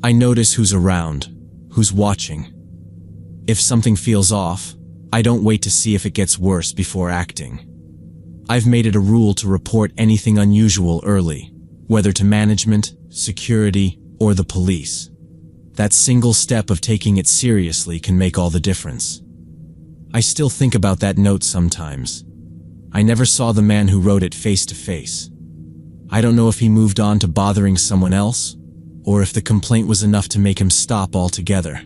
I notice who's around, who's watching. If something feels off, I don't wait to see if it gets worse before acting. I've made it a rule to report anything unusual early, whether to management, security, or the police. That single step of taking it seriously can make all the difference. I still think about that note sometimes. I never saw the man who wrote it face to face. I don't know if he moved on to bothering someone else, or if the complaint was enough to make him stop altogether.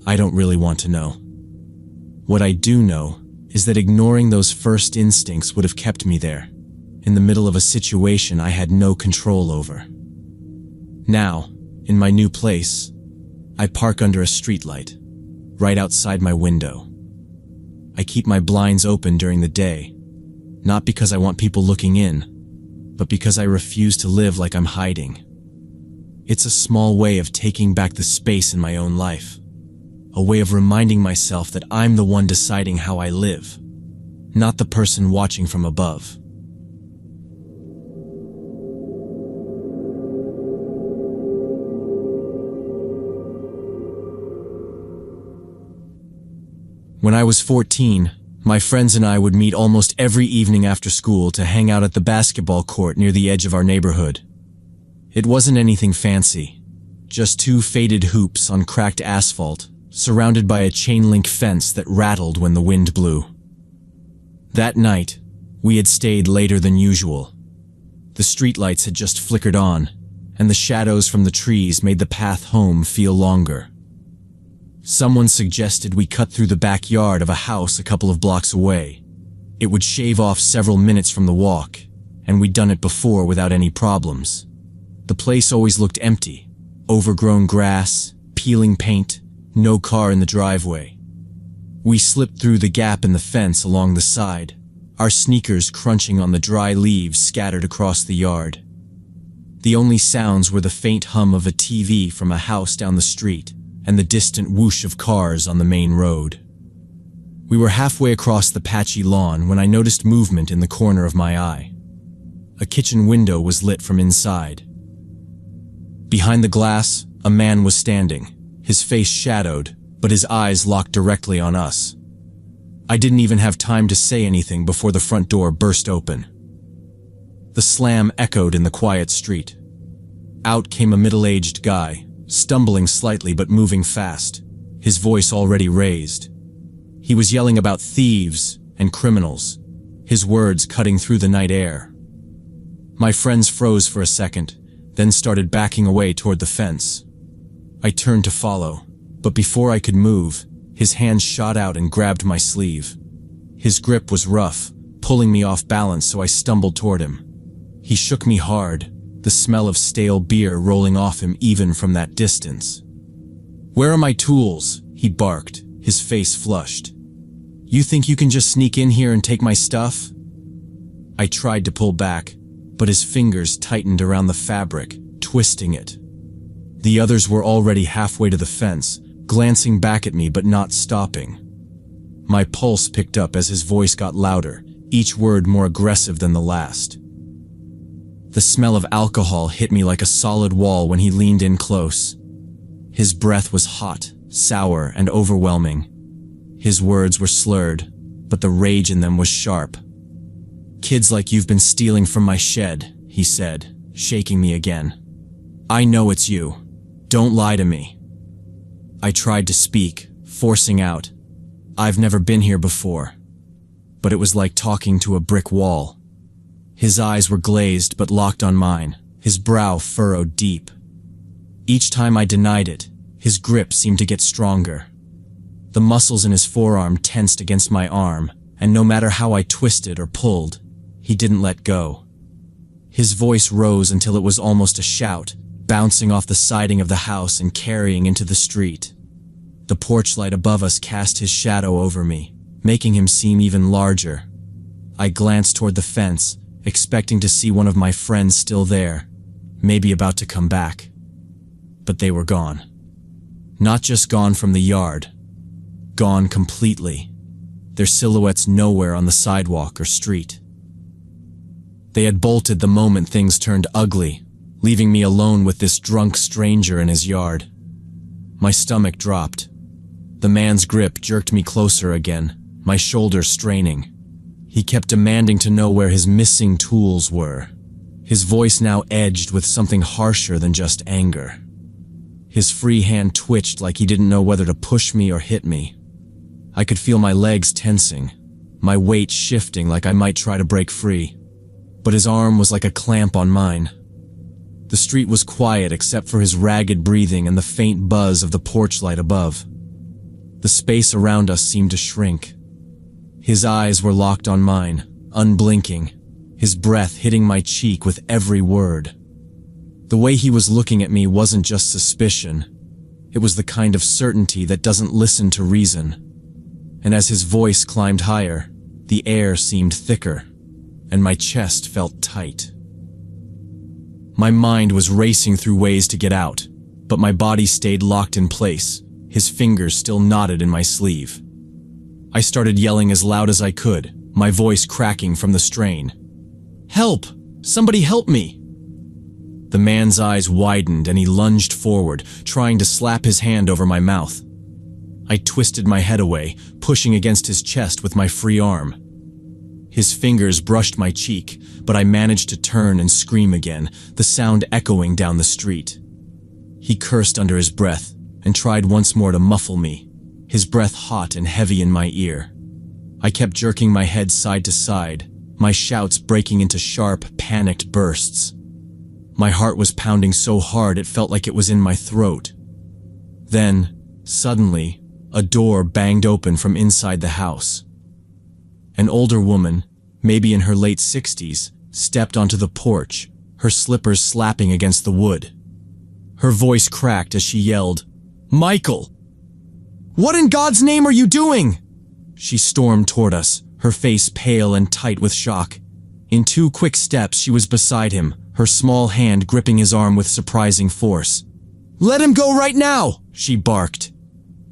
I don't really want to know. What I do know is that ignoring those first instincts would have kept me there, in the middle of a situation I had no control over. Now, in my new place, I park under a streetlight, right outside my window. I keep my blinds open during the day, not because I want people looking in, but because I refuse to live like I'm hiding. It's a small way of taking back the space in my own life, a way of reminding myself that I'm the one deciding how I live, not the person watching from above. When I was 14, my friends and I would meet almost every evening after school to hang out at the basketball court near the edge of our neighborhood. It wasn't anything fancy, just two faded hoops on cracked asphalt, surrounded by a chain-link fence that rattled when the wind blew. That night, we had stayed later than usual. The streetlights had just flickered on, and the shadows from the trees made the path home feel longer. Someone suggested we cut through the backyard of a house a couple of blocks away. It would shave off several minutes from the walk, and we'd done it before without any problems. The place always looked empty. Overgrown grass, peeling paint, no car in the driveway. We slipped through the gap in the fence along the side, our sneakers crunching on the dry leaves scattered across the yard. The only sounds were the faint hum of a TV from a house down the street, and the distant whoosh of cars on the main road. We were halfway across the patchy lawn when I noticed movement in the corner of my eye. A kitchen window was lit from inside. Behind the glass, a man was standing, his face shadowed, but his eyes locked directly on us. I didn't even have time to say anything before the front door burst open. The slam echoed in the quiet street. Out came a middle-aged guy, stumbling slightly but moving fast, his voice already raised. He was yelling about thieves and criminals, his words cutting through the night air. My friends froze for a second, then started backing away toward the fence. I turned to follow, but before I could move, his hand shot out and grabbed my sleeve. His grip was rough, pulling me off balance, so I stumbled toward him. He shook me hard, the smell of stale beer rolling off him even from that distance. "Where are my tools?" he barked, his face flushed. "You think you can just sneak in here and take my stuff?" I tried to pull back, but his fingers tightened around the fabric, twisting it. The others were already halfway to the fence, glancing back at me but not stopping. My pulse picked up as his voice got louder, each word more aggressive than the last. The smell of alcohol hit me like a solid wall when he leaned in close. His breath was hot, sour, and overwhelming. His words were slurred, but the rage in them was sharp. "Kids like you've been stealing from my shed," he said, shaking me again. "I know it's you. Don't lie to me." I tried to speak, forcing out, "I've never been here before." But it was like talking to a brick wall. His eyes were glazed but locked on mine, his brow furrowed deep. Each time I denied it, his grip seemed to get stronger. The muscles in his forearm tensed against my arm, and no matter how I twisted or pulled, he didn't let go. His voice rose until it was almost a shout, bouncing off the siding of the house and carrying into the street. The porch light above us cast his shadow over me, making him seem even larger. I glanced toward the fence, expecting to see one of my friends still there, maybe about to come back. But they were gone. Not just gone from the yard, gone completely, their silhouettes nowhere on the sidewalk or street. They had bolted the moment things turned ugly, leaving me alone with this drunk stranger in his yard. My stomach dropped. The man's grip jerked me closer again, my shoulders straining. He kept demanding to know where his missing tools were, his voice now edged with something harsher than just anger. His free hand twitched like he didn't know whether to push me or hit me. I could feel my legs tensing, my weight shifting like I might try to break free. But his arm was like a clamp on mine. The street was quiet except for his ragged breathing and the faint buzz of the porch light above. The space around us seemed to shrink. His eyes were locked on mine, unblinking, his breath hitting my cheek with every word. The way he was looking at me wasn't just suspicion. It was the kind of certainty that doesn't listen to reason. And as his voice climbed higher, the air seemed thicker, and my chest felt tight. My mind was racing through ways to get out, but my body stayed locked in place, his fingers still knotted in my sleeve. I started yelling as loud as I could, my voice cracking from the strain. "Help! Somebody help me!" The man's eyes widened and he lunged forward, trying to slap his hand over my mouth. I twisted my head away, pushing against his chest with my free arm. His fingers brushed my cheek, but I managed to turn and scream again, the sound echoing down the street. He cursed under his breath and tried once more to muffle me, his breath hot and heavy in my ear. I kept jerking my head side to side, my shouts breaking into sharp, panicked bursts. My heart was pounding so hard it felt like it was in my throat. Then, suddenly, a door banged open from inside the house. An older woman, maybe in her late 60s, stepped onto the porch, her slippers slapping against the wood. Her voice cracked as she yelled, "Michael! What in God's name are you doing?" She stormed toward us, her face pale and tight with shock. In 2 quick steps, she was beside him, her small hand gripping his arm with surprising force. "Let him go right now!" she barked.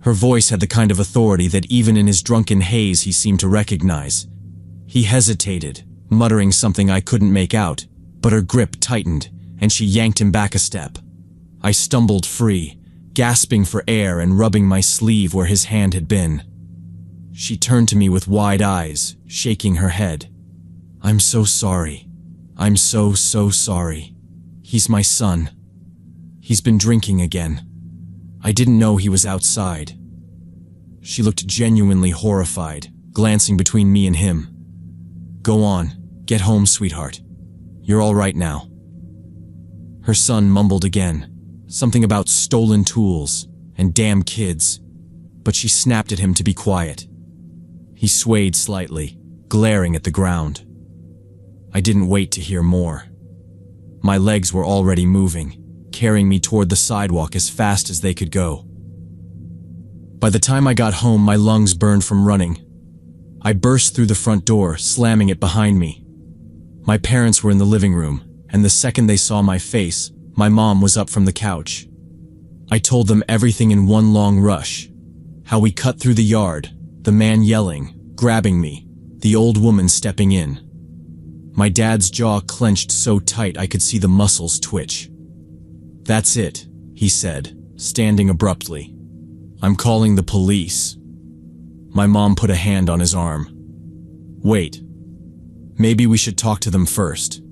Her voice had the kind of authority that even in his drunken haze he seemed to recognize. He hesitated, muttering something I couldn't make out, but her grip tightened, and she yanked him back a step. I stumbled free, gasping for air and rubbing my sleeve where his hand had been. She turned to me with wide eyes, shaking her head. "I'm so sorry. I'm so sorry. He's my son. He's been drinking again. I didn't know he was outside." She looked genuinely horrified, glancing between me and him. "Go on, get home, sweetheart. You're all right now." Her son mumbled again, something about stolen tools and damn kids, but she snapped at him to be quiet. He swayed slightly, glaring at the ground. I didn't wait to hear more. My legs were already moving, carrying me toward the sidewalk as fast as they could go. By the time I got home, my lungs burned from running. I burst through the front door, slamming it behind me. My parents were in the living room, and the second they saw my face, my mom was up from the couch. I told them everything in one long rush. How we cut through the yard, the man yelling, grabbing me, the old woman stepping in. My dad's jaw clenched so tight I could see the muscles twitch. "That's it," he said, standing abruptly. "I'm calling the police." My mom put a hand on his arm. "Wait. Maybe we should talk to them first.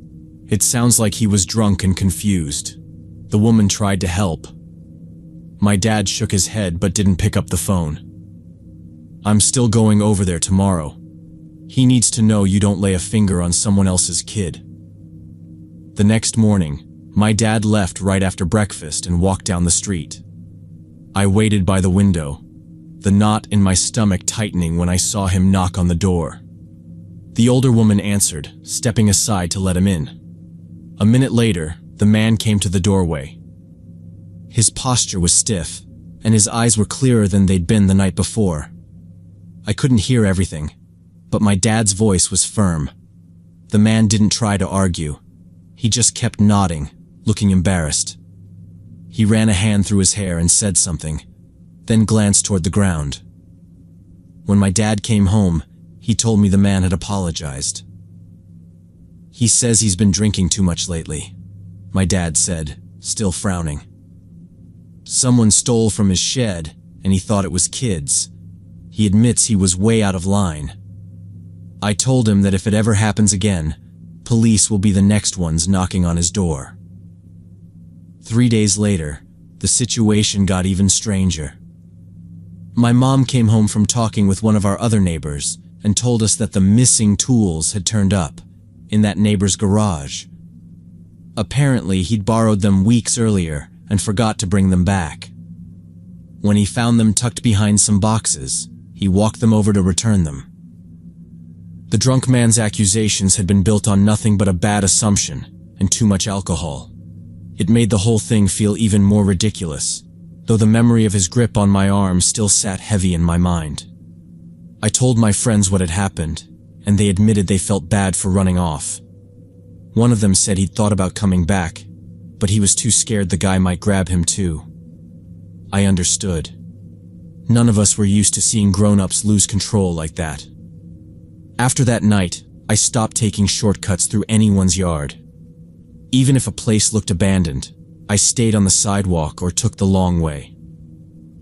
It sounds like he was drunk and confused." The woman tried to help. My dad shook his head but didn't pick up the phone. "I'm still going over there tomorrow. He needs to know you don't lay a finger on someone else's kid." The next morning, my dad left right after breakfast and walked down the street. I waited by the window, the knot in my stomach tightening when I saw him knock on the door. The older woman answered, stepping aside to let him in. A minute later, the man came to the doorway. His posture was stiff, and his eyes were clearer than they'd been the night before. I couldn't hear everything, but my dad's voice was firm. The man didn't try to argue. He just kept nodding, looking embarrassed. He ran a hand through his hair and said something, then glanced toward the ground. When my dad came home, he told me the man had apologized. "He says he's been drinking too much lately," my dad said, still frowning. "Someone stole from his shed, and he thought it was kids. He admits he was way out of line. I told him that if it ever happens again, police will be the next ones knocking on his door." 3 days later, the situation got even stranger. My mom came home from talking with one of our other neighbors and told us that the missing tools had turned up in that neighbor's garage. Apparently, he'd borrowed them weeks earlier and forgot to bring them back. When he found them tucked behind some boxes, he walked them over to return them. The drunk man's accusations had been built on nothing but a bad assumption and too much alcohol. It made the whole thing feel even more ridiculous, though the memory of his grip on my arm still sat heavy in my mind. I told my friends what had happened, and they admitted they felt bad for running off. One of them said he'd thought about coming back, but he was too scared the guy might grab him too. I understood. None of us were used to seeing grown-ups lose control like that. After that night, I stopped taking shortcuts through anyone's yard. Even if a place looked abandoned, I stayed on the sidewalk or took the long way.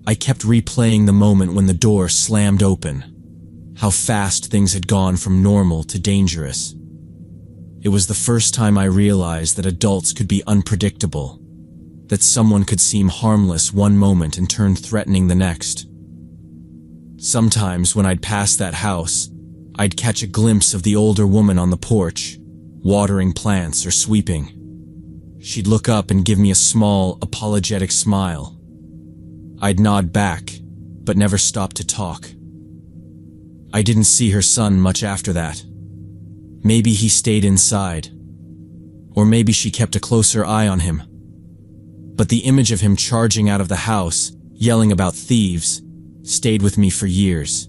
I kept replaying the moment when the door slammed open, how fast things had gone from normal to dangerous. It was the first time I realized that adults could be unpredictable, that someone could seem harmless one moment and turn threatening the next. Sometimes when I'd pass that house, I'd catch a glimpse of the older woman on the porch, watering plants or sweeping. She'd look up and give me a small, apologetic smile. I'd nod back, but never stop to talk. I didn't see her son much after that. Maybe he stayed inside, or maybe she kept a closer eye on him. But the image of him charging out of the house, yelling about thieves, stayed with me for years.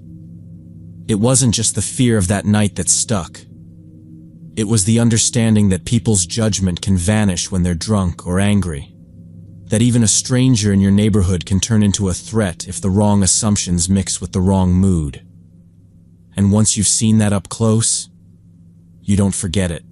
It wasn't just the fear of that night that stuck. It was the understanding that people's judgment can vanish when they're drunk or angry. That even a stranger in your neighborhood can turn into a threat if the wrong assumptions mix with the wrong mood. And once you've seen that up close, you don't forget it.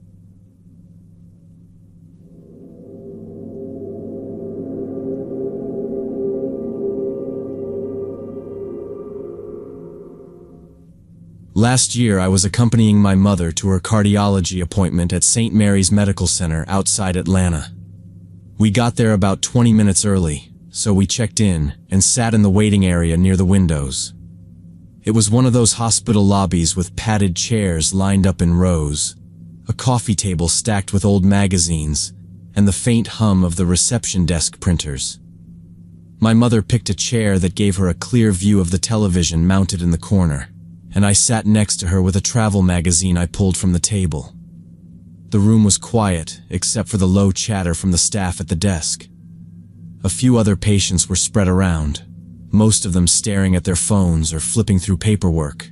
Last year, I was accompanying my mother to her cardiology appointment at St. Mary's Medical Center outside Atlanta. We got there about 20 minutes early, so we checked in and sat in the waiting area near the windows. It was one of those hospital lobbies with padded chairs lined up in rows, a coffee table stacked with old magazines, and the faint hum of the reception desk printers. My mother picked a chair that gave her a clear view of the television mounted in the corner, and I sat next to her with a travel magazine I pulled from the table. The room was quiet, except for the low chatter from the staff at the desk. A few other patients were spread around, most of them staring at their phones or flipping through paperwork.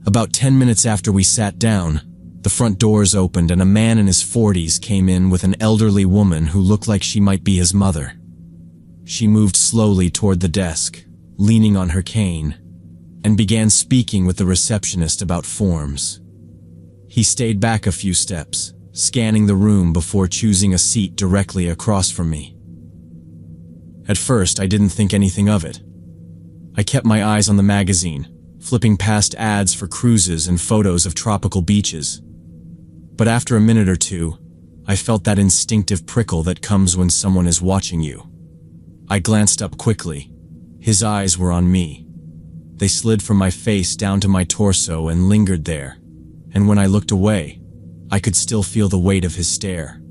About 10 minutes after we sat down, the front doors opened and a man in his 40s came in with an elderly woman who looked like she might be his mother. She moved slowly toward the desk, leaning on her cane, and began speaking with the receptionist about forms. He stayed back a few steps, scanning the room before choosing a seat directly across from me. At first, I didn't think anything of it. I kept my eyes on the magazine, flipping past ads for cruises and photos of tropical beaches. But after a minute or two, I felt that instinctive prickle that comes when someone is watching you. I glanced up quickly. His eyes were on me. They slid from my face down to my torso and lingered there, and when I looked away, I could still feel the weight of his stare.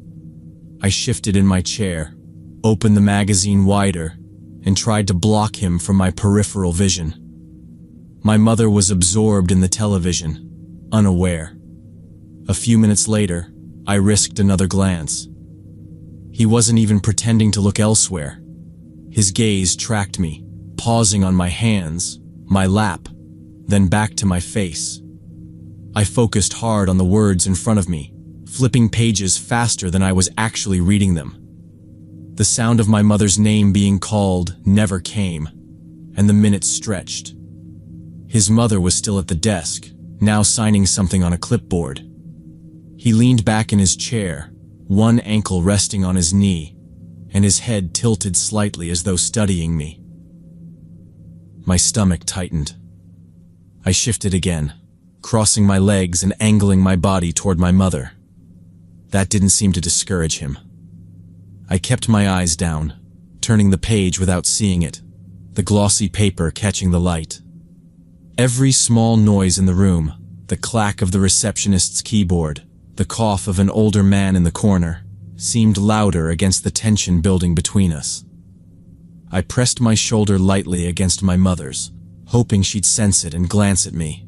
I shifted in my chair, opened the magazine wider, and tried to block him from my peripheral vision. My mother was absorbed in the television, unaware. A few minutes later, I risked another glance. He wasn't even pretending to look elsewhere. His gaze tracked me, pausing on my hands, my lap, then back to my face. I focused hard on the words in front of me, flipping pages faster than I was actually reading them. The sound of my mother's name being called never came, and the minutes stretched. His mother was still at the desk, now signing something on a clipboard. He leaned back in his chair, one ankle resting on his knee, and his head tilted slightly as though studying me. My stomach tightened. I shifted again, crossing my legs and angling my body toward my mother. That didn't seem to discourage him. I kept my eyes down, turning the page without seeing it. the glossy paper catching the light. Every small noise in the room, the clack of the receptionist's keyboard, the cough of an older man in the corner, seemed louder against the tension building between us. I pressed my shoulder lightly against my mother's, hoping she'd sense it and glance at me,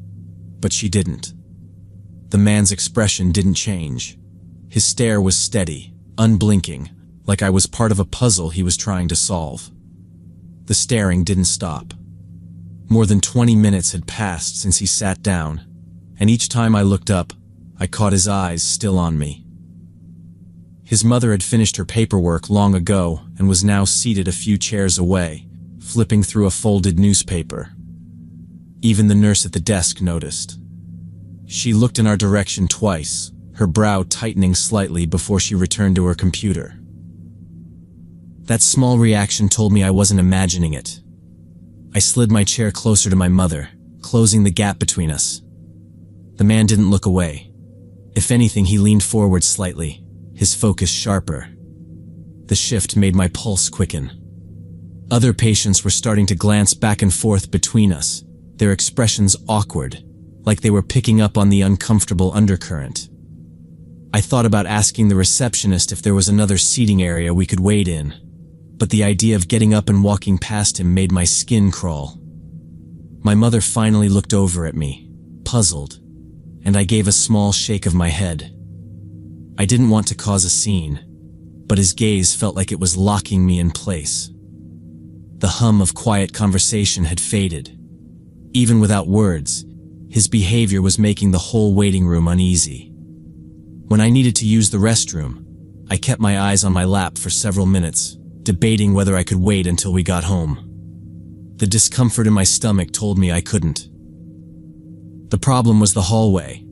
but she didn't. The man's expression didn't change. His stare was steady, unblinking, like I was part of a puzzle he was trying to solve. The staring didn't stop. More than 20 minutes had passed since he sat down, and each time I looked up, I caught his eyes still on me. His mother had finished her paperwork long ago and was now seated a few chairs away, flipping through a folded newspaper. Even the nurse at the desk noticed. She looked in our direction twice, her brow tightening slightly before she returned to her computer. That small reaction told me I wasn't imagining it. I slid my chair closer to my mother, closing the gap between us. The man didn't look away. If anything, he leaned forward slightly, his focus sharper. The shift made my pulse quicken. Other patients were starting to glance back and forth between us, their expressions awkward, like they were picking up on the uncomfortable undercurrent. I thought about asking the receptionist if there was another seating area we could wait in, but the idea of getting up and walking past him made my skin crawl. My mother finally looked over at me, puzzled, and I gave a small shake of my head. I didn't want to cause a scene, but his gaze felt like it was locking me in place. The hum of quiet conversation had faded. Even without words, his behavior was making the whole waiting room uneasy. When I needed to use the restroom, I kept my eyes on my lap for several minutes, debating whether I could wait until we got home. The discomfort in my stomach told me I couldn't. The problem was the hallway.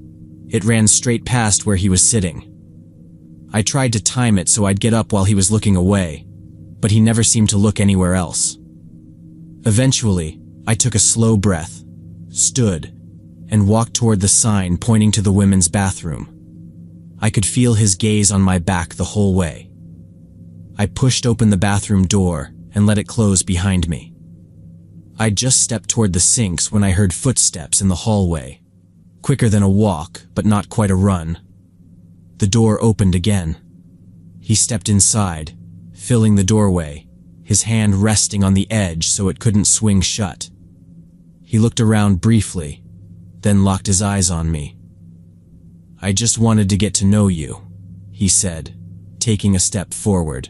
It ran straight past where he was sitting. I tried to time it so I'd get up while he was looking away, but he never seemed to look anywhere else. Eventually, I took a slow breath, stood, and walked toward the sign pointing to the women's bathroom. I could feel his gaze on my back the whole way. I pushed open the bathroom door and let it close behind me. I'd just stepped toward the sinks when I heard footsteps in the hallway, quicker than a walk, but not quite a run. The door opened again. He stepped inside, filling the doorway, his hand resting on the edge so it couldn't swing shut. He looked around briefly, then locked his eyes on me. "I just wanted to get to know you," he said, taking a step forward.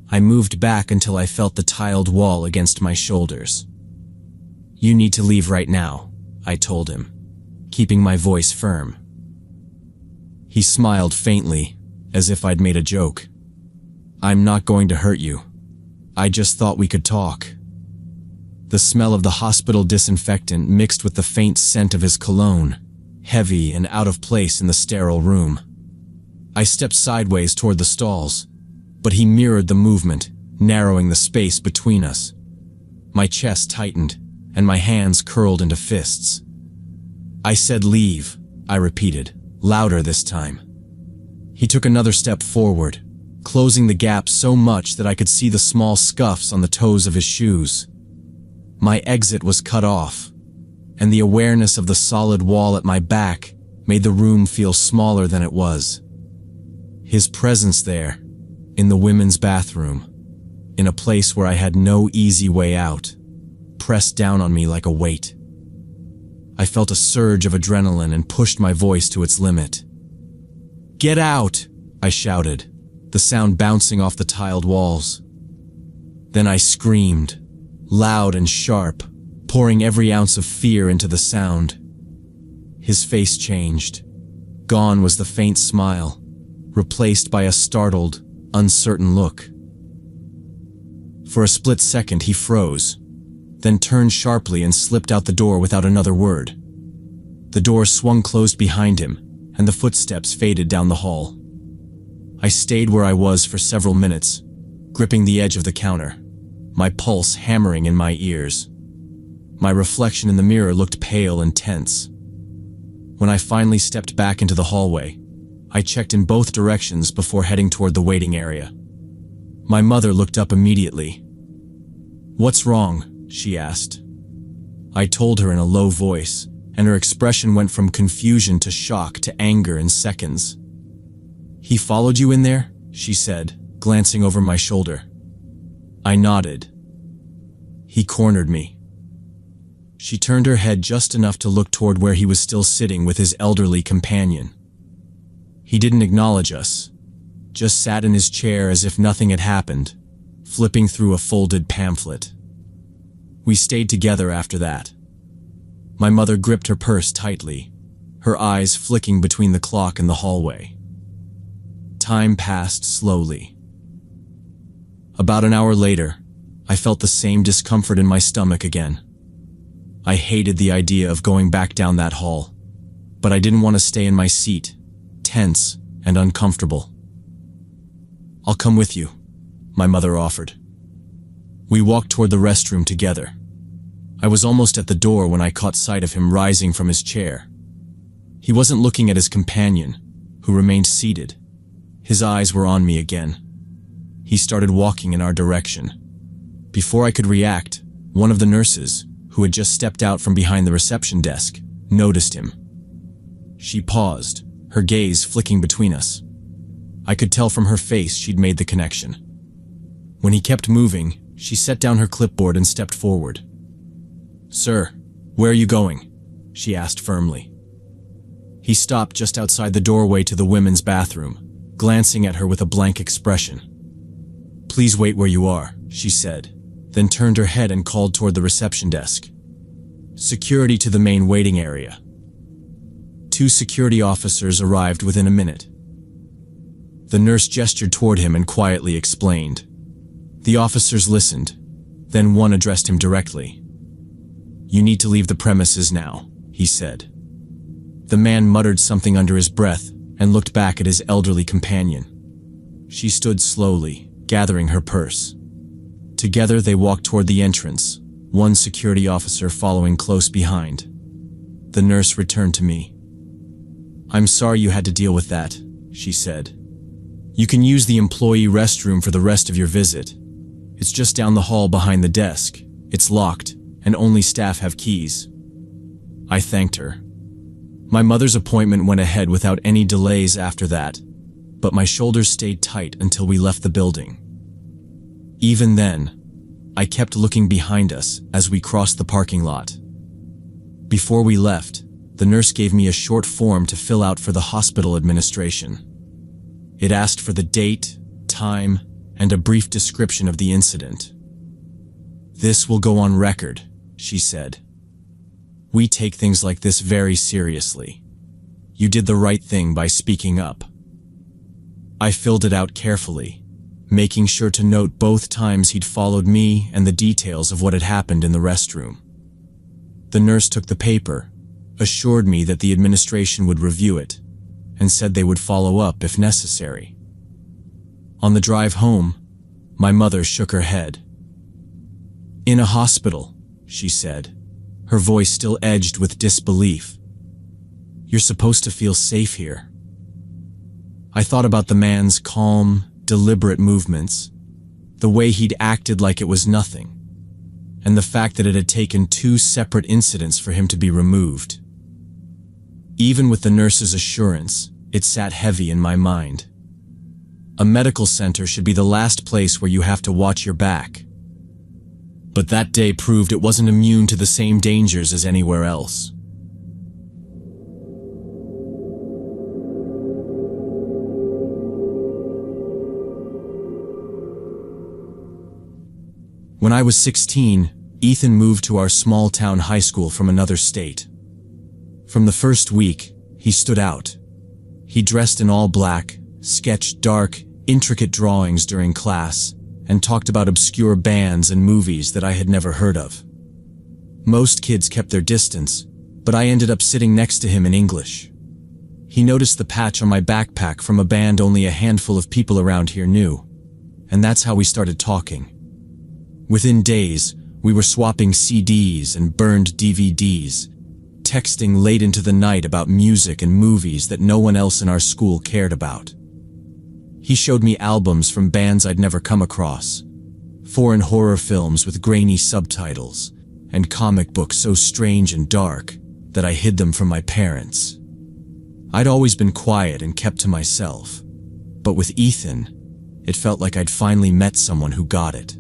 I moved back until I felt the tiled wall against my shoulders. "You need to leave right now," I told him, keeping my voice firm. He smiled faintly, as if I'd made a joke. "I'm not going to hurt you. I just thought we could talk." The smell of the hospital disinfectant mixed with the faint scent of his cologne, heavy and out of place in the sterile room. I stepped sideways toward the stalls, but he mirrored the movement, narrowing the space between us. My chest tightened, and my hands curled into fists. "I said leave," I repeated, louder this time. He took another step forward, closing the gap so much that I could see the small scuffs on the toes of his shoes. My exit was cut off, and the awareness of the solid wall at my back made the room feel smaller than it was. His presence there, in the women's bathroom, in a place where I had no easy way out, pressed down on me like a weight. I felt a surge of adrenaline and pushed my voice to its limit. "Get out!" I shouted, the sound bouncing off the tiled walls. Then I screamed, loud and sharp, pouring every ounce of fear into the sound. His face changed. Gone was the faint smile, replaced by a startled, uncertain look. For a split second he froze, then turned sharply and slipped out the door without another word. The door swung closed behind him, and the footsteps faded down the hall. I stayed where I was for several minutes, gripping the edge of the counter, my pulse hammering in my ears. My reflection in the mirror looked pale and tense. When I finally stepped back into the hallway, I checked in both directions before heading toward the waiting area. My mother looked up immediately. "What's wrong?" she asked. I told her in a low voice, and her expression went from confusion to shock to anger in seconds. "He followed you in there?" she said, glancing over my shoulder. I nodded. "He cornered me." She turned her head just enough to look toward where he was still sitting with his elderly companion. He didn't acknowledge us, just sat in his chair as if nothing had happened, flipping through a folded pamphlet. We stayed together after that. My mother gripped her purse tightly, her eyes flicking between the clock and the hallway. Time passed slowly. About an hour later, I felt the same discomfort in my stomach again. I hated the idea of going back down that hall, but I didn't want to stay in my seat, tense and uncomfortable. "I'll come with you," my mother offered. We walked toward the restroom together. I was almost at the door when I caught sight of him rising from his chair. He wasn't looking at his companion, who remained seated. His eyes were on me again. He started walking in our direction. Before I could react, one of the nurses, who had just stepped out from behind the reception desk, noticed him. She paused, her gaze flicking between us. I could tell from her face she'd made the connection. When he kept moving, she set down her clipboard and stepped forward. "Sir, where are you going?" she asked firmly. He stopped just outside the doorway to the women's bathroom, glancing at her with a blank expression. "Please wait where you are," she said, then turned her head and called toward the reception desk. "Security to the main waiting area." 2 security officers arrived within a minute. The nurse gestured toward him and quietly explained. The officers listened, then one addressed him directly. "You need to leave the premises now," he said. The man muttered something under his breath and looked back at his elderly companion. She stood slowly, gathering her purse. Together they walked toward the entrance, one security officer following close behind. The nurse returned to me. "I'm sorry you had to deal with that," she said. "You can use the employee restroom for the rest of your visit. It's just down the hall behind the desk. It's locked, and only staff have keys." I thanked her. My mother's appointment went ahead without any delays after that, but my shoulders stayed tight until we left the building. Even then, I kept looking behind us as we crossed the parking lot. Before we left, the nurse gave me a short form to fill out for the hospital administration. It asked for the date, time, and a brief description of the incident. "This will go on record," she said. "We take things like this very seriously. You did the right thing by speaking up." I filled it out carefully, making sure to note both times he'd followed me and the details of what had happened in the restroom. The nurse took the paper, assured me that the administration would review it, and said they would follow up if necessary. On the drive home, my mother shook her head. "In a hospital," she said, her voice still edged with disbelief. "You're supposed to feel safe here." I thought about the man's calm, deliberate movements, the way he'd acted like it was nothing, and the fact that it had taken 2 separate incidents for him to be removed. Even with the nurse's assurance, it sat heavy in my mind. A medical center should be the last place where you have to watch your back. But that day proved it wasn't immune to the same dangers as anywhere else. When I was 16, Ethan moved to our small-town high school from another state. From the first week, he stood out. He dressed in all black, sketched dark, intricate drawings during class, and talked about obscure bands and movies that I had never heard of. Most kids kept their distance, but I ended up sitting next to him in English. He noticed the patch on my backpack from a band only a handful of people around here knew, and that's how we started talking. Within days, we were swapping CDs and burned DVDs, texting late into the night about music and movies that no one else in our school cared about. He showed me albums from bands I'd never come across, foreign horror films with grainy subtitles, and comic books so strange and dark that I hid them from my parents. I'd always been quiet and kept to myself, but with Ethan, it felt like I'd finally met someone who got it.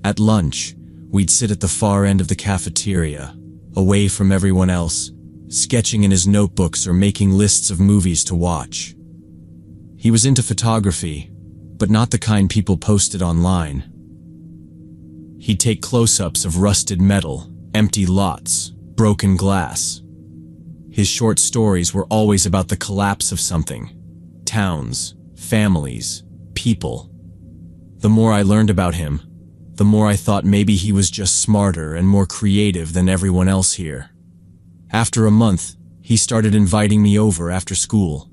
At lunch, we'd sit at the far end of the cafeteria, away from everyone else, sketching in his notebooks or making lists of movies to watch. He was into photography, but not the kind people posted online. He'd take close-ups of rusted metal, empty lots, broken glass. His short stories were always about the collapse of something: towns, families, people. The more I learned about him, the more I thought maybe he was just smarter and more creative than everyone else here. After a month, he started inviting me over after school.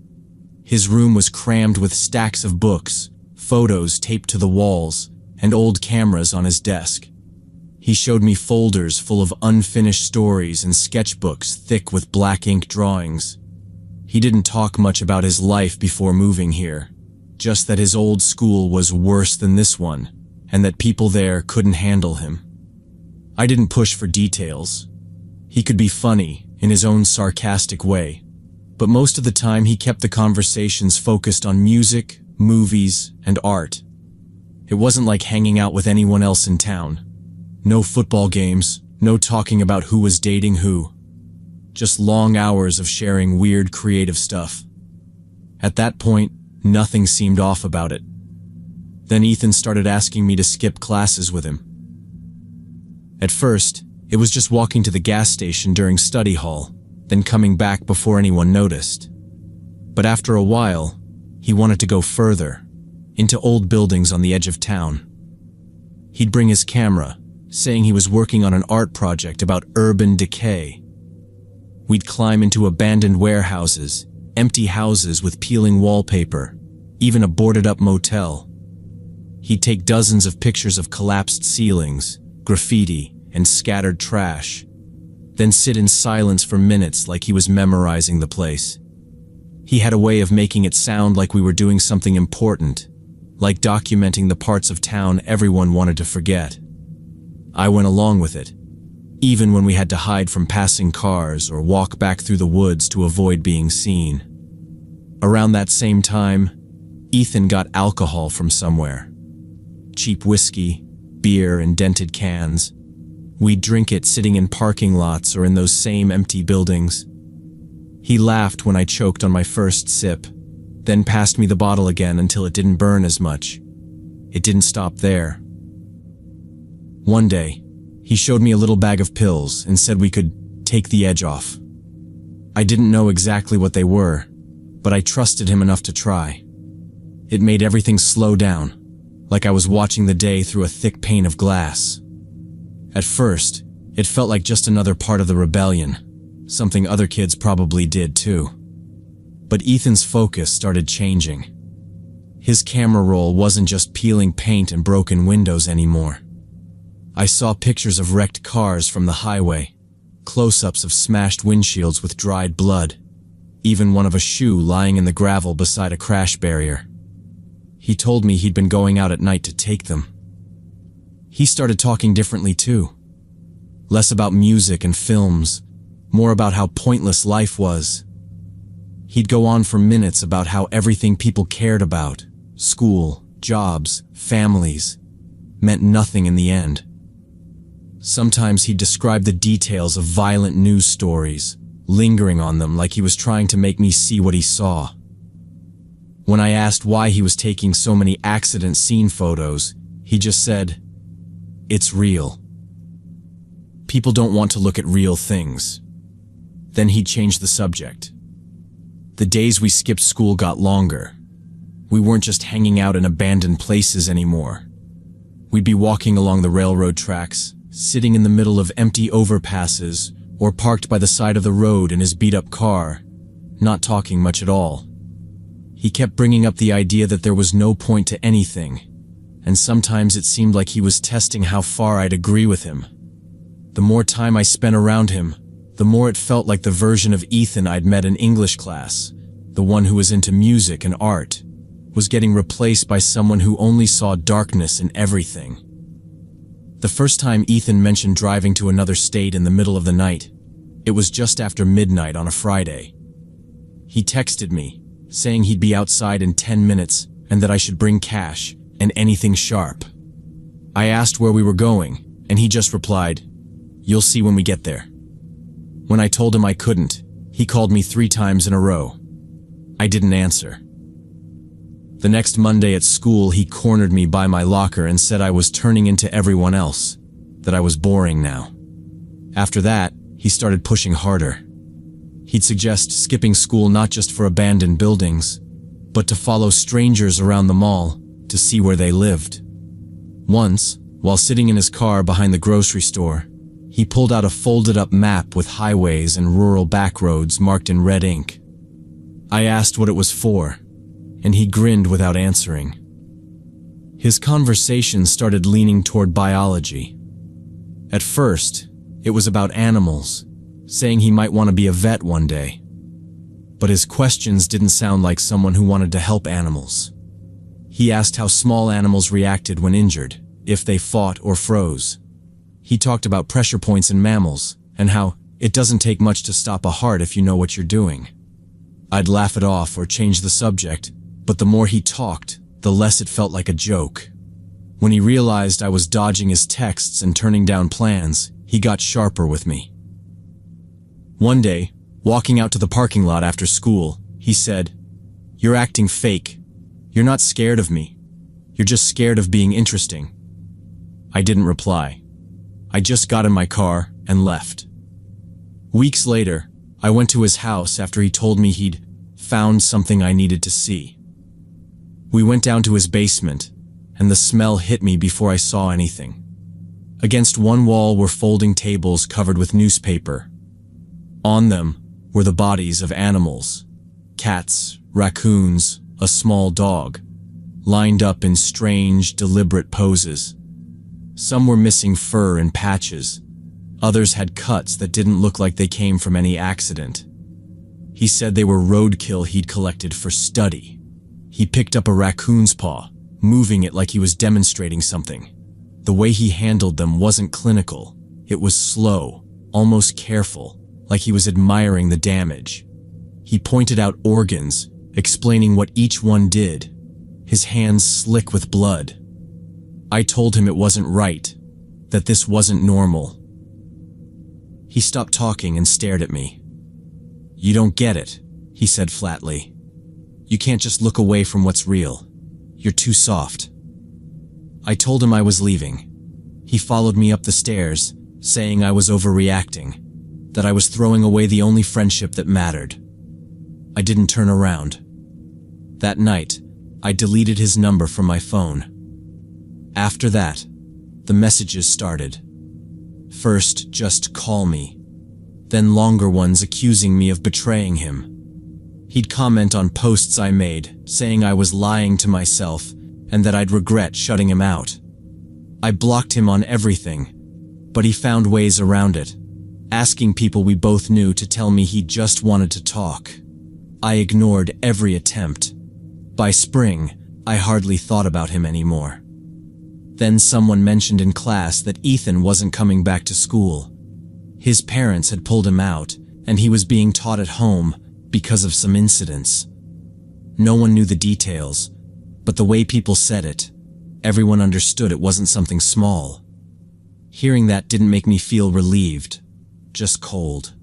His room was crammed with stacks of books, photos taped to the walls, and old cameras on his desk. He showed me folders full of unfinished stories and sketchbooks thick with black ink drawings. He didn't talk much about his life before moving here, just that his old school was worse than this one, and that people there couldn't handle him. I didn't push for details. He could be funny, in his own sarcastic way, but most of the time he kept the conversations focused on music, movies, and art. It wasn't like hanging out with anyone else in town. No football games, no talking about who was dating who. Just long hours of sharing weird creative stuff. At that point, nothing seemed off about it. Then Ethan started asking me to skip classes with him. At first, it was just walking to the gas station during study hall, then coming back before anyone noticed. But after a while, he wanted to go further, into old buildings on the edge of town. He'd bring his camera, saying he was working on an art project about urban decay. We'd climb into abandoned warehouses, empty houses with peeling wallpaper, even a boarded-up motel. He'd take dozens of pictures of collapsed ceilings, graffiti, and scattered trash, then sit in silence for minutes like he was memorizing the place. He had a way of making it sound like we were doing something important, like documenting the parts of town everyone wanted to forget. I went along with it, even when we had to hide from passing cars or walk back through the woods to avoid being seen. Around that same time, Ethan got alcohol from somewhere. Cheap whiskey, beer in dented cans. We'd drink it sitting in parking lots or in those same empty buildings. He laughed when I choked on my first sip, then passed me the bottle again until it didn't burn as much. It didn't stop there. One day, he showed me a little bag of pills and said we could take the edge off. I didn't know exactly what they were, but I trusted him enough to try. It made everything slow down, like I was watching the day through a thick pane of glass. At first, it felt like just another part of the rebellion, something other kids probably did too. But Ethan's focus started changing. His camera roll wasn't just peeling paint and broken windows anymore. I saw pictures of wrecked cars from the highway, close-ups of smashed windshields with dried blood, even one of a shoe lying in the gravel beside a crash barrier. He told me he'd been going out at night to take them. He started talking differently too. Less about music and films, more about how pointless life was. He'd go on for minutes about how everything people cared about, school, jobs, families, meant nothing in the end. Sometimes he'd describe the details of violent news stories, lingering on them like he was trying to make me see what he saw. When I asked why he was taking so many accident scene photos, he just said, "It's real. People don't want to look at real things." Then he'd change the subject. The days we skipped school got longer. We weren't just hanging out in abandoned places anymore. We'd be walking along the railroad tracks, sitting in the middle of empty overpasses, or parked by the side of the road in his beat-up car, not talking much at all. He kept bringing up the idea that there was no point to anything, and sometimes it seemed like he was testing how far I'd agree with him. The more time I spent around him, the more it felt like the version of Ethan I'd met in English class, the one who was into music and art. was getting replaced by someone who only saw darkness in everything. The first time Ethan mentioned driving to another state in the middle of the night, it was just after midnight on a Friday. He texted me, saying he'd be outside in 10 minutes and that I should bring cash and anything sharp. I asked where we were going, and he just replied, "You'll see when we get there." When I told him I couldn't, he called me 3 times in a row. I didn't answer. The next Monday at school, he cornered me by my locker and said I was turning into everyone else, that I was boring now. After that, he started pushing harder. He'd suggest skipping school not just for abandoned buildings, but to follow strangers around the mall to see where they lived. Once, while sitting in his car behind the grocery store, he pulled out a folded-up map with highways and rural backroads marked in red ink. I asked what it was for, and he grinned without answering. His conversation started leaning toward biology. At first, it was about animals, saying he might want to be a vet one day. But his questions didn't sound like someone who wanted to help animals. He asked how small animals reacted when injured, if they fought or froze. He talked about pressure points in mammals, and how it doesn't take much to stop a heart if you know what you're doing. I'd laugh it off or change the subject, but the more he talked, the less it felt like a joke. When he realized I was dodging his texts and turning down plans, he got sharper with me. One day, walking out to the parking lot after school, he said, "You're acting fake. You're not scared of me. You're just scared of being interesting." I didn't reply. I just got in my car and left. Weeks later, I went to his house after he told me he'd found something I needed to see. We went down to his basement, and the smell hit me before I saw anything. Against one wall were folding tables covered with newspaper. On them were the bodies of animals, cats, raccoons, a small dog, lined up in strange, deliberate poses. Some were missing fur in patches. Others had cuts that didn't look like they came from any accident. He said they were roadkill he'd collected for study. He picked up a raccoon's paw, moving it like he was demonstrating something. The way he handled them wasn't clinical. It was slow, almost careful, like he was admiring the damage. He pointed out organs, explaining what each one did, his hands slick with blood. I told him it wasn't right, that this wasn't normal. He stopped talking and stared at me. "You don't get it," he said flatly. "You can't just look away from what's real. You're too soft." I told him I was leaving. He followed me up the stairs, saying I was overreacting, that I was throwing away the only friendship that mattered. I didn't turn around. That night, I deleted his number from my phone. After that, the messages started. First, just call me. Then longer ones accusing me of betraying him. He'd comment on posts I made, saying I was lying to myself and that I'd regret shutting him out. I blocked him on everything, but he found ways around it, asking people we both knew to tell me he just wanted to talk. I ignored every attempt. By spring, I hardly thought about him anymore. Then someone mentioned in class that Ethan wasn't coming back to school. His parents had pulled him out, and he was being taught at home because of some incidents. No one knew the details, but the way people said it, everyone understood it wasn't something small. Hearing that didn't make me feel relieved, just cold.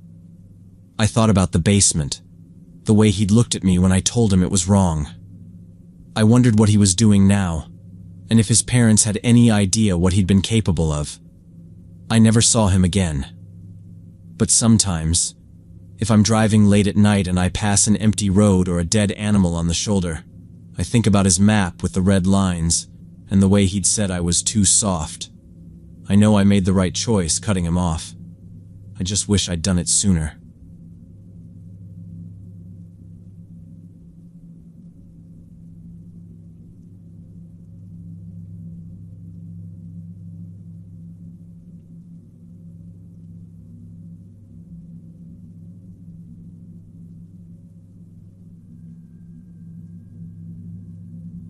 I thought about the basement, the way he'd looked at me when I told him it was wrong. I wondered what he was doing now, and if his parents had any idea what he'd been capable of. I never saw him again. But sometimes, if I'm driving late at night and I pass an empty road or a dead animal on the shoulder, I think about his map with the red lines and the way he'd said I was too soft. I know I made the right choice cutting him off. I just wish I'd done it sooner.